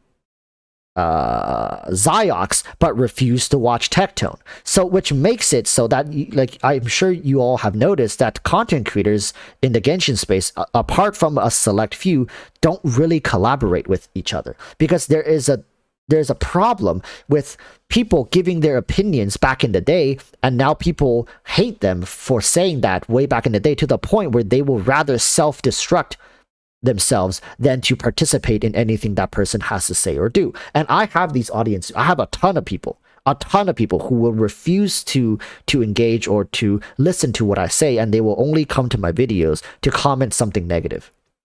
Speaker 1: but refuse to watch Tectone. So which makes it so that, like, I'm sure you all have noticed that content creators in the Genshin space, apart from a select few, don't really collaborate with each other, because there's a problem with people giving their opinions back in the day, and now people hate them for saying that way back in the day, to the point where they will rather self-destruct themselves than to participate in anything that person has to say or do. And I have these audiences. I have a ton of people who will refuse to engage or to listen to what I say, and they will only come to my videos to comment something negative.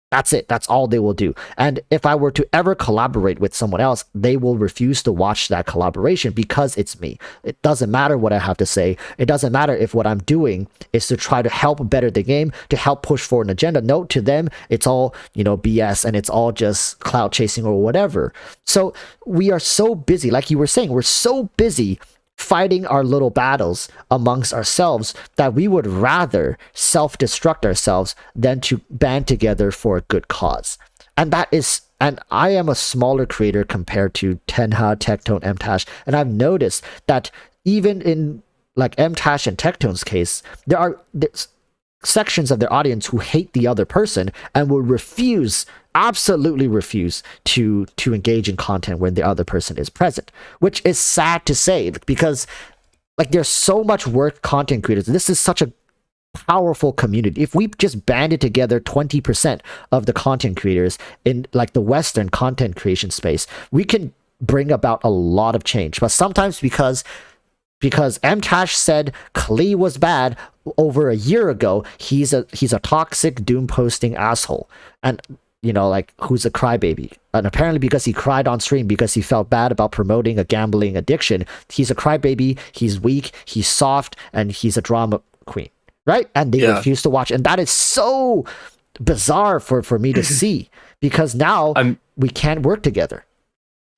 Speaker 1: That's it. That's all they will do. And if I were to ever collaborate with someone else, they will refuse to watch that collaboration, because it's me. It doesn't matter what I have to say. It doesn't matter if what I'm doing is to try to help better the game, to help push forward an agenda. No, to them, it's all, BS, and it's all just cloud chasing or whatever. So we are so busy, like you were saying, we're so busy fighting our little battles amongst ourselves that we would rather self-destruct ourselves than to band together for a good cause. And I am a smaller creator compared to Tenha, Tectone, Mtash, and I've noticed that even in like Mtash and Tectone's case, sections of their audience who hate the other person and will absolutely refuse to engage in content when the other person is present, which is sad to say, because like there's so much work content creators. This is such a powerful community. If we just banded together 20% of the content creators in like the Western content creation space, we can bring about a lot of change. But sometimes because Mtash said Klee was bad over a year ago, he's a toxic doom posting asshole, and like who's a crybaby. And apparently because he cried on stream because he felt bad about promoting a gambling addiction, he's a crybaby, he's weak, he's soft, and he's a drama queen, right? And they refuse to watch, and that is so bizarre for me to see, because now we can't work together.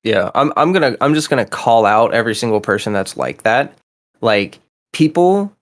Speaker 2: Yeah, I'm just gonna call out every single person that's like that. Like people,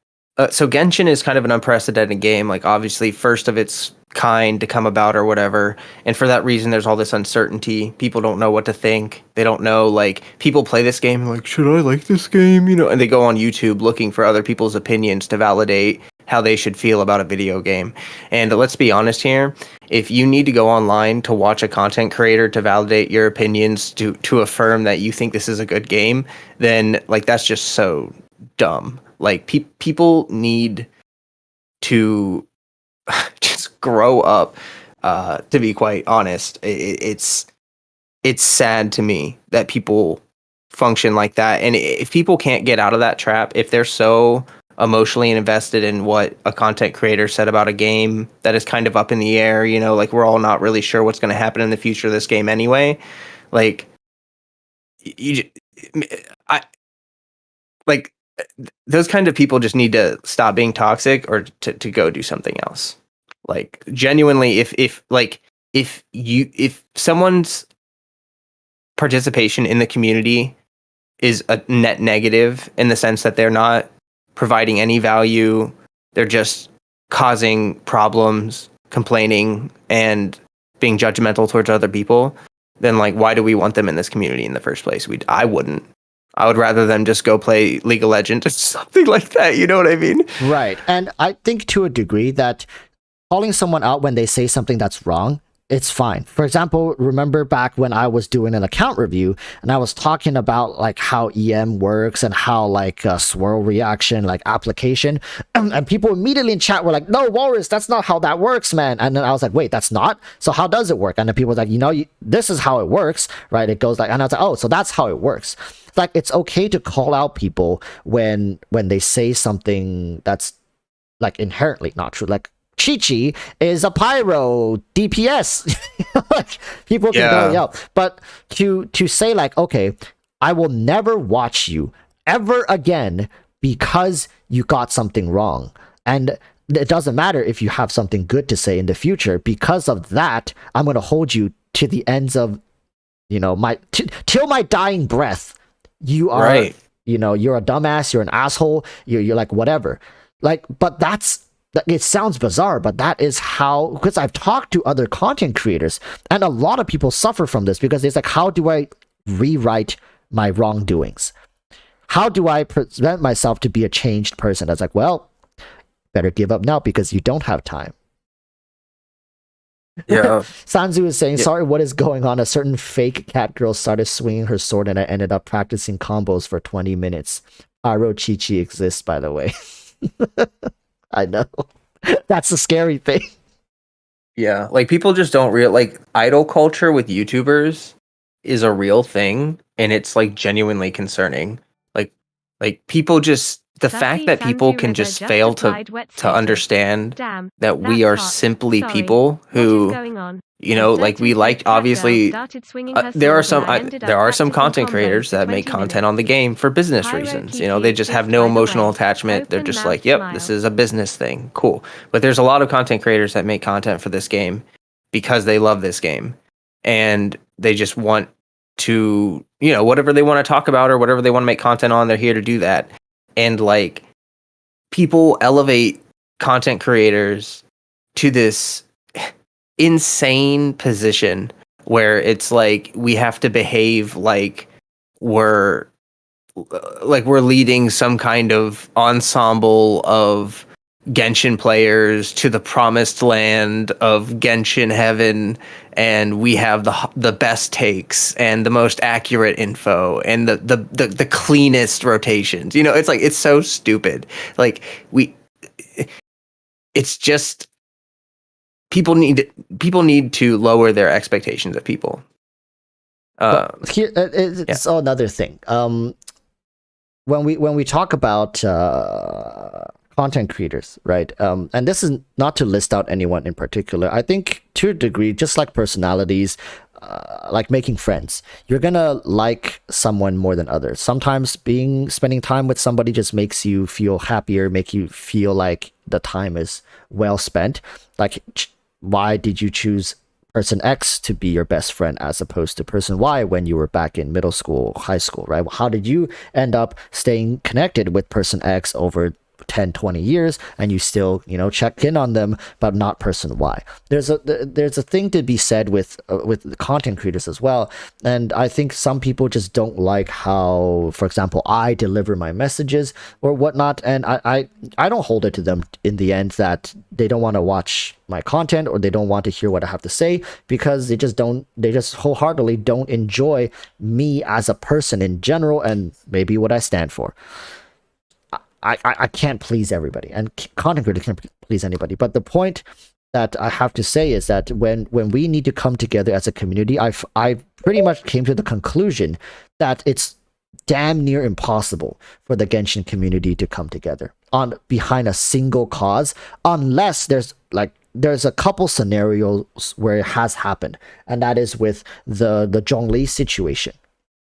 Speaker 2: so Genshin is kind of an unprecedented game. Like obviously, first of its kind to come about or whatever. And for that reason, there's all this uncertainty. People don't know what to think. They don't know. Like people play this game like, should I like this game? And they go on YouTube looking for other people's opinions to validate how they should feel about a video game. And let's be honest here, if you need to go online to watch a content creator to validate your opinions, to affirm that you think this is a good game, then like that's just so dumb. Like people need to just grow up, to be quite honest. It's sad to me that people function like that. And if people can't get out of that trap, if they're so emotionally invested in what a content creator said about a game that is kind of up in the air, like we're all not really sure what's going to happen in the future of this game anyway. Like those kind of people just need to stop being toxic or to go do something else. Like genuinely, if someone's participation in the community is a net negative in the sense that they're not providing any value, they're just causing problems, complaining, and being judgmental towards other people, then like why do we want them in this community in the first place? I wouldn't. I would rather them just go play League of Legends or something like that. You know what I mean?
Speaker 1: Right. And I think to a degree that calling someone out when they say something that's wrong, it's fine. For example, remember back when I was doing an account review and I was talking about like how EM works and how like swirl reaction, like application, and people immediately in chat were like, no, Walrus, that's not how that works, man. And then I was like, wait, that's not? So how does it work? And then people were like, this is how it works, right? It goes like, and I was like, oh, so that's how it works. Like, it's okay to call out people when they say something that's like inherently not true. Like, Chi-Chi is a pyro DPS. Like, people can go yell. But to say like, okay, I will never watch you ever again because you got something wrong. And it doesn't matter if you have something good to say in the future. Because of that, I'm going to hold you to the ends of, till my dying breath. You are,
Speaker 2: right.
Speaker 1: You're a dumbass, you're an asshole, you're like whatever. Like, but it sounds bizarre, but that is how, because I've talked to other content creators and a lot of people suffer from this because it's like, how do I rewrite my wrongdoings? How do I present myself to be a changed person? That's like, well, better give up now because you don't have time.
Speaker 2: Yeah.
Speaker 1: Sanzu is saying, sorry, what is going on? A certain fake cat girl started swinging her sword and I ended up practicing combos for 20 minutes. Pyro Chi-Chi exists, by the way. I know. That's the scary thing.
Speaker 2: Yeah, like people just don't like idol culture with YouTubers is a real thing and it's like genuinely concerning. Like people just the fact that people can just fail to understand that we are simply people who like we like obviously there are some content creators that make content on the game for business reasons. They just have no emotional attachment. They're just like, yep, this is a business thing. Cool. But there's a lot of content creators that make content for this game because they love this game and they just want to, whatever they want to talk about or whatever they want to make content on, they're here to do that. And like people elevate content creators to this insane position where it's like we have to behave like we're leading some kind of ensemble of Genshin players to the promised land of Genshin heaven, and we have the best takes and the most accurate info and the cleanest rotations. You know, it's like, it's so stupid. Like, it's just, people need to lower their expectations of people.
Speaker 1: Here, it's another thing. When we talk about content creators, right? And this is not to list out anyone in particular. I think to a degree, just like personalities, like making friends, you're gonna like someone more than others. Sometimes spending time with somebody just makes you feel happier, make you feel like the time is well spent. Like, why did you choose person X to be your best friend as opposed to person Y when you were back in middle school, high school, right? How did you end up staying connected with person X over 10, 20 years, and you still, check in on them, but not person Y? There's a thing to be said with content creators as well. And I think some people just don't like how, for example, I deliver my messages or whatnot. And I don't hold it to them in the end that they don't want to watch my content or they don't want to hear what I have to say, because they just wholeheartedly don't enjoy me as a person in general and maybe what I stand for. I can't please everybody, and content creators can't please anybody. But the point that I have to say is that when we need to come together as a community, I pretty much came to the conclusion that it's damn near impossible for the Genshin community to come together behind a single cause, unless there's a couple scenarios where it has happened, and that is with the Zhongli situation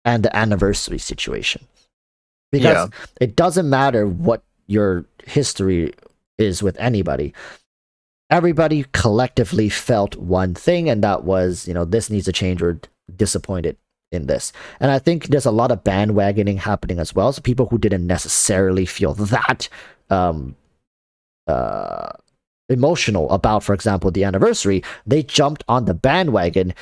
Speaker 1: and the anniversary situation. Because it doesn't matter what your history is with anybody. Everybody collectively felt one thing, and that was, this needs to change, or disappointed in this. And I think there's a lot of bandwagoning happening as well. So people who didn't necessarily feel that emotional about, for example, the anniversary, they jumped on the bandwagon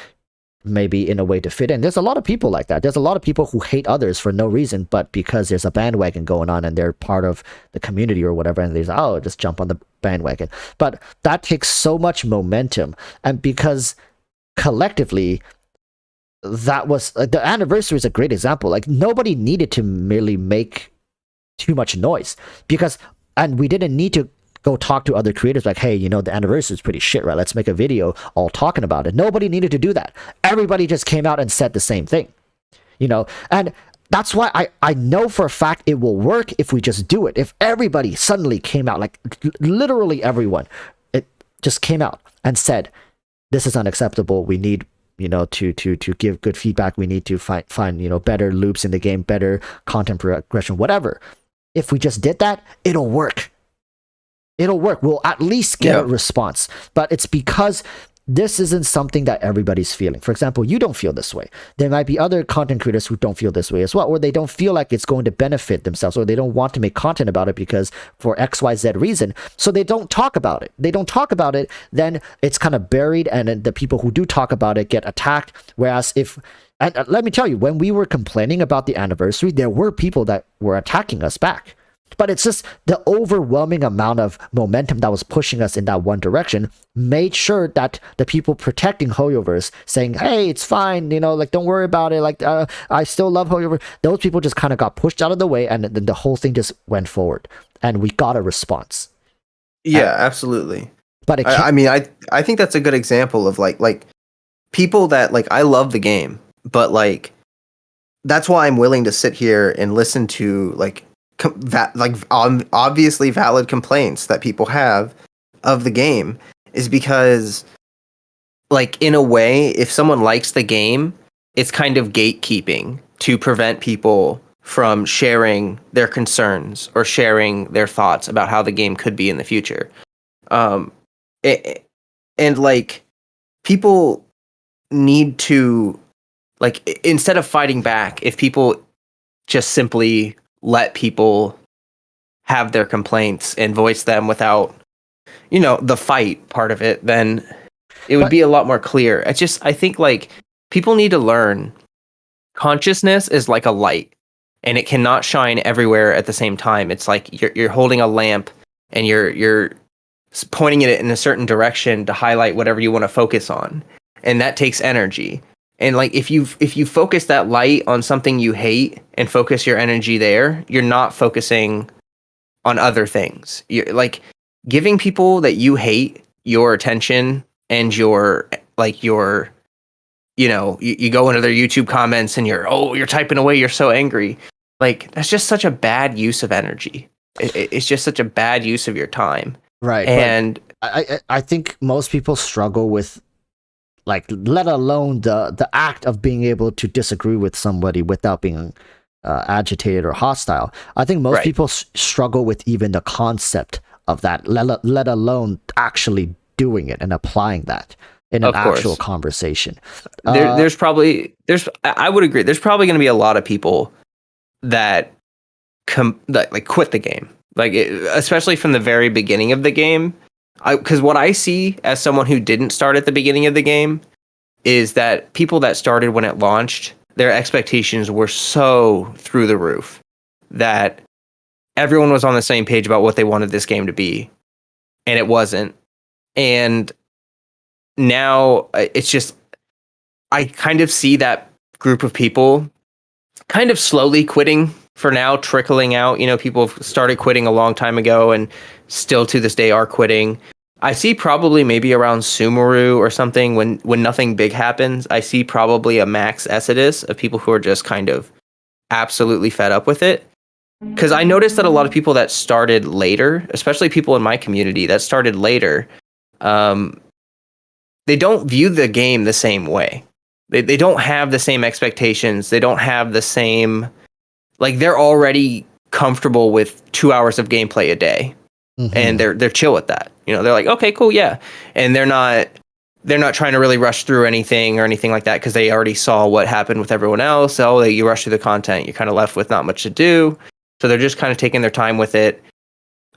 Speaker 1: maybe in a way to fit in. There's a lot of people like that. There's a lot of people who hate others for no reason, but because there's a bandwagon going on and they're part of the community or whatever, and they say, oh, just jump on the bandwagon. But that takes so much momentum, and because collectively, that was the anniversary is a great example. Like, nobody needed to merely make too much noise, and we didn't need to go talk to other creators like, hey, the anniversary is pretty shit, right? Let's make a video all talking about it. Nobody needed to do that. Everybody just came out and said the same thing, and that's why I know for a fact it will work if we just do it. If everybody suddenly came out, like literally everyone, it just came out and said, this is unacceptable. We need, to give good feedback. We need to find better loops in the game, better content progression, whatever. If we just did that, it'll work. It'll work. We'll at least get a response. But it's because this isn't something that everybody's feeling. For example, you don't feel this way. There might be other content creators who don't feel this way as well, or they don't feel like it's going to benefit themselves, or they don't want to make content about it because for XYZ reason. So they don't talk about it. They don't talk about it, then it's kind of buried, and then the people who do talk about it get attacked. Whereas and let me tell you, when we were complaining about the anniversary, there were people that were attacking us back. But it's just the overwhelming amount of momentum that was pushing us in that one direction made sure that the people protecting HoYoverse, saying, hey, it's fine, don't worry about it, I still love HoYoverse, those people just kind of got pushed out of the way, and then the whole thing just went forward, and we got a response.
Speaker 2: Yeah, absolutely.
Speaker 1: But
Speaker 2: I think that's a good example of like people that, like, I love the game, but that's why I'm willing to sit here and listen to obviously valid complaints that people have of the game, is because, in a way, if someone likes the game, it's kind of gatekeeping to prevent people from sharing their concerns or sharing their thoughts about how the game could be in the future. People need to, instead of fighting back, if people just simply let people have their complaints and voice them without, the fight part of it, then it would be a lot more clear. I think people need to learn consciousness is like a light, and it cannot shine everywhere at the same time. It's like you're holding a lamp and you're pointing it in a certain direction to highlight whatever you want to focus on, and that takes energy. And like if you focus that light on something you hate and focus your energy there, you're not focusing on other things. You're like giving people that you hate your attention and your you go into their YouTube comments and you're typing away, you're so angry. Like that's just such a bad use of energy. It's just such a bad use of your time.
Speaker 1: Right.
Speaker 2: And
Speaker 1: I think most people struggle with, like, let alone the act of being able to disagree with somebody without being agitated or hostile. I think most people struggle with even the concept of that, let alone actually doing it and applying that in an actual conversation.
Speaker 2: I would agree. There's probably going to be a lot of people that like quit the game, like especially from the very beginning of the game. Because what I see as someone who didn't start at the beginning of the game is that people that started when it launched, their expectations were so through the roof that everyone was on the same page about what they wanted this game to be, and it wasn't. And now it's just, I kind of see that group of people kind of slowly quitting for now, trickling out. People have started quitting a long time ago and still to this day are quitting. I see probably maybe around Sumeru or something, when nothing big happens, I see probably a max exodus of people who are just kind of absolutely fed up with it. Because I noticed that a lot of people that started later, especially people in my community that started later, they don't view the game the same way. They don't have the same expectations. They don't have the same, like, they're already comfortable with 2 hours of gameplay a day, and they're chill with that. They're like, okay, cool, yeah, and they're not trying to really rush through anything or anything like that because they already saw what happened with everyone else. You rush through the content, you're kind of left with not much to do, so they're just kind of taking their time with it.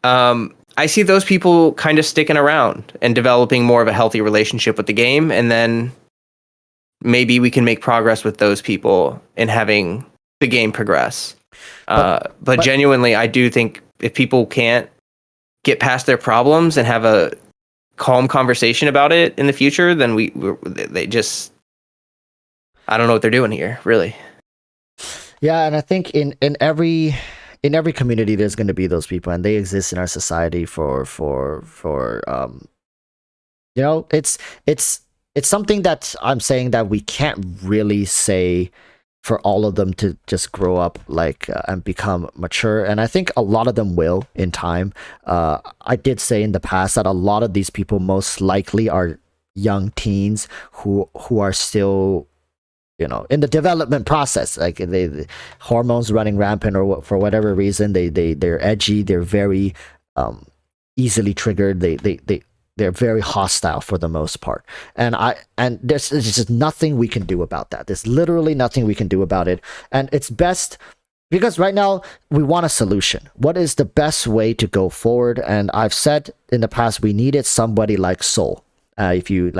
Speaker 2: I see those people kind of sticking around and developing more of a healthy relationship with the game, and then maybe we can make progress with those people in having the game progress. But genuinely, I do think if people can't get past their problems and have a calm conversation about it in the future, then they just, I don't know what they're doing here, really.
Speaker 1: Yeah, and I think in every community there's going to be those people, and they exist in our society for it's something that I'm saying that we can't really say for all of them to just grow up and become mature, and I think a lot of them will in time. I did say in the past that a lot of these people most likely are young teens who are still in the development process, like the hormones running rampant, or for whatever reason they're edgy, they're very easily triggered, they're very hostile for the most part, and there's just nothing we can do about that. There's literally nothing we can do about it, and it's best because right now we want a solution. What is the best way to go forward? And I've said in the past we needed somebody like Soul. If you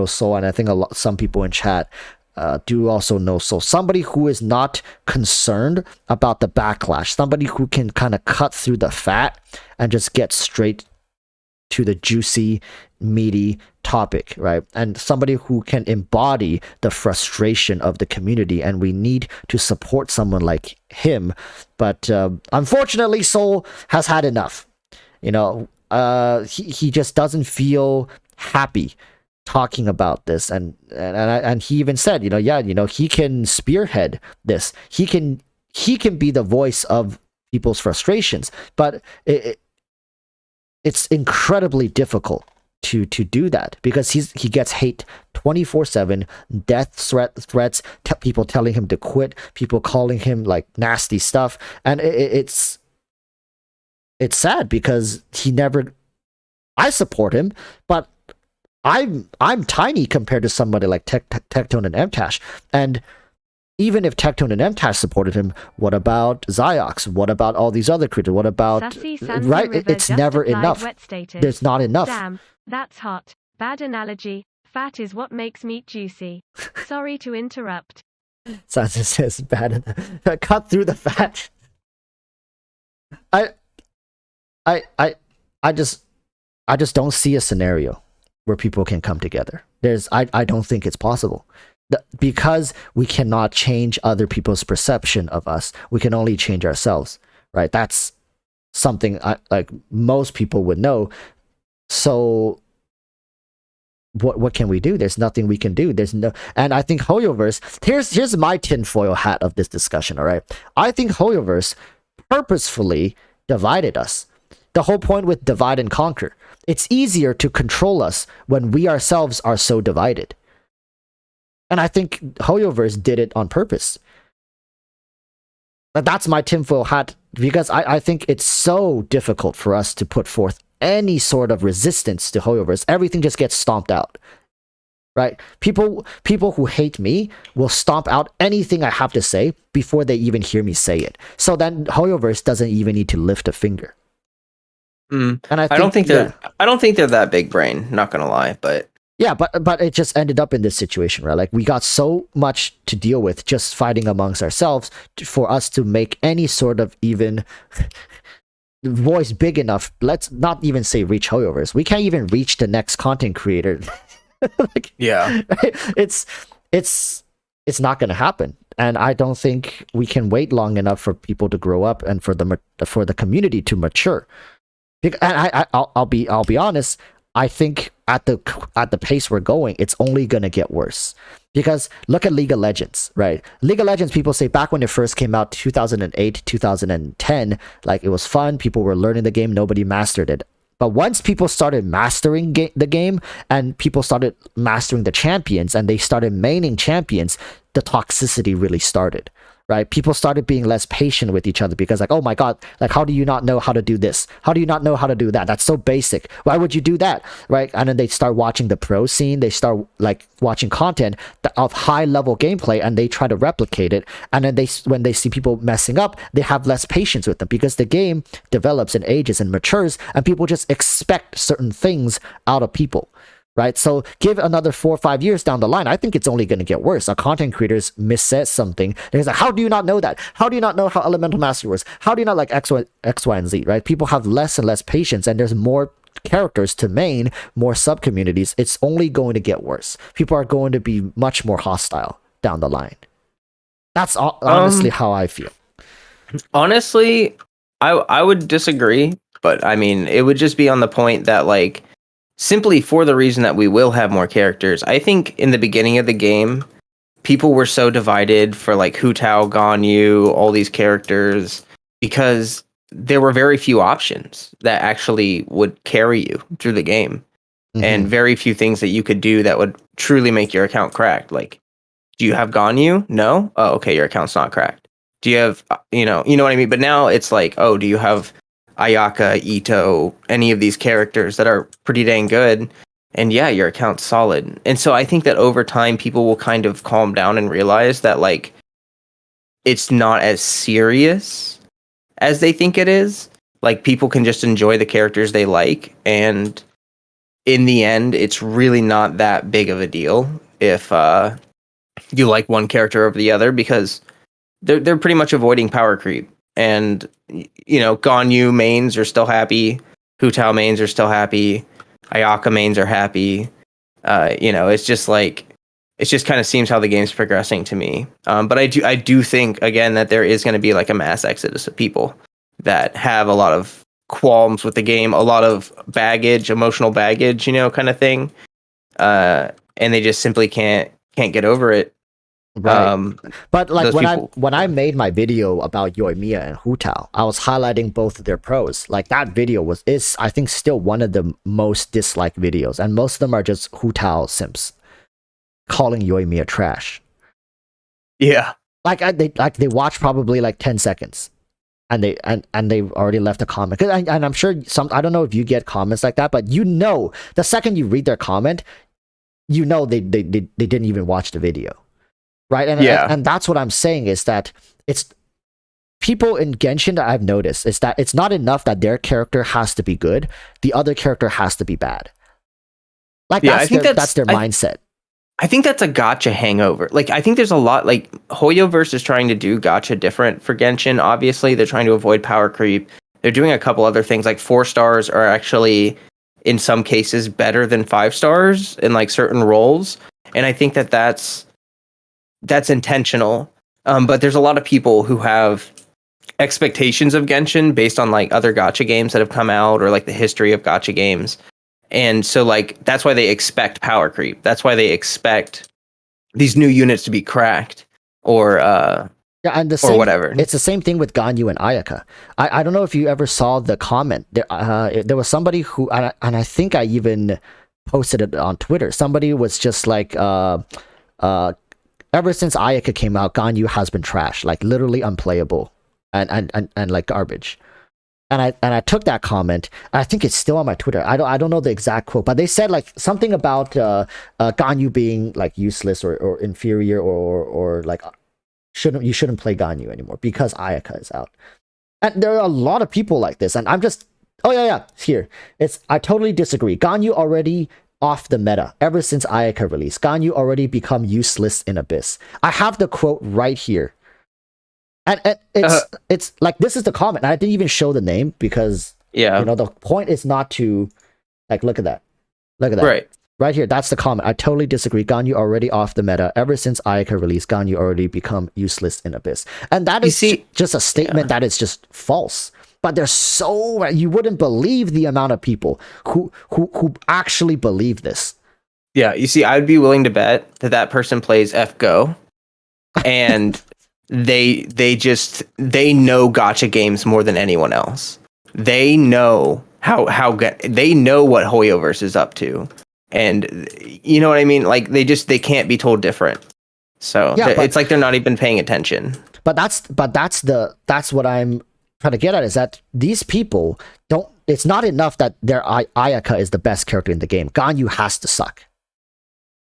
Speaker 1: Soul, and I think some people in chat do also know Soul. Somebody who is not concerned about the backlash, somebody who can kind of cut through the fat and just get straight to the juicy, meaty topic, right? And somebody who can embody the frustration of the community, and we need to support someone like him. But unfortunately, Soul has had enough. He just doesn't feel happy talking about this, and he even said, he can spearhead this. He can be the voice of people's frustrations, but it's incredibly difficult to do that because he gets hate 24/7, death threats, people telling him to quit, people calling him like nasty stuff, and it's sad because I support him, but I'm tiny compared to somebody like Tectone and MTash, and even if Tectone and MTash supported him, what about Ziox? What about all these other creators? What about right? It's never enough. There's not enough.
Speaker 3: Damn, that's hot. Bad analogy. Fat is what makes meat juicy. Sorry to interrupt.
Speaker 1: Sansa says bad. Cut through the fat. I just don't see a scenario where people can come together. I don't think it's possible. Because we cannot change other people's perception of us. We can only change ourselves, right? That's something like most people would know. So what can we do? There's nothing we can do. And I think Hoyoverse, here's my tinfoil hat of this discussion, all right? I think Hoyoverse purposefully divided us. The whole point with divide and conquer. It's easier to control us when we ourselves are so divided. And I think Hoyoverse did it on purpose. That's my tinfoil hat, because I think it's so difficult for us to put forth any sort of resistance to Hoyoverse. Everything just gets stomped out, right? People who hate me will stomp out anything I have to say before they even hear me say it. So then Hoyoverse doesn't even need to lift a finger.
Speaker 2: And I don't think they're that big brain, not gonna lie, but
Speaker 1: yeah, but it just ended up in this situation, right? Like, we got so much to deal with just fighting amongst ourselves for us to make any sort of even voice big enough. Let's not even say reach Hoyoverse. We can't even reach the next content creator. Like,
Speaker 2: yeah,
Speaker 1: it's not going to happen. And I don't think we can wait long enough for people to grow up and for the community to mature. And I'll be honest. I think at the pace we're going, it's only going to get worse. Because look at League of Legends, right? League of Legends, people say back when it first came out, 2008, 2010, like, it was fun. People were learning the game. Nobody mastered it. But once people started mastering the game, and people started mastering the champions, and they started maining champions, the toxicity really started. Right? People started being less patient with each other because, like, oh my God, like, how do you not know how to do this? How do you not know how to do that? That's so basic. Why would you do that? Right? And then they start watching the pro scene. They start like watching content of high level gameplay, and they try to replicate it. And then when they see people messing up, they have less patience with them because the game develops and ages and matures, and people just expect certain things out of people. Right? So give another 4 or 5 years down the line, I think it's only going to get worse. Our content creators missays something. They're like, how do you not know that? How do you not know how Elemental Mastery works? How do you not like X, Y, and Z, right? People have less and less patience, and there's more characters to main, more sub-communities. It's only going to get worse. People are going to be much more hostile down the line. That's honestly how I feel.
Speaker 2: Honestly, I would disagree, but I mean, it would just be on the point that, like, simply for the reason that we will have more characters. I think in the beginning of the game, people were so divided for like Hu Tao, Ganyu, all these characters, because there were very few options that actually would carry you through the game. Mm-hmm. And very few things that you could do that would truly make your account cracked. Like, do you have Ganyu? No? Oh, okay, your account's not cracked. Do you have, you know what I mean? But now it's like, oh, do you have Ayaka, Ito, any of these characters that are pretty dang good? And yeah, your account's solid. And so I think that over time, people will kind of calm down and realize that, like, it's not as serious as they think it is. Like, people can just enjoy the characters they like, and in the end, it's really not that big of a deal if you like one character over the other, because they're pretty much avoiding power creep. And, you know, Ganyu mains are still happy. Hu Tao mains are still happy. Ayaka mains are happy. You know, it's just like, it just kind of seems how the game's progressing to me. But I do think, again, that there is going to be like a mass exodus of people that have a lot of qualms with the game, a lot of baggage, emotional baggage, you know, kind of thing. And they just simply can't get over it.
Speaker 1: Right. But like when I made my video about Yoimiya and Hu Tao, I was highlighting both of their pros. Like, that video is I think still one of the most disliked videos, and most of them are just Hu Tao simps calling Yoimiya trash.
Speaker 2: Yeah.
Speaker 1: Like, they watch probably like 10 seconds. And they already left a comment. And I'm sure I don't know if you get comments like that, but you know, the second you read their comment, you know they didn't even watch the video. Right? And that's what I'm saying, is that it's people in Genshin that I've noticed is that it's not enough that their character has to be good, the other character has to be bad. Like, that's their mindset.
Speaker 2: I think that's a gacha hangover. Like, I think there's a lot, like, Hoyoverse is trying to do gacha different for Genshin. Obviously, they're trying to avoid power creep. They're doing a couple other things, like 4 stars are actually in some cases better than 5 stars in like certain roles, and I think that that's intentional. But there's a lot of people who have expectations of Genshin based on like other gacha games that have come out or like the history of gacha games. And so like that's why they expect power creep. That's why they expect these new units to be cracked or
Speaker 1: Yeah, and
Speaker 2: or whatever.
Speaker 1: It's the same thing with Ganyu and Ayaka. I don't know if you ever saw the comment. There was somebody who, and I think I even posted it on Twitter. Somebody was just like, ever since Ayaka came out, Ganyu has been trash, like literally unplayable, and like garbage. And I took that comment. I think it's still on my Twitter. I don't know the exact quote, but they said like something about Ganyu being like useless or inferior or like you shouldn't play Ganyu anymore because Ayaka is out. And there are a lot of people like this, and I'm just here. I totally disagree. Ganyu already off the meta ever since Ayaka released. Ganyu already become useless in Abyss. I have the quote right here. And it's like, this is the comment. I didn't even show the name because the point is not to like look at that. Right here, that's the comment. I totally disagree. Ganyu already off the meta. Ever since Ayaka released, Ganyu already become useless in Abyss. And that is just a statement that is just false. But there's you wouldn't believe the amount of people who actually believe this.
Speaker 2: Yeah, you see, I'd be willing to bet that person plays FGO and they know gacha games more than anyone else. They know they know what Hoyoverse is up to. And you know what I mean? Like they can't be told different. So it's like they're not even paying attention. But
Speaker 1: that's what I'm trying to get at, is that these people don't. It's not enough that their Ayaka is the best character in the game. Ganyu has to suck.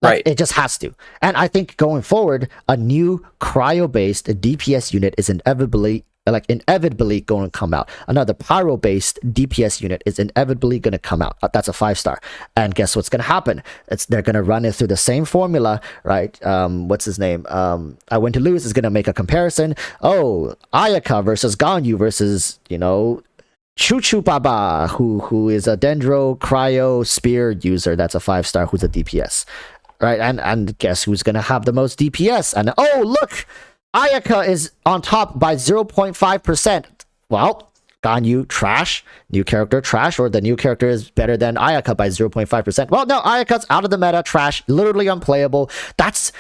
Speaker 1: Like, it just has to. And I think going forward, a new cryo-based DPS unit is inevitably going to come out. Another pyro-based DPS unit is inevitably going to come out. That's a 5-star. And guess what's going to happen? They're going to run it through the same formula, right? What's his name? I Went to Lose is going to make a comparison. Oh, Ayaka versus Ganyu versus, Choo Choo Baba, who is a Dendro Cryo Spear user. That's a 5-star who's a DPS. Right, and guess who's gonna have the most DPS? And oh, look, Ayaka is on top by 0.5%. Well, Ganyu trash, new character trash, or the new character is better than Ayaka by 0.5%. Well, no, Ayaka's out of the meta, trash, literally unplayable. That's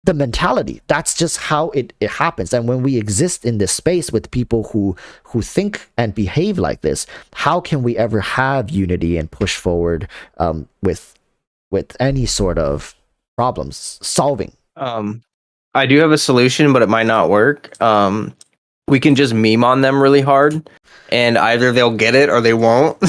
Speaker 1: the mentality. That's just how it happens. And when we exist in this space with people who think and behave like this, how can we ever have unity and push forward with any sort of problems solving?
Speaker 2: I do have a solution, but it might not work. We can just meme on them really hard, and either they'll get it or they won't.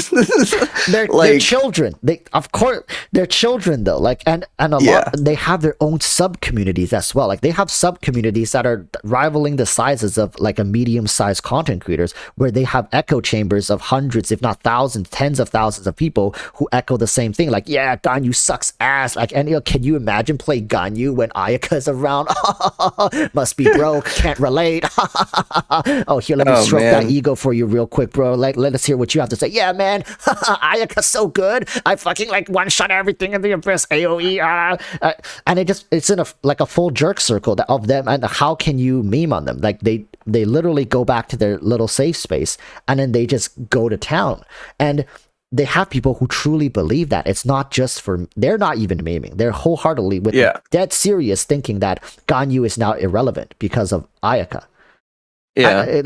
Speaker 1: They're children. Of course they're children though. Like and a lot, they have their own sub communities as well. Like they have sub communities that are rivaling the sizes of like a medium-sized content creators, where they have echo chambers of hundreds, if not thousands, tens of thousands of people who echo the same thing. Like, yeah, Ganyu sucks ass. Like, and can you imagine play Ganyu when Ayaka's around? Must be broke. Can't relate. Oh, here, let me stroke that ego for you real quick, bro. Like, let us hear what you have to say. Yeah, man, Ayaka's so good. I fucking like one-shot everything in the Abyss, AoE, and it's in a full jerk circle of them. And how can you meme on them? Like they literally go back to their little safe space, and then they just go to town. And they have people who truly believe that. It's not just they're not even memeing. They're wholeheartedly dead serious thinking that Ganyu is now irrelevant because of Ayaka.
Speaker 2: Yeah,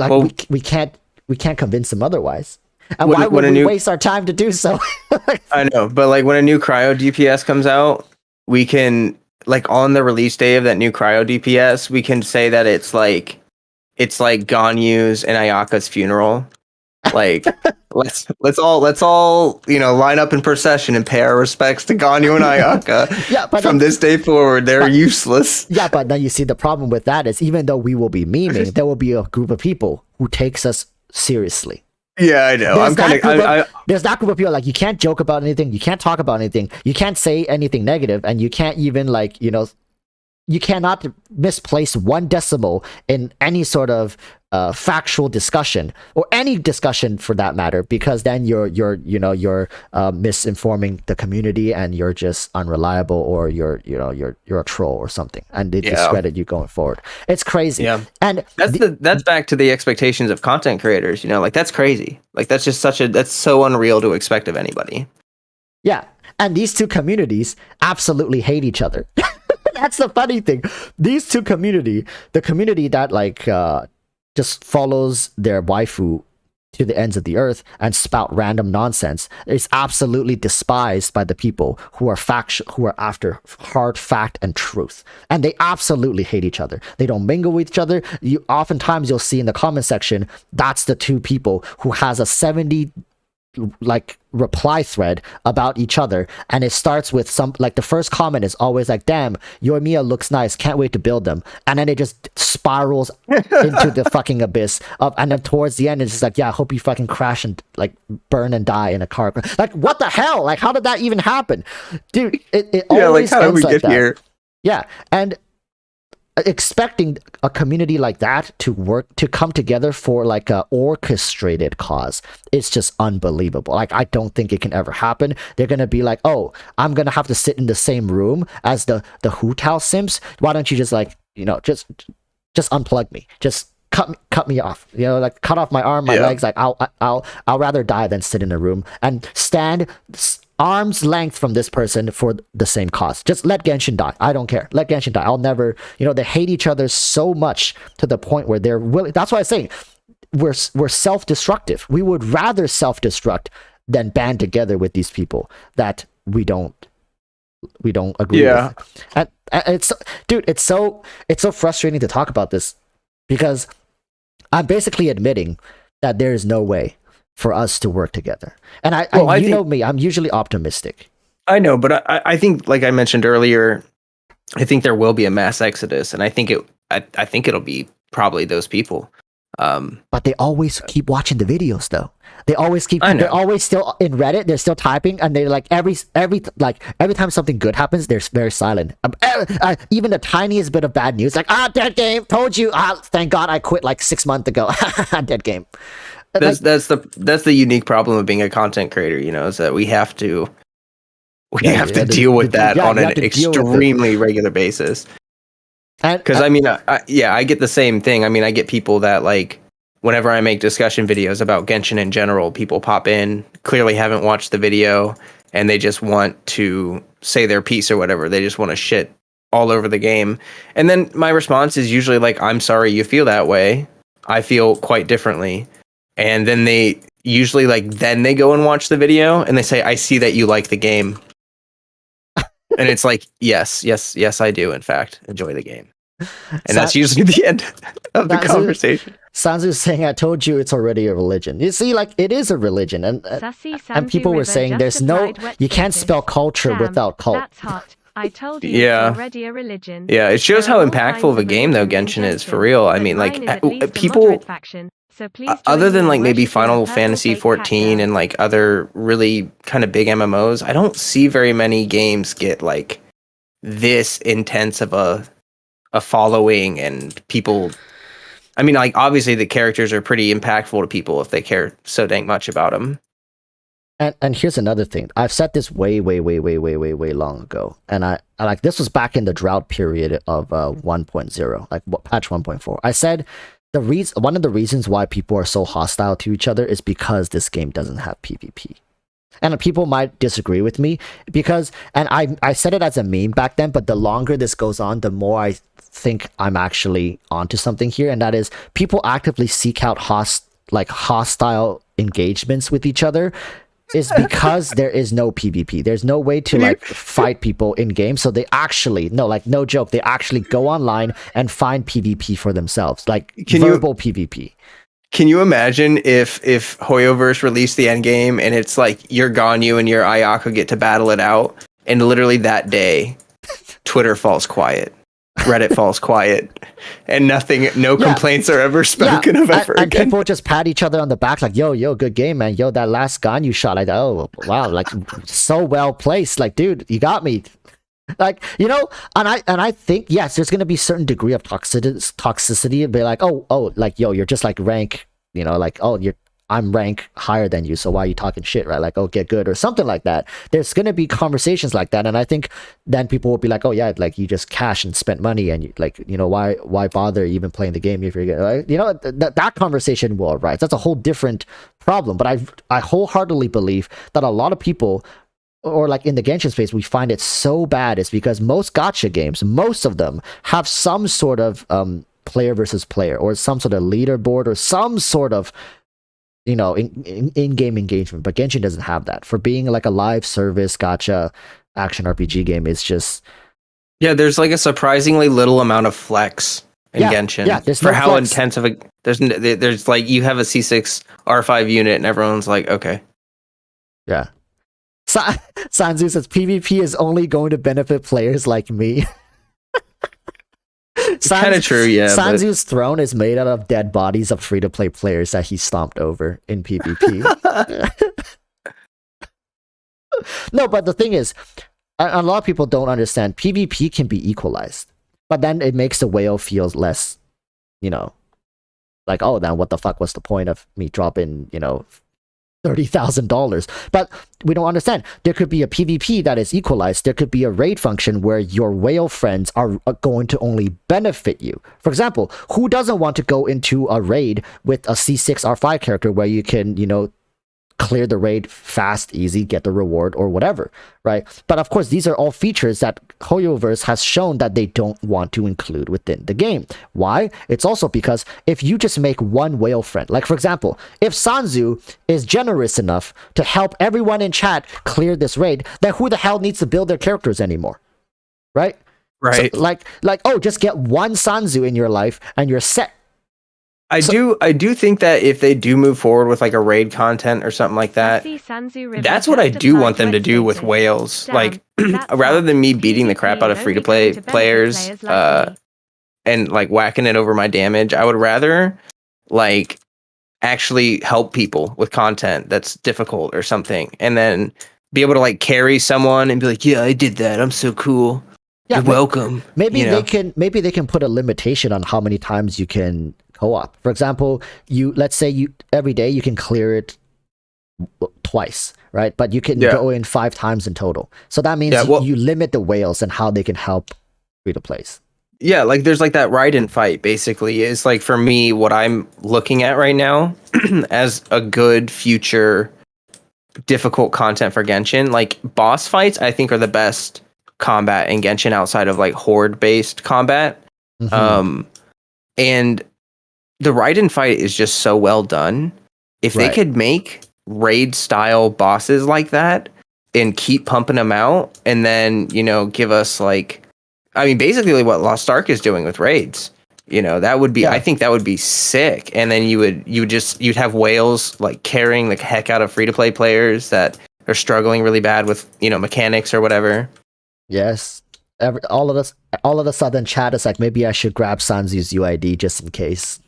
Speaker 1: we can't convince them otherwise. And why would we waste our time to do so?
Speaker 2: I know, but like when a new cryo DPS comes out, we can, like, on the release day of that new cryo DPS, we can say that it's like Ganyu's and Ayaka's funeral. Like, let's all line up in procession and pay our respects to Ganyu and Ayaka.
Speaker 1: Yeah, but
Speaker 2: from this day forward, they're useless.
Speaker 1: Yeah, but now you see the problem with that is, even though we will be memeing, there will be a group of people who takes us seriously.
Speaker 2: Yeah, I know.
Speaker 1: There's that group of people, like, you can't joke about anything, you can't talk about anything, you can't say anything negative, and you can't even you cannot misplace one decimal in any sort of factual discussion or any discussion for that matter, because then you're misinforming the community and you're just unreliable, or you're a troll or something, and they discredit you going forward. It's crazy.
Speaker 2: Yeah,
Speaker 1: and
Speaker 2: that's back to the expectations of content creators. Like that's crazy. Like that's just that's so unreal to expect of anybody.
Speaker 1: Yeah, and these two communities absolutely hate each other. That's the funny thing. These two the community that like just follows their waifu to the ends of the earth and spout random nonsense, is absolutely despised by the people who are after hard fact and truth, and they absolutely hate each other. They don't mingle with each other. Oftentimes you'll see in the comment section, that's the two people who has a 70 like reply thread about each other, and it starts with some like the first comment is always like, damn, your Mia looks nice, can't wait to build them, and then it just spirals into the fucking abyss of, and then towards the end it's just like, yeah, I hope you fucking crash and like burn and die in a car. Like what the hell, like how did that even happen, dude? It always
Speaker 2: like how did we
Speaker 1: ends
Speaker 2: get here?
Speaker 1: Yeah, and expecting a community like that to come together for like a orchestrated cause, it's just unbelievable. Like I don't think it can ever happen. They're gonna be like, oh, I'm gonna have to sit in the same room as the Hu Tao simps. Why don't you just like just unplug me, just cut me off, like cut off my arm, my legs. Like I'll rather die than sit in a room and stand arm's length from this person for the same cause. Just let Genshin die. I don't care. Let Genshin die. I'll never, they hate each other so much to the point where they're willing. That's why I say we're self-destructive. We would rather self-destruct than band together with these people that we don't agree with. And it's, dude, it's so frustrating to talk about this, because I'm basically admitting that there is no way for us to work together. And I know me, I'm usually optimistic.
Speaker 2: I know, but I think, like I mentioned earlier, I think there will be a mass exodus, and I think it'll be probably those people.
Speaker 1: But they always keep watching the videos, though. They always they're always still in Reddit. They're still typing, and they're like every time something good happens, they're very silent. Even the tiniest bit of bad news, like dead game. Told you. Thank God I quit like 6 months ago. Dead game.
Speaker 2: That's the unique problem of being a content creator, is that we have to deal with that on an extremely regular basis. Because I get the same thing. I mean, I get people that like, whenever I make discussion videos about Genshin in general, people pop in, clearly haven't watched the video, and they just want to say their piece or whatever. They just want to shit all over the game. And then my response is usually like, I'm sorry you feel that way. I feel quite differently. And then they usually then they go and watch the video and they say, I see that you like the game. And it's like, yes, I do, in fact, enjoy the game. And that's usually the end of the conversation.
Speaker 1: Sansu saying, I told you it's already a religion. You see, like, it is a religion. And people were saying you can't spell culture without cult.
Speaker 3: That's hot. I told you it's already a religion.
Speaker 2: Yeah, it shows how impactful of a game, though, Genshin is, for real. I mean, like, people... other than like maybe Final Fantasy 14 and like other really kind of big MMOs, I don't see very many games get like this intense of a following and people. I mean, like obviously the characters are pretty impactful to people if they care so dang much about them.
Speaker 1: And here's another thing. I've said this way long ago, and I like this was back in the drought period of 1.0, like patch 1.4. I said. One of the reasons why people are so hostile to each other is because this game doesn't have PvP. And people might disagree with me and I said it as a meme back then, but the longer this goes on, the more I think I'm actually onto something here, and that is people actively seek out hostile engagements with each other is because there is no PvP. There's no way to fight people in game. So they actually, no joke, they actually go online and find PvP for themselves, like verbal PvP.
Speaker 2: Can you imagine if Hoyoverse released the end game and it's like you're Ganyu and your Ayako get to battle it out, and literally that day, Twitter falls quiet. Reddit falls quiet, and no complaints are ever spoken of ever
Speaker 1: and
Speaker 2: again.
Speaker 1: People just pat each other on the back like, yo, good game, man. Yo, that last gun you shot, like, oh, wow, like, so well placed. Like, dude, you got me. Like, and I think yes, there's gonna be certain degree of toxicity and be like, oh, like yo, you're just like rank, like, oh, I'm rank higher than you, so why are you talking shit, right? Like, oh, get good or something like that. There's gonna be conversations like that, and I think then people will be like, oh yeah, like you just cash and spent money, and you, like, why bother even playing the game if you're gonna, like, that conversation will arise. That's a whole different problem. But I wholeheartedly believe that a lot of people, or like in the Genshin space, we find it so bad is because most gacha games, most of them have some sort of player versus player, or some sort of leaderboard, or some sort of in-game engagement. But Genshin doesn't have that. For being like a live service gacha action RPG game, it's just
Speaker 2: there's like a surprisingly little amount of flex in Genshin.
Speaker 1: Yeah, there's
Speaker 2: for
Speaker 1: no
Speaker 2: how
Speaker 1: flex.
Speaker 2: intense of a there's like you have a C6 R5 unit and everyone's like, okay.
Speaker 1: Yeah. Sanzu says PvP is only going to benefit players like me.
Speaker 2: It's kind of true, yeah.
Speaker 1: Sanzu's throne is made out of dead bodies of free-to-play players that he stomped over in PvP. No, but the thing is, a lot of people don't understand PvP can be equalized, but then it makes the whale feel less, like, oh, then what the fuck was the point of me dropping, $30,000? But we don't understand. There could be a PvP that is equalized. There could be a raid function where your whale friends are going to only benefit you. For example, who doesn't want to go into a raid with a C6 R5 character where you can, clear the raid fast, easy, get the reward or whatever, right? But of course, these are all features that HoYoverse has shown that they don't want to include within the game. Why? It's also because if you just make one whale friend, like for example, if Sanzu is generous enough to help everyone in chat clear this raid, then who the hell needs to build their characters anymore, right?
Speaker 2: Right.
Speaker 1: So, like, oh, just get one Sanzu in your life and you're set.
Speaker 2: I do think that if they do move forward with like a raid content or something like that, that's what I do want them to do with whales. Like, rather than me beating the crap out of free-to-play players and like whacking it over my damage, I would rather like actually help people with content that's difficult or something, and then be able to like carry someone and be like, yeah, I did that, I'm so cool. You're welcome.
Speaker 1: Maybe they can put a limitation on how many times you can co-op. For example, let's say you every day you can clear it twice, right? But you can go in 5 times in total. So that means you limit the whales and how they can help free to plays.
Speaker 2: Yeah, like there's like that ride and fight basically is like, for me, what I'm looking at right now as a good future difficult content for Genshin. Like boss fights, I think, are the best combat in Genshin outside of like horde based combat.
Speaker 1: Mm-hmm.
Speaker 2: And the ride and fight is just so well done. If they could make raid style bosses like that and keep pumping them out, and then give us like, I mean, basically what Lost Ark is doing with raids, that would be, I think that would be sick. And then you'd have whales like carrying the heck out of free to play players that are struggling really bad with mechanics or whatever.
Speaker 1: Yes. All of a sudden chat is like, maybe I should grab Sanzu's UID just in case.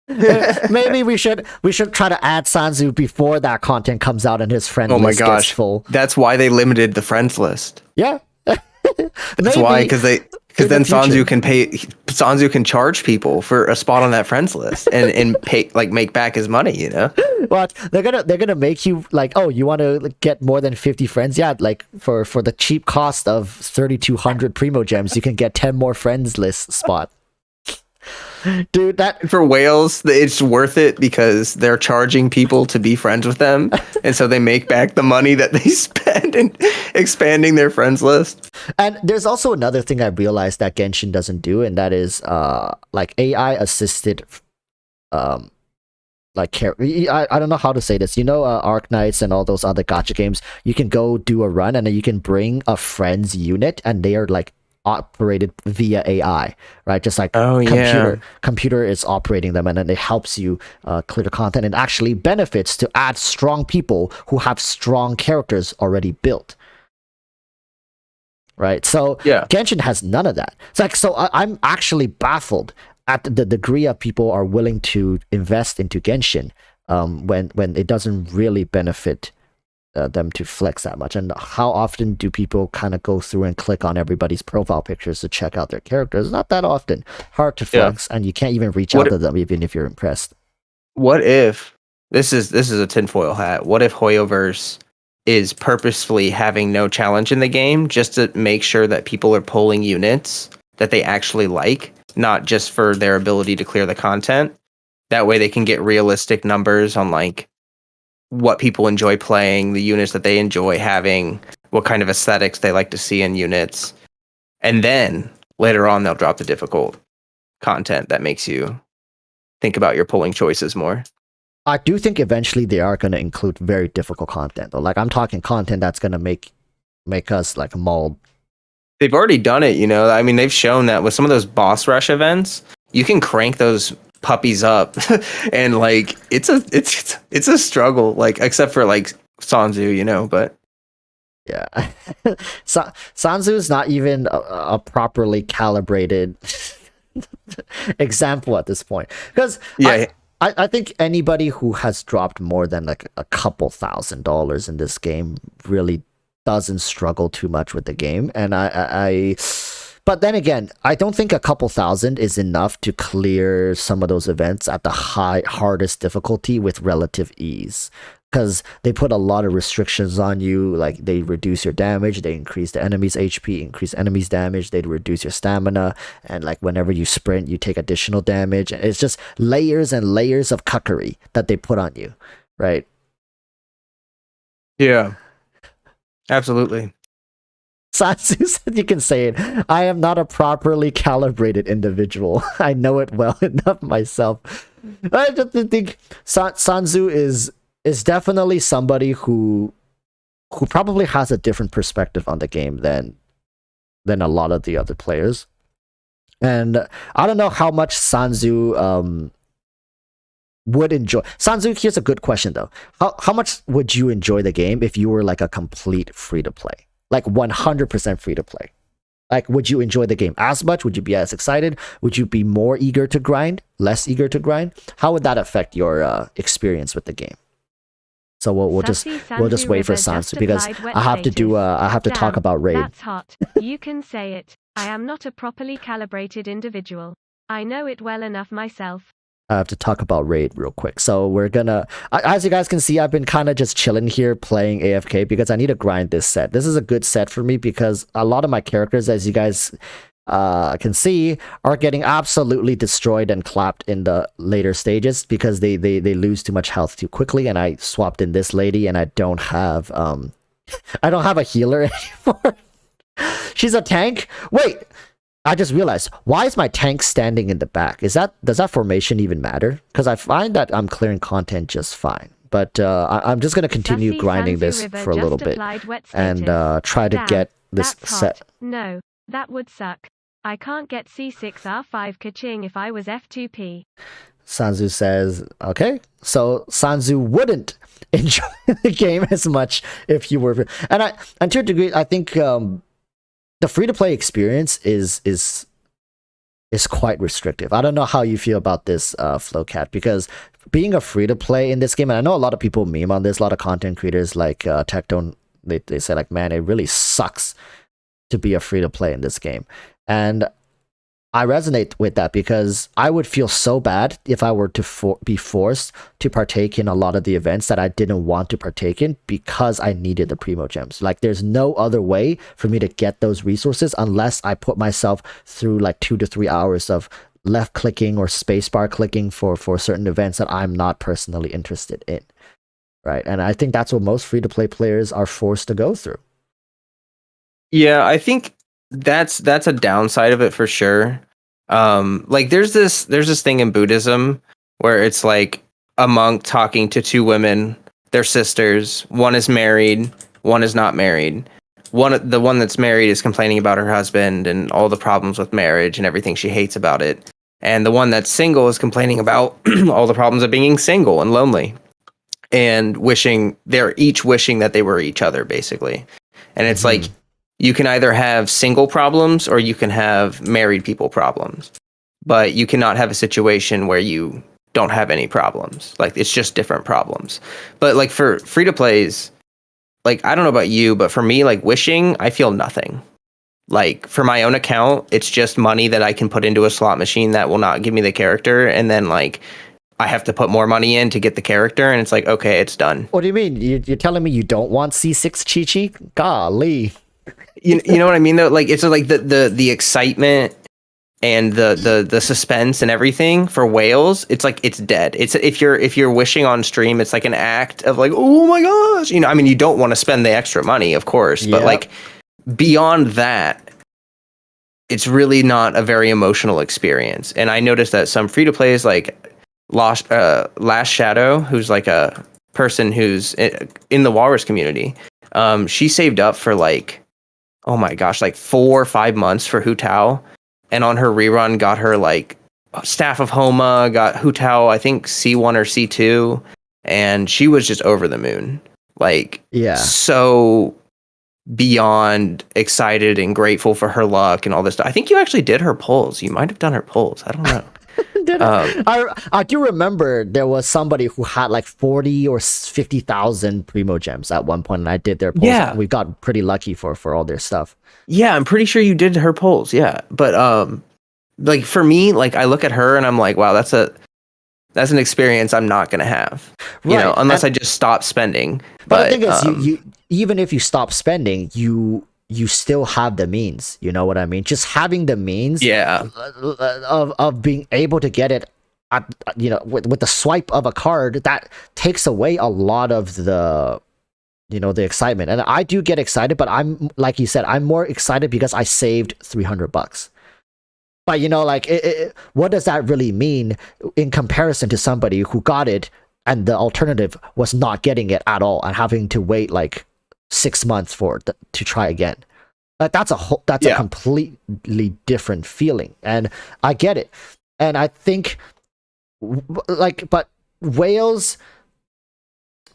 Speaker 1: Maybe we should try to add Sanzu before that content comes out and his friend list gets full.
Speaker 2: That's why they limited the friends list.
Speaker 1: Yeah.
Speaker 2: That's why, because then Sanzu can charge people for a spot on that friends list and pay, like, make back his money,
Speaker 1: Well, they're gonna make you like, oh, you want to get more than 50 friends? Yeah, like for the cheap cost of 3,200 Primo Gems, you can get 10 more friends list spot. Dude, that
Speaker 2: for whales, it's worth it because they're charging people to be friends with them, and so they make back the money that they spend in expanding their friends list.
Speaker 1: And there's also another thing I realized that Genshin doesn't do, and that is like AI assisted like I don't know how to say this. Arc Knights and all those other gacha games, you can go do a run and then you can bring a friend's unit and they are like operated via AI, right? Just like computer is operating them, and then it helps you clear the content and actually benefits to add strong people who have strong characters already built, right? So Genshin has none of that. It's like, so I'm actually baffled at the degree of people are willing to invest into Genshin when it doesn't really benefit them to flex that much. And how often do people kind of go through and click on everybody's profile pictures to check out their characters? Not that often. Hard to flex, and you can't even reach out to them even if you're impressed.
Speaker 2: What if this is a tinfoil hat? What if Hoyoverse is purposefully having no challenge in the game just to make sure that people are pulling units that they actually like, not just for their ability to clear the content? That way they can get realistic numbers on like what people enjoy playing, the units that they enjoy having, what kind of aesthetics they like to see in units. And then later on, they'll drop the difficult content that makes you think about your pulling choices more.
Speaker 1: I do think eventually they are going to include very difficult content, though. Like, I'm talking content that's going to make us like mauled.
Speaker 2: They've already done it, you know. I mean, they've shown that with some of those boss rush events, you can crank those puppies up, and like it's a struggle. Like, except for like Sanzu, you know. But
Speaker 1: yeah, Sanzu is not even a properly calibrated example at this point, because I think anybody who has dropped more than like a couple $1,000s in this game really doesn't struggle too much with the game. And but then again, I don't think a couple thousand is enough to clear some of those events at the hardest difficulty with relative ease, because they put a lot of restrictions on you. Like, they reduce your damage, they increase the enemy's HP, increase enemy's damage, they reduce your stamina, and like whenever you sprint, you take additional damage. And it's just layers and layers of cuckery that they put on you, right?
Speaker 2: Yeah, absolutely.
Speaker 1: Sansu said, you can say it, I am not a properly calibrated individual. I know it well enough myself. I just think Sansu is definitely somebody who probably has a different perspective on the game than a lot of the other players. And I don't know how much Sansu would enjoy. Sansu, here's a good question though. How much would you enjoy the game if you were like a complete free to play? Like 100% free to play. Like, would you enjoy the game as much? Would you be as excited? Would you be more eager to grind? Less eager to grind? How would that affect your experience with the game? So we'll just wait for Sansu, because I have to talk about raid.
Speaker 3: That's hot. You can say it. I am not a properly calibrated individual. I know it well enough myself.
Speaker 1: I have to talk about raid real quick. So we're gonna, as you guys can see, I've been kind of just chilling here playing AFK because I need to grind this set. This is a good set for me because a lot of my characters, as you guys can see, are getting absolutely destroyed and clapped in the later stages because they lose too much health too quickly. And I swapped in this lady, and I don't have a healer anymore. She's a tank. Wait, I just realized, why is my tank standing in the back? Does that formation even matter? Because I find that I'm clearing content just fine. But I'm just going to continue grinding this for a little bit and try to get this set.
Speaker 3: No, that would suck. I can't get C6R5 kaching if I was F2P.
Speaker 1: Sanzu says, okay, so Sanzu wouldn't enjoy the game as much if you were... And to a degree, I think... the free-to-play experience is quite restrictive. I don't know how you feel about this, Flowcat, because being a free-to-play in this game, and I know a lot of people meme on this, a lot of content creators like Tectone, they say like, man, it really sucks to be a free-to-play in this game. And I resonate with that because I would feel so bad if I were to be forced to partake in a lot of the events that I didn't want to partake in because I needed the Primo Gems. Like, there's no other way for me to get those resources unless I put myself through like 2 to 3 hours of left clicking or spacebar clicking for certain events that I'm not personally interested in. Right? And I think that's what most free-to-play players are forced to go through.
Speaker 2: Yeah, I think that's a downside of it for sure. Like there's this thing in Buddhism where it's like a monk talking to two women, they're sisters, one is married, one is not married. The one that's married is complaining about her husband and all the problems with marriage and everything she hates about it. And the one that's single is complaining about all the problems of being single and lonely. And they're each wishing that they were each other, basically. And it's like, you can either have single problems or you can have married people problems, but you cannot have a situation where you don't have any problems. Like, it's just different problems. But like for free to plays, like, I don't know about you, but for me, like wishing, I feel nothing. Like for my own account, it's just money that I can put into a slot machine that will not give me the character, and then like I have to put more money in to get the character, and it's like, okay, it's done.
Speaker 1: What do you mean? You're telling me you don't want C6 Chi-Chi? Golly.
Speaker 2: You know what I mean though? Like it's like the excitement and the suspense and everything for whales, it's like it's dead. It's if you're wishing on stream, it's like an act of like, oh my gosh, I mean, you don't want to spend the extra money, of course, but like beyond that, it's really not a very emotional experience. And I noticed that some free to plays like Last Shadow, who's like a person who's in the Walrus community, she saved up for like, oh my gosh, like 4 or 5 months for Hu Tao. And on her rerun, got her like Staff of Homa, got Hu Tao, I think C1 or C2, and she was just over the moon. Like, so beyond excited and grateful for her luck and all this stuff. I think you actually did her polls. You might have done her polls. I don't know.
Speaker 1: I do remember there was somebody who had like 40 or 50,000 Primo Gems at one point, and I did their polls.
Speaker 2: Yeah.
Speaker 1: We got pretty lucky for all their stuff.
Speaker 2: Yeah, I'm pretty sure you did her polls. Yeah, but like for me, like I look at her and I'm like, wow, that's an experience I'm not gonna have, you know, unless I just stop spending.
Speaker 1: But the thing is, you even if you stop spending, you still have the means. You know what I mean? Just having the means, of being able to get it, at, you know, with the swipe of a card, that takes away a lot of the, you know, the excitement. And I do get excited, but I'm, like you said, I'm more excited because I saved $300. But you know, like, what does that really mean in comparison to somebody who got it and the alternative was not getting it at all and having to wait like 6 months to try again? That's a completely different feeling, and I get it. And I think, like, but whales.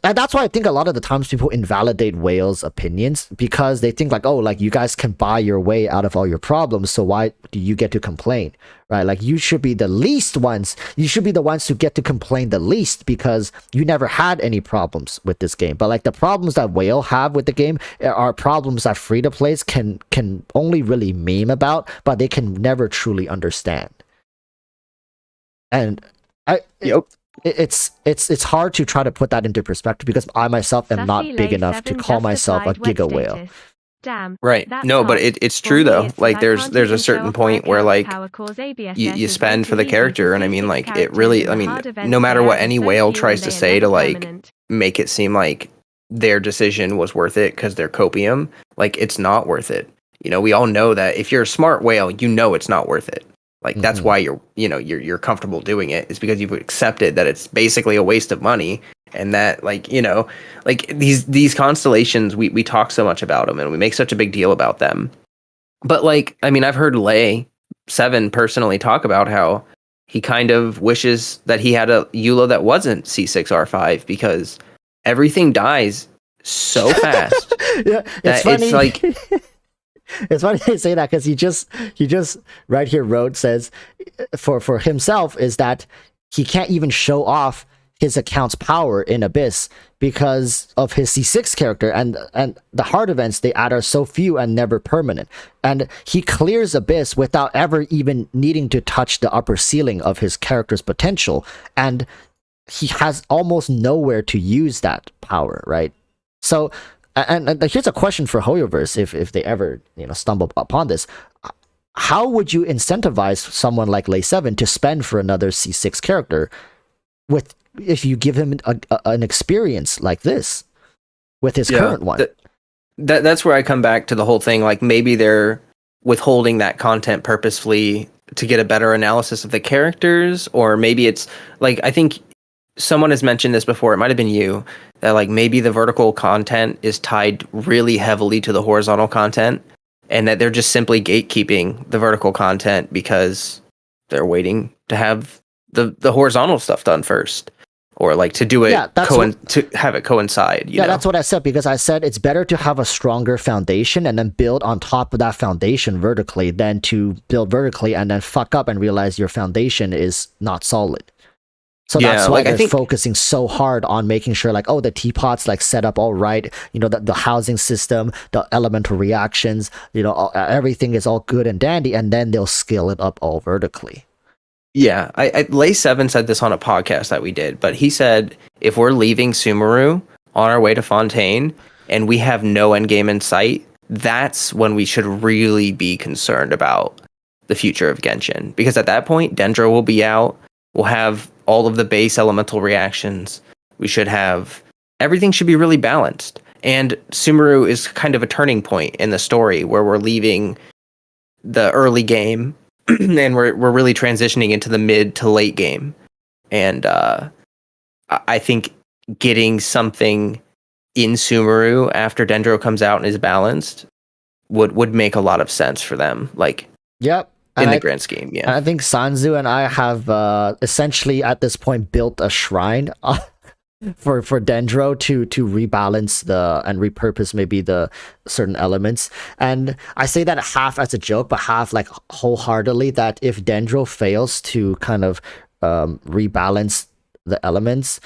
Speaker 1: And that's why I think a lot of the times people invalidate whales' opinions, because they think like, oh, like you guys can buy your way out of all your problems, so why do you get to complain, right? Like you should be the least ones. You should be the ones who get to complain the least because you never had any problems with this game. But like the problems that whale have with the game are problems that free to plays can only really meme about, but they can never truly understand. And it's hard to try to put that into perspective because I myself am not big enough to call myself a giga whale.
Speaker 3: Damn.
Speaker 2: Right. No, but it's true though. Like there's a certain point where like you spend for the character, and I mean like it really, I mean, no matter what any whale tries to say to like make it seem like their decision was worth it because they're copium, like it's not worth it. You know, we all know that if you're a smart whale, you know it's not worth it. Like that's why you're comfortable doing it, is because you've accepted that it's basically a waste of money, and that like, you know, like these constellations, we talk so much about them and we make such a big deal about them. But like, I mean, I've heard Lay7 personally talk about how he kind of wishes that he had a EULA that wasn't C6R5 because everything dies so fast.
Speaker 1: Yeah, it's funny. It's like it's funny they say that because he just right here says for himself is that he can't even show off his account's power in Abyss because of his C6 character, and the hard events they add are so few and never permanent, and he clears Abyss without ever even needing to touch the upper ceiling of his character's potential, and he has almost nowhere to use that power, right? So and here's a question for Hoyoverse, if they ever, you know, stumble upon this: how would you incentivize someone like Lay7 to spend for another C6 character if you give him an experience like this with his current one?
Speaker 2: That's where I come back to the whole thing. Like maybe they're withholding that content purposefully to get a better analysis of the characters, or maybe it's like, I think someone has mentioned this before, it might have been you, that like maybe the vertical content is tied really heavily to the horizontal content, and that they're just simply gatekeeping the vertical content because they're waiting to have the horizontal stuff done first, or like to do it to have it coincide. You know?
Speaker 1: That's what I said, because I said it's better to have a stronger foundation and then build on top of that foundation vertically than to build vertically and then fuck up and realize your foundation is not solid. So
Speaker 2: Yeah,
Speaker 1: that's why
Speaker 2: like, I
Speaker 1: they're
Speaker 2: think
Speaker 1: focusing so hard on making sure, like, oh, the teapot's like set up all right. You know, the housing system, the elemental reactions. You know, everything is all good and dandy, and then they'll scale it up all vertically.
Speaker 2: Yeah, Lay 7 said this on a podcast that we did, but he said if we're leaving Sumeru on our way to Fontaine and we have no end game in sight, that's when we should really be concerned about the future of Genshin. Because at that point, Dendro will be out. We'll have all of the base elemental reactions. We should have everything should be really balanced. And Sumeru is kind of a turning point in the story where we're leaving the early game and we're really transitioning into the mid to late game. And I think getting something in Sumeru after Dendro comes out and is balanced would make a lot of sense for them. Like,
Speaker 1: yep.
Speaker 2: In the grand scheme, yeah.
Speaker 1: I think Sanzu and I have essentially at this point built a shrine for Dendro to rebalance and repurpose maybe the certain elements. And I say that half as a joke, but half like wholeheartedly that if Dendro fails to kind of rebalance the elements,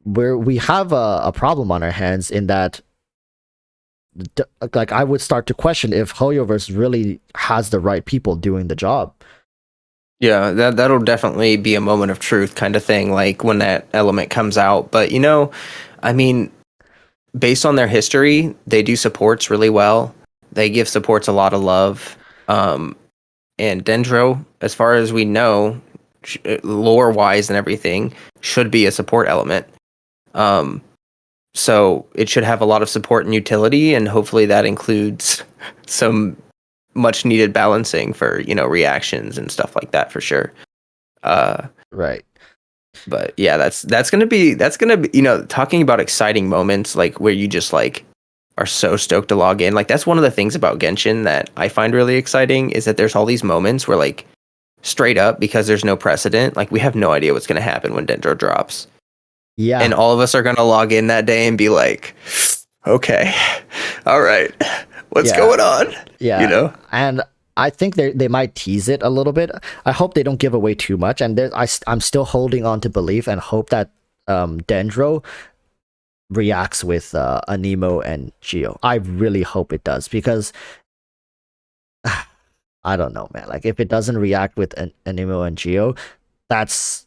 Speaker 1: we have a problem on our hands in that. Like I would start to question if Hoyoverse really has the right people doing the job.
Speaker 2: Yeah, that'll definitely be a moment of truth kind of thing, like when that element comes out. But I mean, based on their history, they do supports really well. They give supports a lot of love. And Dendro, as far as we know, lore wise and everything, should be a support element. So it should have a lot of support and utility, and hopefully that includes some much needed balancing for, reactions and stuff like that for sure.
Speaker 1: Right.
Speaker 2: But yeah, that's gonna be, talking about exciting moments, like where you just like are so stoked to log in. Like that's one of the things about Genshin that I find really exciting is that there's all these moments where like straight up, because there's no precedent, like we have no idea what's gonna happen when Dendro drops.
Speaker 1: Yeah.
Speaker 2: And all of us are going to log in that day and be like, okay, all right, what's going on?
Speaker 1: Yeah. And I think they might tease it a little bit. I hope they don't give away too much. And I'm still holding on to belief and hope that Dendro reacts with Anemo and Geo. I really hope it does, because I don't know, man. Like if it doesn't react with Anemo and Geo, that's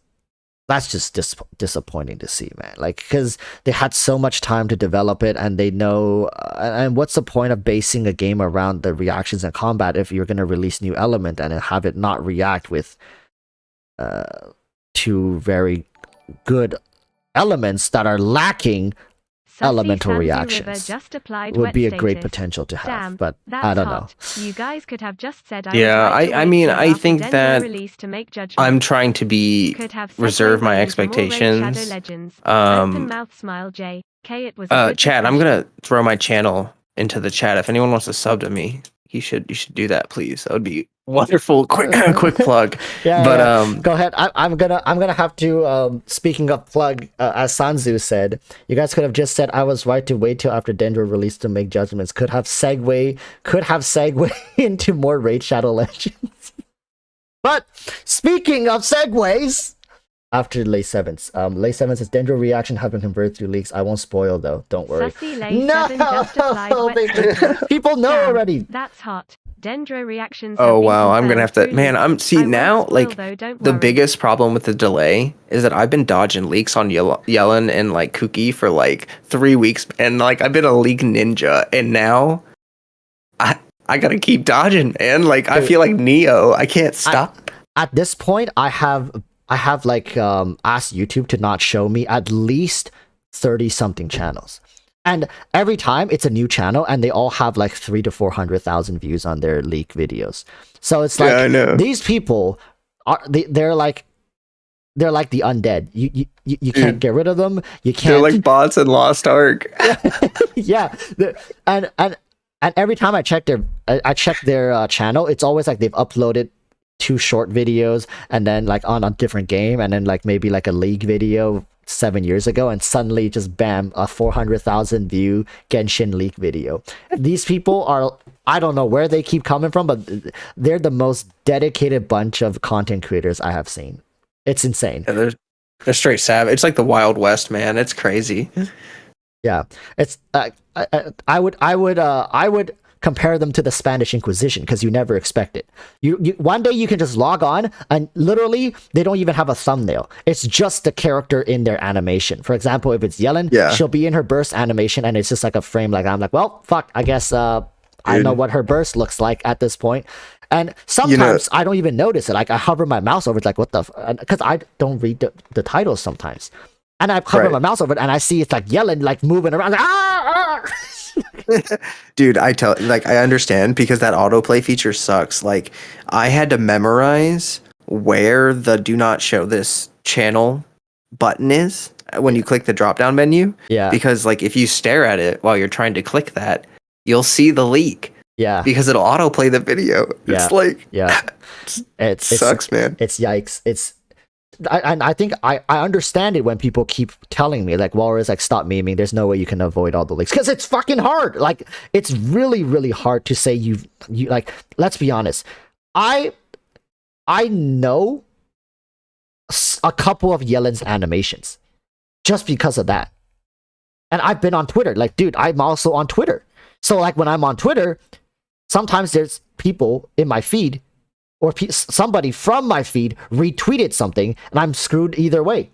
Speaker 1: just disappointing to see, man. Like, because they had so much time to develop it, and they know. And what's the point of basing a game around the reactions and combat if you're going to release new element and have it not react with two very good elements that are lacking elemental reactions? Would be a great potential to have.
Speaker 3: Damn,
Speaker 1: but I don't know.
Speaker 3: You guys could have just said
Speaker 2: I mean, I think that I'm trying to reserve my expectations. Chat, I'm gonna throw my channel into the chat. If anyone wants to sub to me, you should do that, please. That would be wonderful. Quick plug.
Speaker 1: Go ahead. I'm gonna have to. Speaking of plug, as Sanzu said, you guys could have just said I was right to wait till after Dendro released to make judgments. Could have segue into more Raid Shadow Legends. But speaking of segues, after Lay 7's, Lay 7 says Dendro reaction have been converted through leaks. I won't spoil though. Don't worry. People know already.
Speaker 3: That's hot. Dendro reactions.
Speaker 2: Oh wow, I'm gonna have to. Man, I'm now like the biggest problem with the delay is that I've been dodging leaks on Yellen and like Cookie for like 3 weeks, and like I've been a leak ninja, and now I gotta keep dodging, man. Like I feel like Neo. I can't stop.
Speaker 1: At this point, I have like asked YouTube to not show me at least 30 something channels. And every time it's a new channel, and they all have like 300,000 to 400,000 views on their leak videos. So it's like,
Speaker 2: I know.
Speaker 1: These people they're like the undead. You can't get rid of them. You can't.
Speaker 2: They're like bots in Lost Ark.
Speaker 1: Yeah, and every time I check their channel, it's always like they've uploaded 2 short videos, and then like on a different game, and then like maybe like a league video 7 years ago, and suddenly just bam, a 400,000 view Genshin League video. These people are, I don't know where they keep coming from, but they're the most dedicated bunch of content creators I have seen. It's insane.
Speaker 2: Yeah, They're straight savage. It's like the Wild West, man. It's crazy.
Speaker 1: Yeah, it's I would compare them to the Spanish Inquisition because you never expect it. You one day you can just log on and literally they don't even have a thumbnail. It's just the character in their animation. For example, if it's Yellen, she'll be in her burst animation and it's just like a frame. Like I'm like, well, fuck. I guess I know what her burst looks like at this point. And sometimes I don't even notice it. Like I hover my mouse over it, like what the, because I don't read the titles sometimes. And I hover my mouse over it, and I see it's like yelling, like moving around. Like,
Speaker 2: Dude, I understand because that autoplay feature sucks. Like, I had to memorize where the "Do not show this channel" button is when you click the drop-down menu.
Speaker 1: Yeah.
Speaker 2: Because like if you stare at it while you're trying to click that, you'll see the leak.
Speaker 1: Yeah.
Speaker 2: Because it'll autoplay the video.
Speaker 1: Yeah.
Speaker 2: It's like
Speaker 1: it
Speaker 2: sucks, man.
Speaker 1: It's yikes. I think I understand it when people keep telling me like Walrus, like stop memeing, there's no way you can avoid all the leaks because it's fucking hard. Like it's really really hard to say you like, let's be honest, I know a couple of Yellen's animations just because of that, and I've been on Twitter. Like dude, I'm also on Twitter, so like when I'm on Twitter sometimes there's people in my feed or somebody from my feed retweeted something, and I'm screwed either way.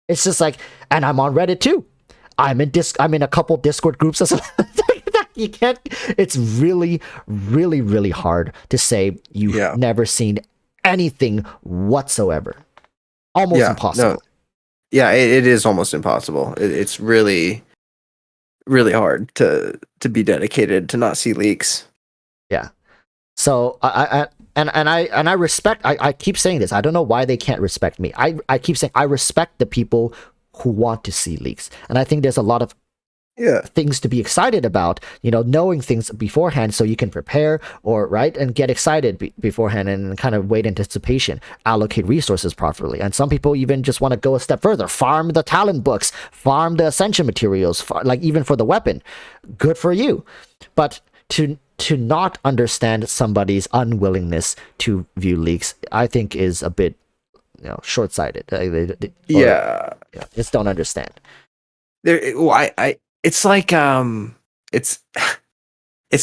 Speaker 1: It's just like, and I'm on Reddit too. I'm in a couple Discord groups as well. You can't. It's really, really, really hard to say you've never seen anything whatsoever. Almost impossible.
Speaker 2: No. Yeah, it is almost impossible. It's really, really hard to be dedicated to not see leaks.
Speaker 1: Yeah. So I respect. I keep saying this. I don't know why they can't respect me. I keep saying I respect the people who want to see leaks, and I think there's a lot of things to be excited about. You know, knowing things beforehand so you can prepare and get excited beforehand and kind of wait anticipation, allocate resources properly. And some people even just want to go a step further, farm the talent books, farm the ascension materials, like even for the weapon. Good for you, but to not understand somebody's unwillingness to view leaks, I think is a bit, short-sighted. Just don't understand.
Speaker 2: It's like it's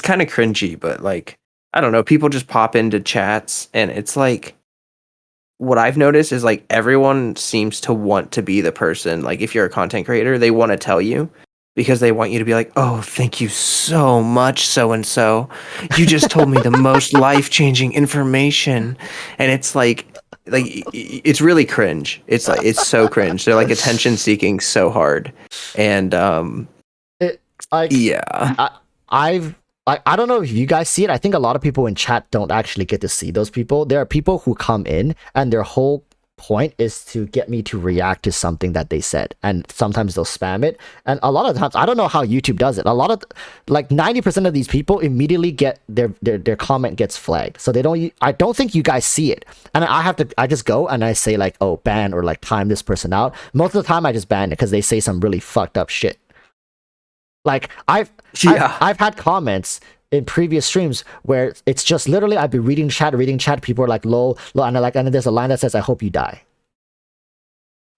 Speaker 2: kind of cringy, but like I don't know. People just pop into chats, and it's like what I've noticed is like everyone seems to want to be the person. Like if you're a content creator, they want to tell you. Because they want you to be like, oh, thank you so much, so-and-so. You just told me the most life-changing information. And it's like it's really cringe. It's like, it's so cringe. They're like attention-seeking so hard. And,
Speaker 1: I don't know if you guys see it. I think a lot of people in chat don't actually get to see those people. There are people who come in and their whole point is to get me to react to something that they said, and sometimes they'll spam it, and a lot of times I don't know how YouTube does it. A lot of like 90% of these people immediately get their comment gets flagged, so they don't. I don't think you guys see it, and I just go and I say like, oh, ban or like time this person out. Most of the time I just ban it because they say some really fucked up shit. Like I've had comments in previous streams where it's just literally I'd be reading chat, people are like lol, and and then there's a line that says I hope you die.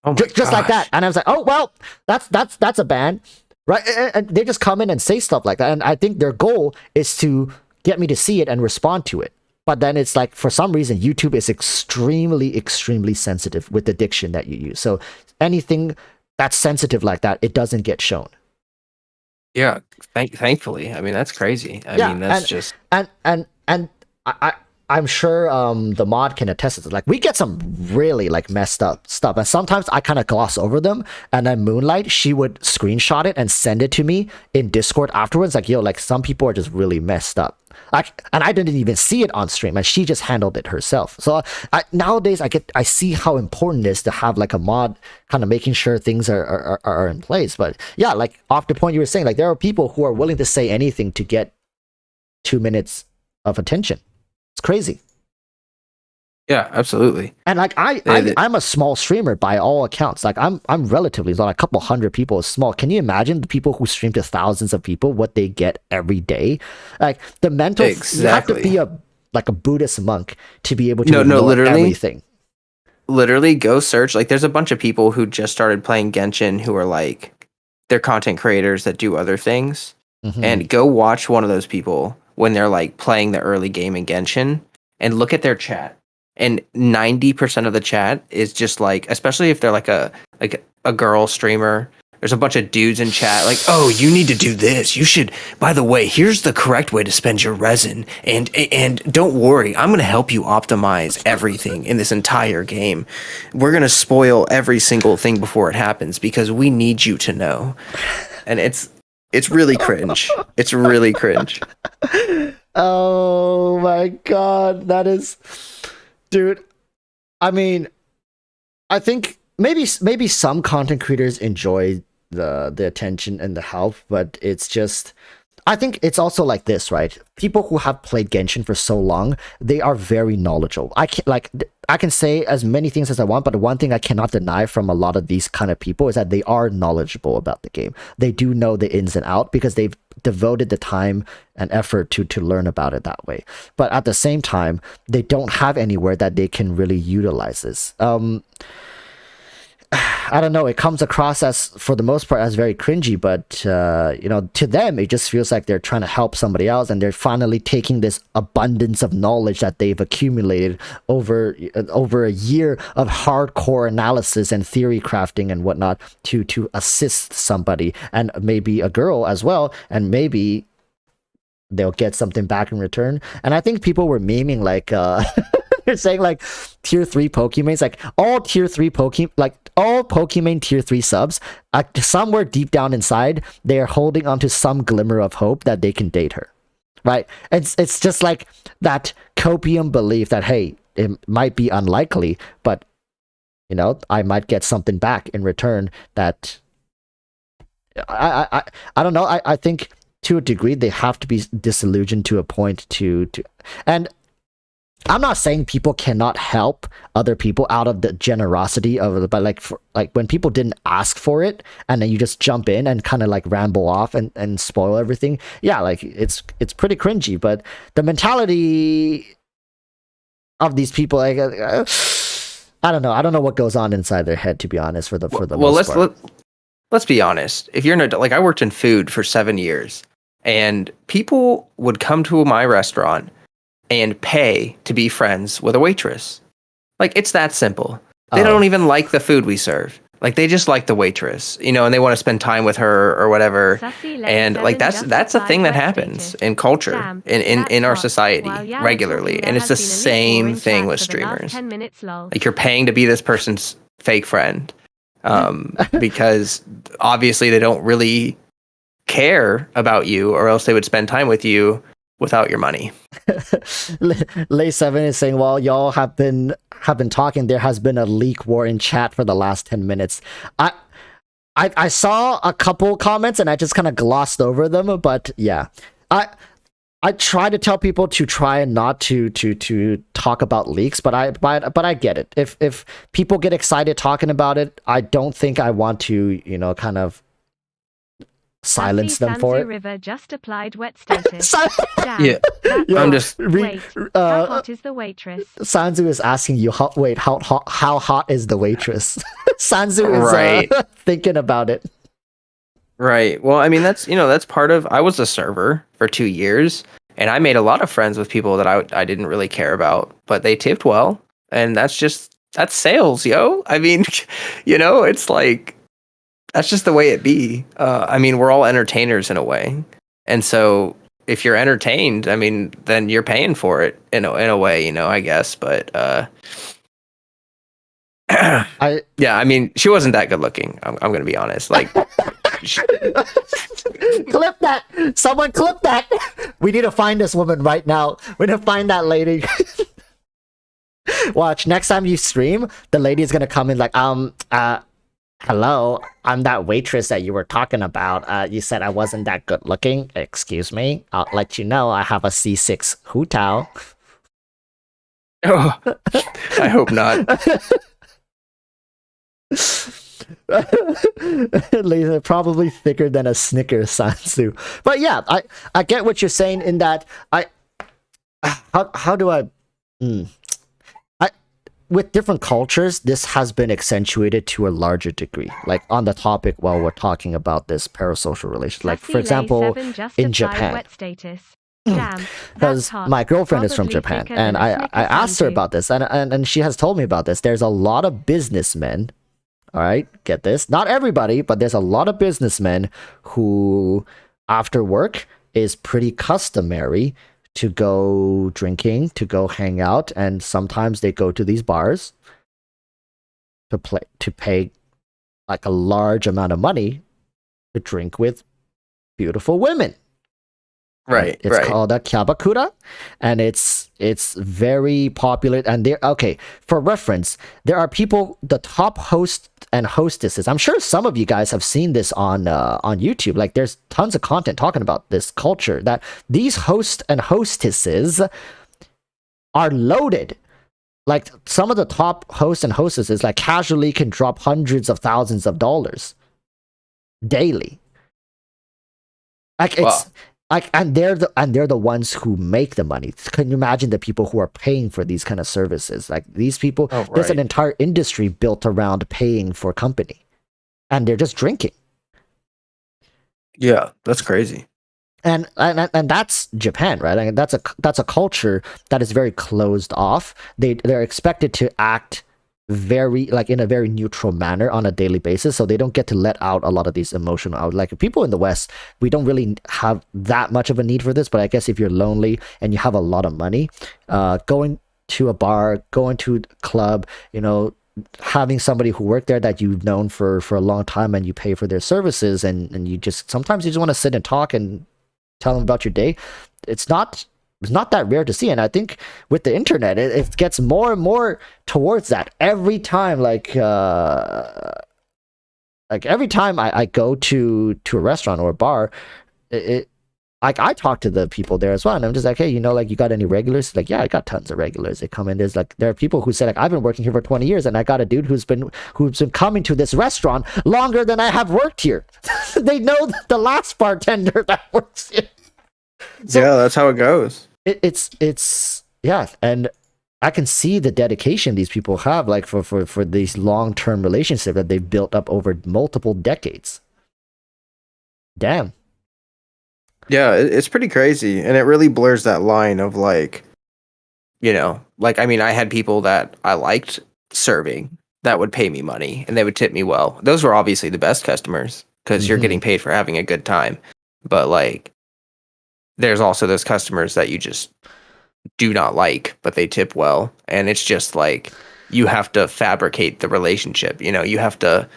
Speaker 2: Oh my
Speaker 1: just like that, and I was like, oh well, that's a ban, right? And they just come in and say stuff like that, and I think their goal is to get me to see it and respond to it. But then it's like for some reason YouTube is extremely sensitive with the diction that you use. So anything that's sensitive like that, it doesn't get shown.
Speaker 2: Yeah, thankfully. I mean, that's crazy. I mean, that's just
Speaker 1: and I'm sure the mod can attest to this. Like we get some really like messed up stuff, and sometimes I kind of gloss over them. And then Moonlight, she would screenshot it and send it to me in Discord afterwards. Like yo, like some people are just really messed up. And I didn't even see it on stream, and she just handled it herself. So nowadays I see how important it is to have like a mod kind of making sure things are in place. But yeah, like off the point you were saying, like there are people who are willing to say anything to get 2 minutes of attention. It's crazy.
Speaker 2: Yeah, absolutely.
Speaker 1: And like I'm a small streamer by all accounts. Like I'm relatively like a couple hundred people is small. Can you imagine the people who stream to thousands of people, what they get every day? Like the mental, you have to be a Buddhist monk to be able to ignore
Speaker 2: literally
Speaker 1: everything.
Speaker 2: literally go search. Like, there's a bunch of people who just started playing Genshin who are like, they're content creators that do other things.
Speaker 1: Mhm.
Speaker 2: And go watch one of those people when they're like playing the early game in Genshin and look at their chat. And 90% of the chat is just like, especially if they're like a girl streamer, there's a bunch of dudes in chat like, oh, you need to do this. You should, by the way, here's the correct way to spend your resin. And don't worry, I'm going to help you optimize everything in this entire game. We're going to spoil every single thing before it happens because we need you to know. And it's really cringe. It's really cringe.
Speaker 1: Oh my god, that is, dude. I mean, I think maybe some content creators enjoy the attention and the help, but it's just, I think it's also like this, right? People who have played Genshin for so long, they are very knowledgeable. I can say as many things as I want, but the one thing I cannot deny from a lot of these kind of people is that they are knowledgeable about the game. They do know the ins and out because they've devoted the time and effort to learn about it that way. But at the same time, they don't have anywhere that they can really utilize this. I don't know, it comes across as, for the most part, as very cringy, but to them it just feels like they're trying to help somebody else, and they're finally taking this abundance of knowledge that they've accumulated over a year of hardcore analysis and theory crafting and whatnot to assist somebody, and maybe a girl as well, and maybe they'll get something back in return. And I think people were memeing like they're saying like tier 3 Pokemons, like all tier 3 Pokemon, like all Pokemon tier 3 subs, somewhere deep down inside, they are holding onto some glimmer of hope that they can date her, right? It's just like that copium belief that, hey, it might be unlikely, but I might get something back in return. That I don't know. I think to a degree they have to be disillusioned to a point to and I'm not saying people cannot help other people out of the generosity of it, but like when people didn't ask for it and then you just jump in and kind of like ramble off and spoil everything. Yeah, like it's pretty cringy, but the mentality of these people, like, I don't know. I don't know what goes on inside their head, to be honest, for the most part.
Speaker 2: Let's be honest. If you're an adult, like I worked in food for 7 years, and people would come to my restaurant and pay to be friends with a waitress. Like, it's that simple. They don't even like the food we serve. Like, they just like the waitress, and they want to spend time with her or whatever. And like that's a thing that happens in culture, in our society regularly. And it's the same thing with streamers. Like, you're paying to be this person's fake friend. Because obviously they don't really care about you, or else they would spend time with you without your money.
Speaker 1: Lay 7 is saying, while y'all have been talking, there has been a leak war in chat for the last 10 minutes. I saw a couple comments and I just kind of glossed over them, but yeah. I try to tell people to try not to talk about leaks, but I get it. If people get excited talking about it, I don't think I want to, kind of silence them for it.
Speaker 3: River just applied wet status.
Speaker 2: Yeah, I'm just.
Speaker 3: Wait, how hot is the waitress?
Speaker 1: Sanzu is asking you, how hot is the waitress? Sanzu is
Speaker 2: right.
Speaker 1: Thinking about it.
Speaker 2: Right. Well, I mean, that's part of. I was a server for 2 years, and I made a lot of friends with people that I didn't really care about, but they tipped well, and that's sales, yo. I mean, it's like that's just the way it be. I mean, we're all entertainers in a way, and so if you're entertained, I mean, then you're paying for it in a way, I guess. But yeah, I mean, she wasn't that good looking. I'm gonna be honest, like.
Speaker 1: Clip that! Someone clip that! We need to find this woman right now. We need to find that lady. Watch, next time you stream, the lady is gonna come in like, hello, I'm that waitress that you were talking about. You said I wasn't that good looking. Excuse me. I'll let you know I have a C6 hutao.
Speaker 2: Oh, I hope not.
Speaker 1: Probably thicker than a Snickers, Sansu. But yeah, I get what you're saying in that how do I with different cultures, this has been accentuated to a larger degree. Like on the topic while we're talking about this parasocial relationship. Like for example, in Japan.
Speaker 3: Wet status. Damn, that's
Speaker 1: Because
Speaker 3: hot.
Speaker 1: my girlfriend is from
Speaker 3: Probably
Speaker 1: Japan,
Speaker 3: thicker
Speaker 1: and
Speaker 3: than a
Speaker 1: I
Speaker 3: Snickers
Speaker 1: asked her
Speaker 3: shampoo.
Speaker 1: about this, and she has told me about this. There's a lot of businessmen, all right, get this, not everybody, but there's a lot of businessmen who, after work, is pretty customary to go drinking, to go hang out, and sometimes they go to these bars to pay like a large amount of money to drink with beautiful women.
Speaker 2: Right.
Speaker 1: It's called a kyabakura, and it's very popular. And there, okay, for reference, there are people, the top hosts and hostesses. I'm sure some of you guys have seen this on YouTube. Like, there's tons of content talking about this culture. That these hosts and hostesses are loaded. Like, some of the top hosts and hostesses, like, casually can drop hundreds of thousands of dollars daily. Like, it's. Like, and they're the ones who make the money. Can you imagine the people who are paying for these kind of services? Like, these people, there's an entire industry built around paying for company, and they're just drinking.
Speaker 2: Yeah, that's crazy.
Speaker 1: And that's Japan, right? I mean, that's a culture that is very closed off. They're expected to act very, like, in a very neutral manner on a daily basis, so they don't get to let out a lot of these emotional out. Like, people in the West, we don't really have that much of a need for this, but I guess if you're lonely and you have a lot of money, going to a bar, going to a club, you know, having somebody who worked there that you've known for a long time, and you pay for their services, and you just sometimes you just want to sit and talk and tell them about your day. It's not that rare to see, and I think with the internet, it gets more and more towards that. Every time, like every time I go to a restaurant or a bar, like, I talk to the people there as well, and I'm just like, hey, you know, like, you got any regulars? Like, yeah, I got tons of regulars. They come in. There are people who say, like, I've been working here for 20 years, and I got a dude who's been coming to this restaurant longer than I have worked here. They know the last bartender that works here. So,
Speaker 2: yeah, that's how it goes.
Speaker 1: It's yeah, and I can see the dedication these people have, like, for these long-term relationships that they've built up over multiple decades. Damn.
Speaker 2: Yeah, it's pretty crazy, and it really blurs that line of, like, you know, like, I mean, I had people that I liked serving that would pay me money, and they would tip me well. Those were obviously the best customers, because you're getting paid for having a good time. But, like, there's also those customers that you just do not like, but they tip well, and it's just like, you have to fabricate the relationship. You know, you have to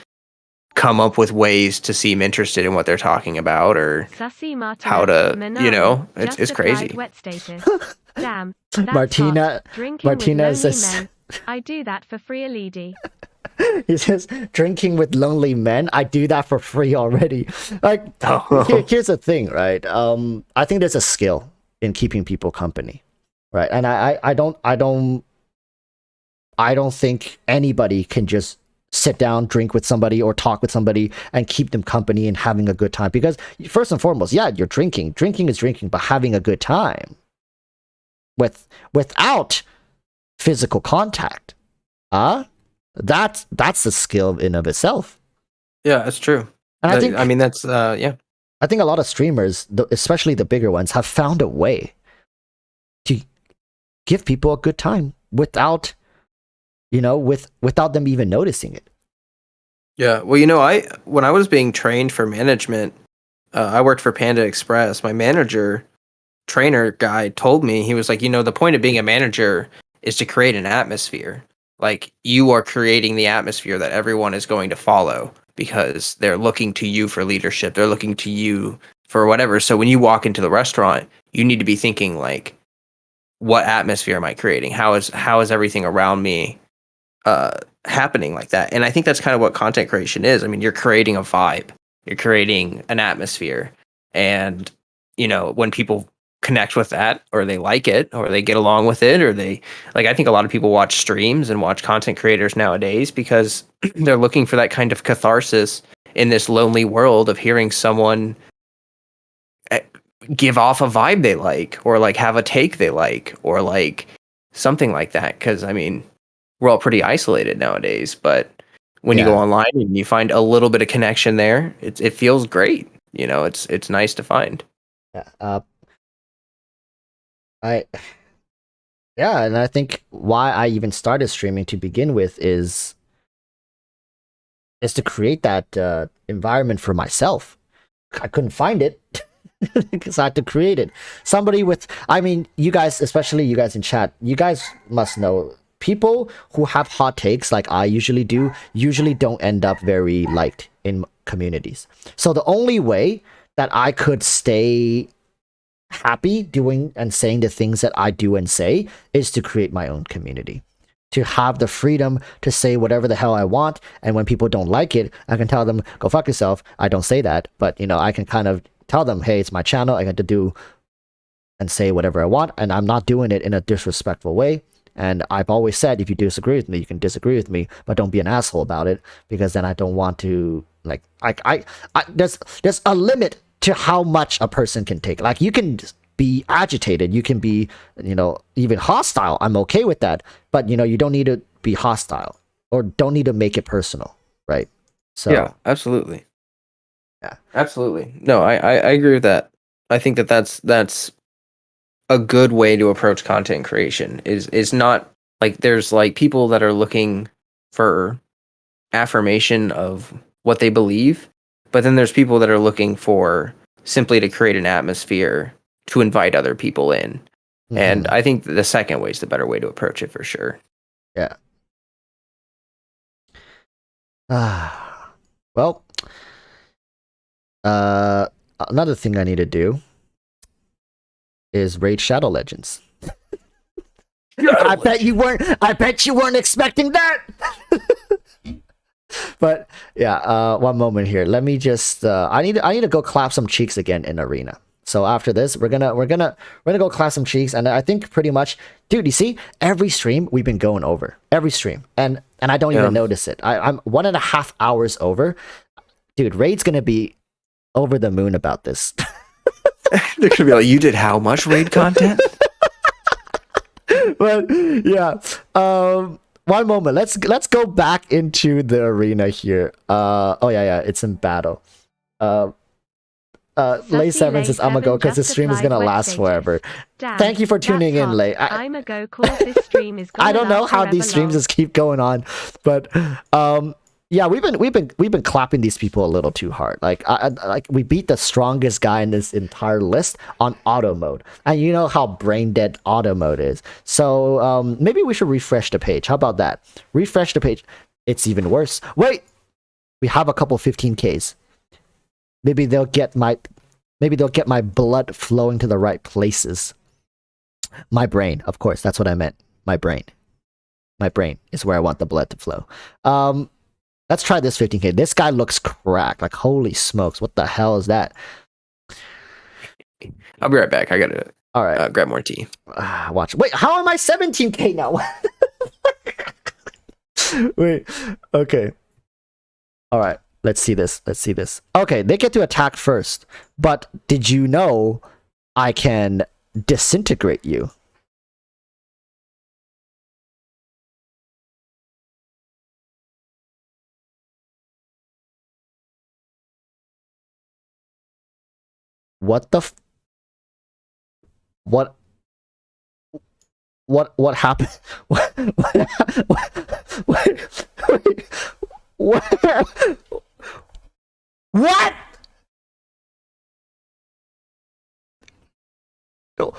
Speaker 2: come up with ways to seem interested in what they're talking about, or how to, you know, it's crazy.
Speaker 3: Wet status. Damn, that's
Speaker 1: Martina
Speaker 3: says,
Speaker 1: says,
Speaker 3: I do that for free, a lady.
Speaker 1: He says, drinking with lonely men, I do that for free already. Like, here's the thing, right? I think there's a skill in keeping people company, right? And I don't think anybody can just sit down, drink with somebody, or talk with somebody and keep them company and having a good time. Because first and foremost, yeah, you're drinking. Drinking is drinking, but having a good time without physical contact, that's the skill in of itself.
Speaker 2: Yeah, that's true.
Speaker 1: And I
Speaker 2: mean, that's yeah.
Speaker 1: I think a lot of streamers, especially the bigger ones, have found a way to give people a good time without, you know, without them even noticing it.
Speaker 2: Yeah, well, you know, when I was being trained for management, I worked for Panda Express. My trainer guy told me, he was like, you know, the point of being a manager is to create an atmosphere. Like, you are creating the atmosphere that everyone is going to follow, because they're looking to you for leadership. They're looking to you for whatever. So when you walk into the restaurant, you need to be thinking, like, what atmosphere am I creating? How is everything around me happening like that? And I think that's kind of what content creation is. I mean, you're creating a vibe, you're creating an atmosphere, and, you know, when people connect with that, or they like it, or they get along with it, or they, like, I think a lot of people watch streams and watch content creators nowadays because they're looking for that kind of catharsis in this lonely world of hearing someone give off a vibe they like, or, like, have a take they like, or, like, something like that. Because, I mean, we're all pretty isolated nowadays. But when you go
Speaker 1: Yeah.
Speaker 2: online and you find a little bit of connection there, it feels great. You know, it's nice to find.
Speaker 1: Yeah. I yeah, and I think why I even started streaming to begin with is to create that environment for myself. I couldn't find it because I had to create it. Somebody with, I mean, you guys, especially you guys in chat, you guys must know people who have hot takes like I usually do, usually don't end up very liked in communities. So the only way that I could stay happy doing and saying the things that I do and say is to create my own community. To have the freedom to say whatever the hell I want, and when people don't like it, I can tell them, go fuck yourself. I don't say that, but you know, I can kind of tell them, hey, it's my channel, I get to do and say whatever I want, and I'm not doing it in a disrespectful way. And I've always said, if you disagree with me, you can disagree with me, but don't be an asshole about it, because then I don't want to, like, there's a limit to how much a person can take. Like, you can be agitated, you can be, you know, even hostile. I'm okay with that, but you know, you don't need to be hostile or don't need to make it personal, right? So
Speaker 2: Yeah, absolutely.
Speaker 1: Yeah.
Speaker 2: Absolutely. No, I agree with that. I think that's a good way to approach content creation is not like there's like people that are looking for affirmation of what they believe, but then there's people that are looking for simply to create an atmosphere to invite other people in. And I think the second way is the better way to approach it for sure.
Speaker 1: Yeah. Well, another thing I need to do is raid Shadow Legends. I bet you weren't expecting that. But yeah, one moment here. Let me just I need to go clap some cheeks again in arena. So after this, we're gonna go clap some cheeks, and I think pretty much, dude. You see, every stream we've been going over every stream, and I don't even notice it. I'm 1.5 hours over, dude. Raid's gonna be over the moon about this.
Speaker 2: They're gonna be like, "You did how much raid content?"
Speaker 1: But yeah, one moment. Let's go back into the arena here. Oh yeah, it's in battle. Lay 7 says I'm gonna go because the stream is gonna last forever. Thank you for tuning in, Lay.
Speaker 3: I'm a go cause this stream is
Speaker 1: I don't know how these streams just keep going on, but yeah, we've been clapping these people a little too hard. Like like we beat the strongest guy in this entire list on auto mode, and you know how brain dead auto mode is. So maybe we should refresh the page. How about that? Refresh the page. It's even worse. Wait, we have a couple 15Ks. Maybe they'll get my blood flowing to the right places. My brain, of course, that's what I meant. My brain is where I want the blood to flow. Let's try this 15K. This guy looks cracked. Like, holy smokes, what the hell is that?
Speaker 2: I'll be right back. I gotta
Speaker 1: all right,
Speaker 2: grab more tea.
Speaker 1: Watch. Wait, how am I 17K now? Wait, okay. All right. Let's see this. Okay, they get to attack first. But did you know I can disintegrate you? What the what happened? What?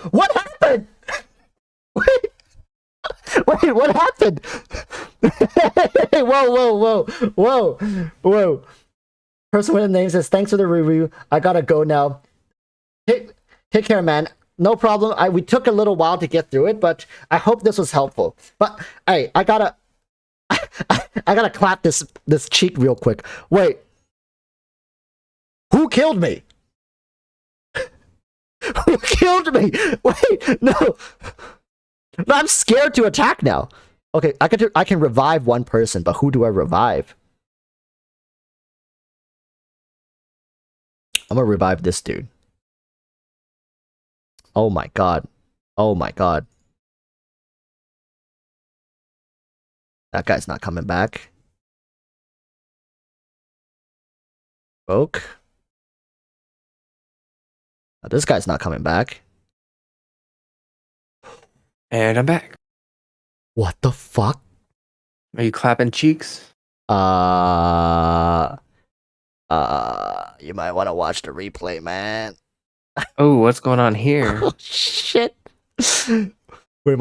Speaker 1: What happened? Wait, what happened? Whoa. Person with a name says, thanks for the review. I gotta go now. Take care, man. No problem. We took a little while to get through it, but I hope this was helpful. But hey, I gotta clap this cheek real quick. Wait. Who killed me? Who killed me? Wait, no. No, I'm scared to attack now. Okay, I can revive one person, but who do I revive? I'm gonna revive this dude. Oh my god. That guy's not coming back. Oak. This guy's not coming back.
Speaker 2: And I'm back.
Speaker 1: What the fuck?
Speaker 2: Are you clapping cheeks?
Speaker 1: You might want to watch the replay, man.
Speaker 2: Oh, what's going on here?
Speaker 1: Oh, shit. Wait,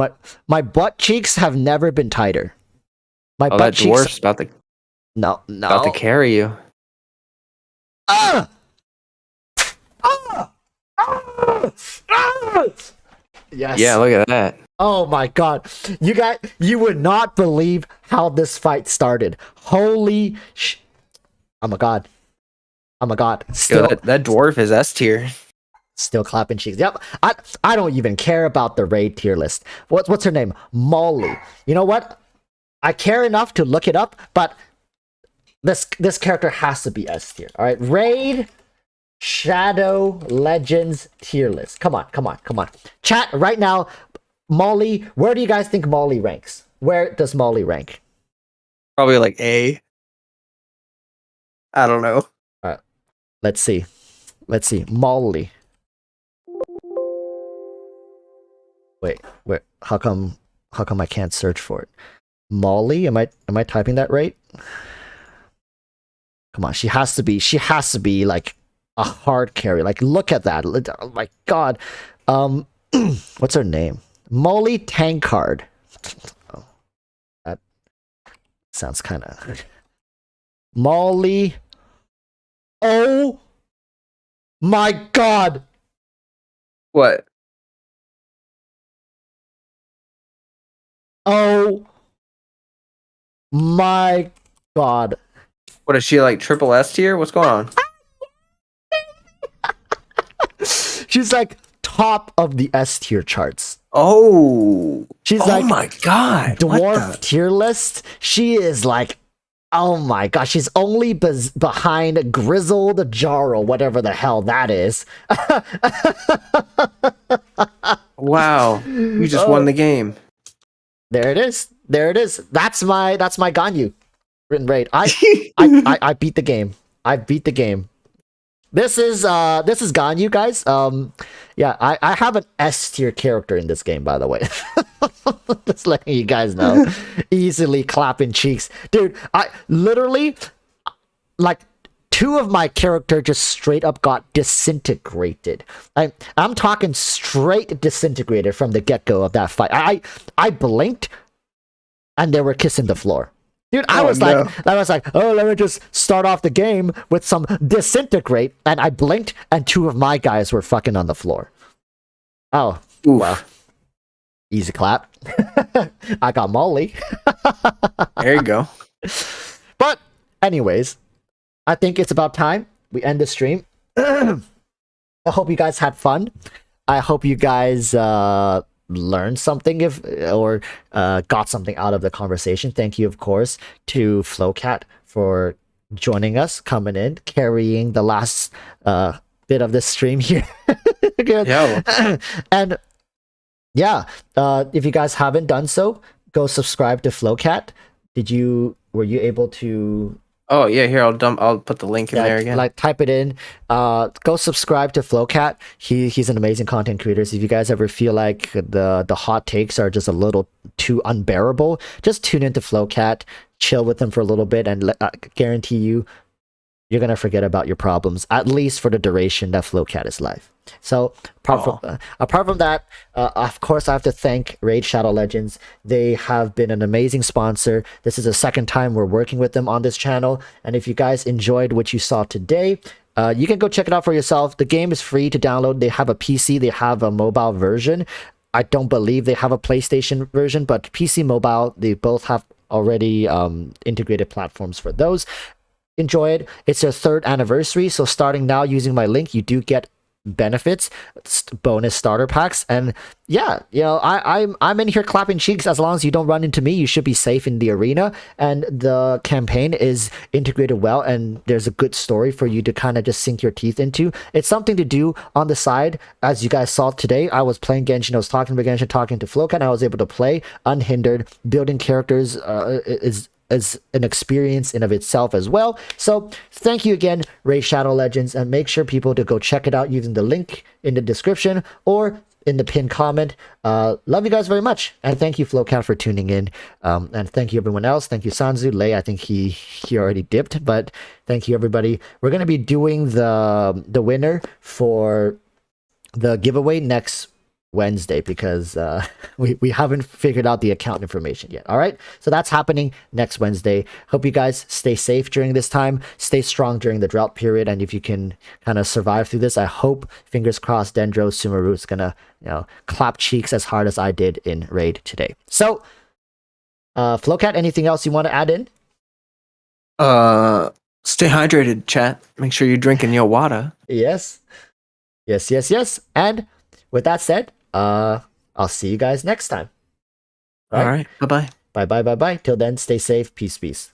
Speaker 1: my butt cheeks have never been tighter. My
Speaker 2: Oh,
Speaker 1: butt
Speaker 2: that
Speaker 1: cheeks.
Speaker 2: dwarf's about to carry you.
Speaker 1: Ah! Ah! Ah! Ah! Yes.
Speaker 2: Yeah, look at that.
Speaker 1: Oh my god. You would not believe how this fight started. Holy Oh my god. Oh my god. Still
Speaker 2: Yo, that dwarf is S tier.
Speaker 1: Still clapping cheeks. Yep. I don't even care about the raid tier list. What's her name? Molly. You know what? I care enough to look it up, but this character has to be S tier. All right. Raid Shadow Legends tier list. Come on. Chat right now. Molly, where do you guys think Molly ranks? Where does Molly rank?
Speaker 2: Probably like A. I don't know.
Speaker 1: All right. Let's see. Molly. Wait. How come I can't search for it? Molly? Am I typing that right? Come on, she has to be like a hard carry. Like, look at that. Oh my god. What's her name? Molly Tankard. Oh, that sounds kind of... Molly. Oh my god.
Speaker 2: What?
Speaker 1: Oh my god.
Speaker 2: What is she, like triple S tier? What's going on?
Speaker 1: She's like top of the S tier charts.
Speaker 2: Oh.
Speaker 1: She's
Speaker 2: oh
Speaker 1: like
Speaker 2: my god. What
Speaker 1: dwarf
Speaker 2: the-
Speaker 1: tier list. She is like, oh my gosh, she's only behind Grizzled Jarl, whatever the hell that is.
Speaker 2: Wow. You just won the game.
Speaker 1: There it is. That's my Ganyu written raid. I beat the game. This is Ganyu, guys. Yeah, I have an S tier character in this game, by the way. Just letting you guys know. Easily clapping cheeks. Dude, I literally, like, 2 of my character just straight up got disintegrated. I'm talking straight disintegrated from the get-go of that fight. I blinked and they were kissing the floor. Dude, I was like, oh, let me just start off the game with some disintegrate, and I blinked and 2 of my guys were fucking on the floor. Oh,
Speaker 2: Oof.
Speaker 1: well. Easy clap. I got Molly.
Speaker 2: There you go.
Speaker 1: But anyways, I think it's about time we end the stream. I hope you guys had fun. I hope you guys learned something or got something out of the conversation. Thank you, of course, to Flowcat for joining us, coming in, carrying the last bit of this stream here.
Speaker 2: Yeah.
Speaker 1: And yeah, if you guys haven't done so, go subscribe to Flowcat. Were you able to?
Speaker 2: Oh yeah, here I'll put the link in there again.
Speaker 1: Like, type it in. Go subscribe to Flowcat. He's an amazing content creator. So if you guys ever feel like the hot takes are just a little too unbearable, just tune into Flowcat, chill with them for a little bit, and I guarantee you're gonna forget about your problems, at least for the duration that Flowcat is live. So apart from that, of course, I have to thank Raid Shadow Legends. They have been an amazing sponsor. This is the second time we're working with them on this channel. And if you guys enjoyed what you saw today, you can go check it out for yourself. The game is free to download. They have a PC. They have a mobile version. I don't believe they have a PlayStation version, but PC, mobile, they both have already integrated platforms for those. Enjoy it. It's their 3rd anniversary. So starting now using my link, you do get benefits, bonus starter packs, and yeah, you know, I'm in here clapping cheeks. As long as you don't run into me, you should be safe in the arena, and the campaign is integrated well, and there's a good story for you to kind of just sink your teeth into. It's something to do on the side. As you guys saw today, I was playing Genshin, I was talking to Genshin, talking to Flocat, and I was able to play unhindered. Building characters is an experience in of itself as well. So thank you again, Raid Shadow Legends, and make sure people to go check it out using the link in the description or in the pinned comment. Love you guys very much, and thank you, Flowcat, for tuning in. And thank you everyone else. Thank you, Sanzu. Lei, I think he already dipped, but thank you everybody. We're gonna be doing the winner for the giveaway next Wednesday, because we haven't figured out the account information yet. All right, so that's happening next Wednesday. Hope you guys stay safe during this time, stay strong during the drought period, and if you can kind of survive through this, I hope, fingers crossed, Dendro Sumeru is gonna, you know, clap cheeks as hard as I did in Raid today. So Flowcat, anything else you want to add in?
Speaker 2: Stay hydrated, chat. Make sure you're drinking your water.
Speaker 1: Yes, and with that said, I'll see you guys next time.
Speaker 2: All right. Bye-bye.
Speaker 1: Bye. Till then, stay safe. Peace.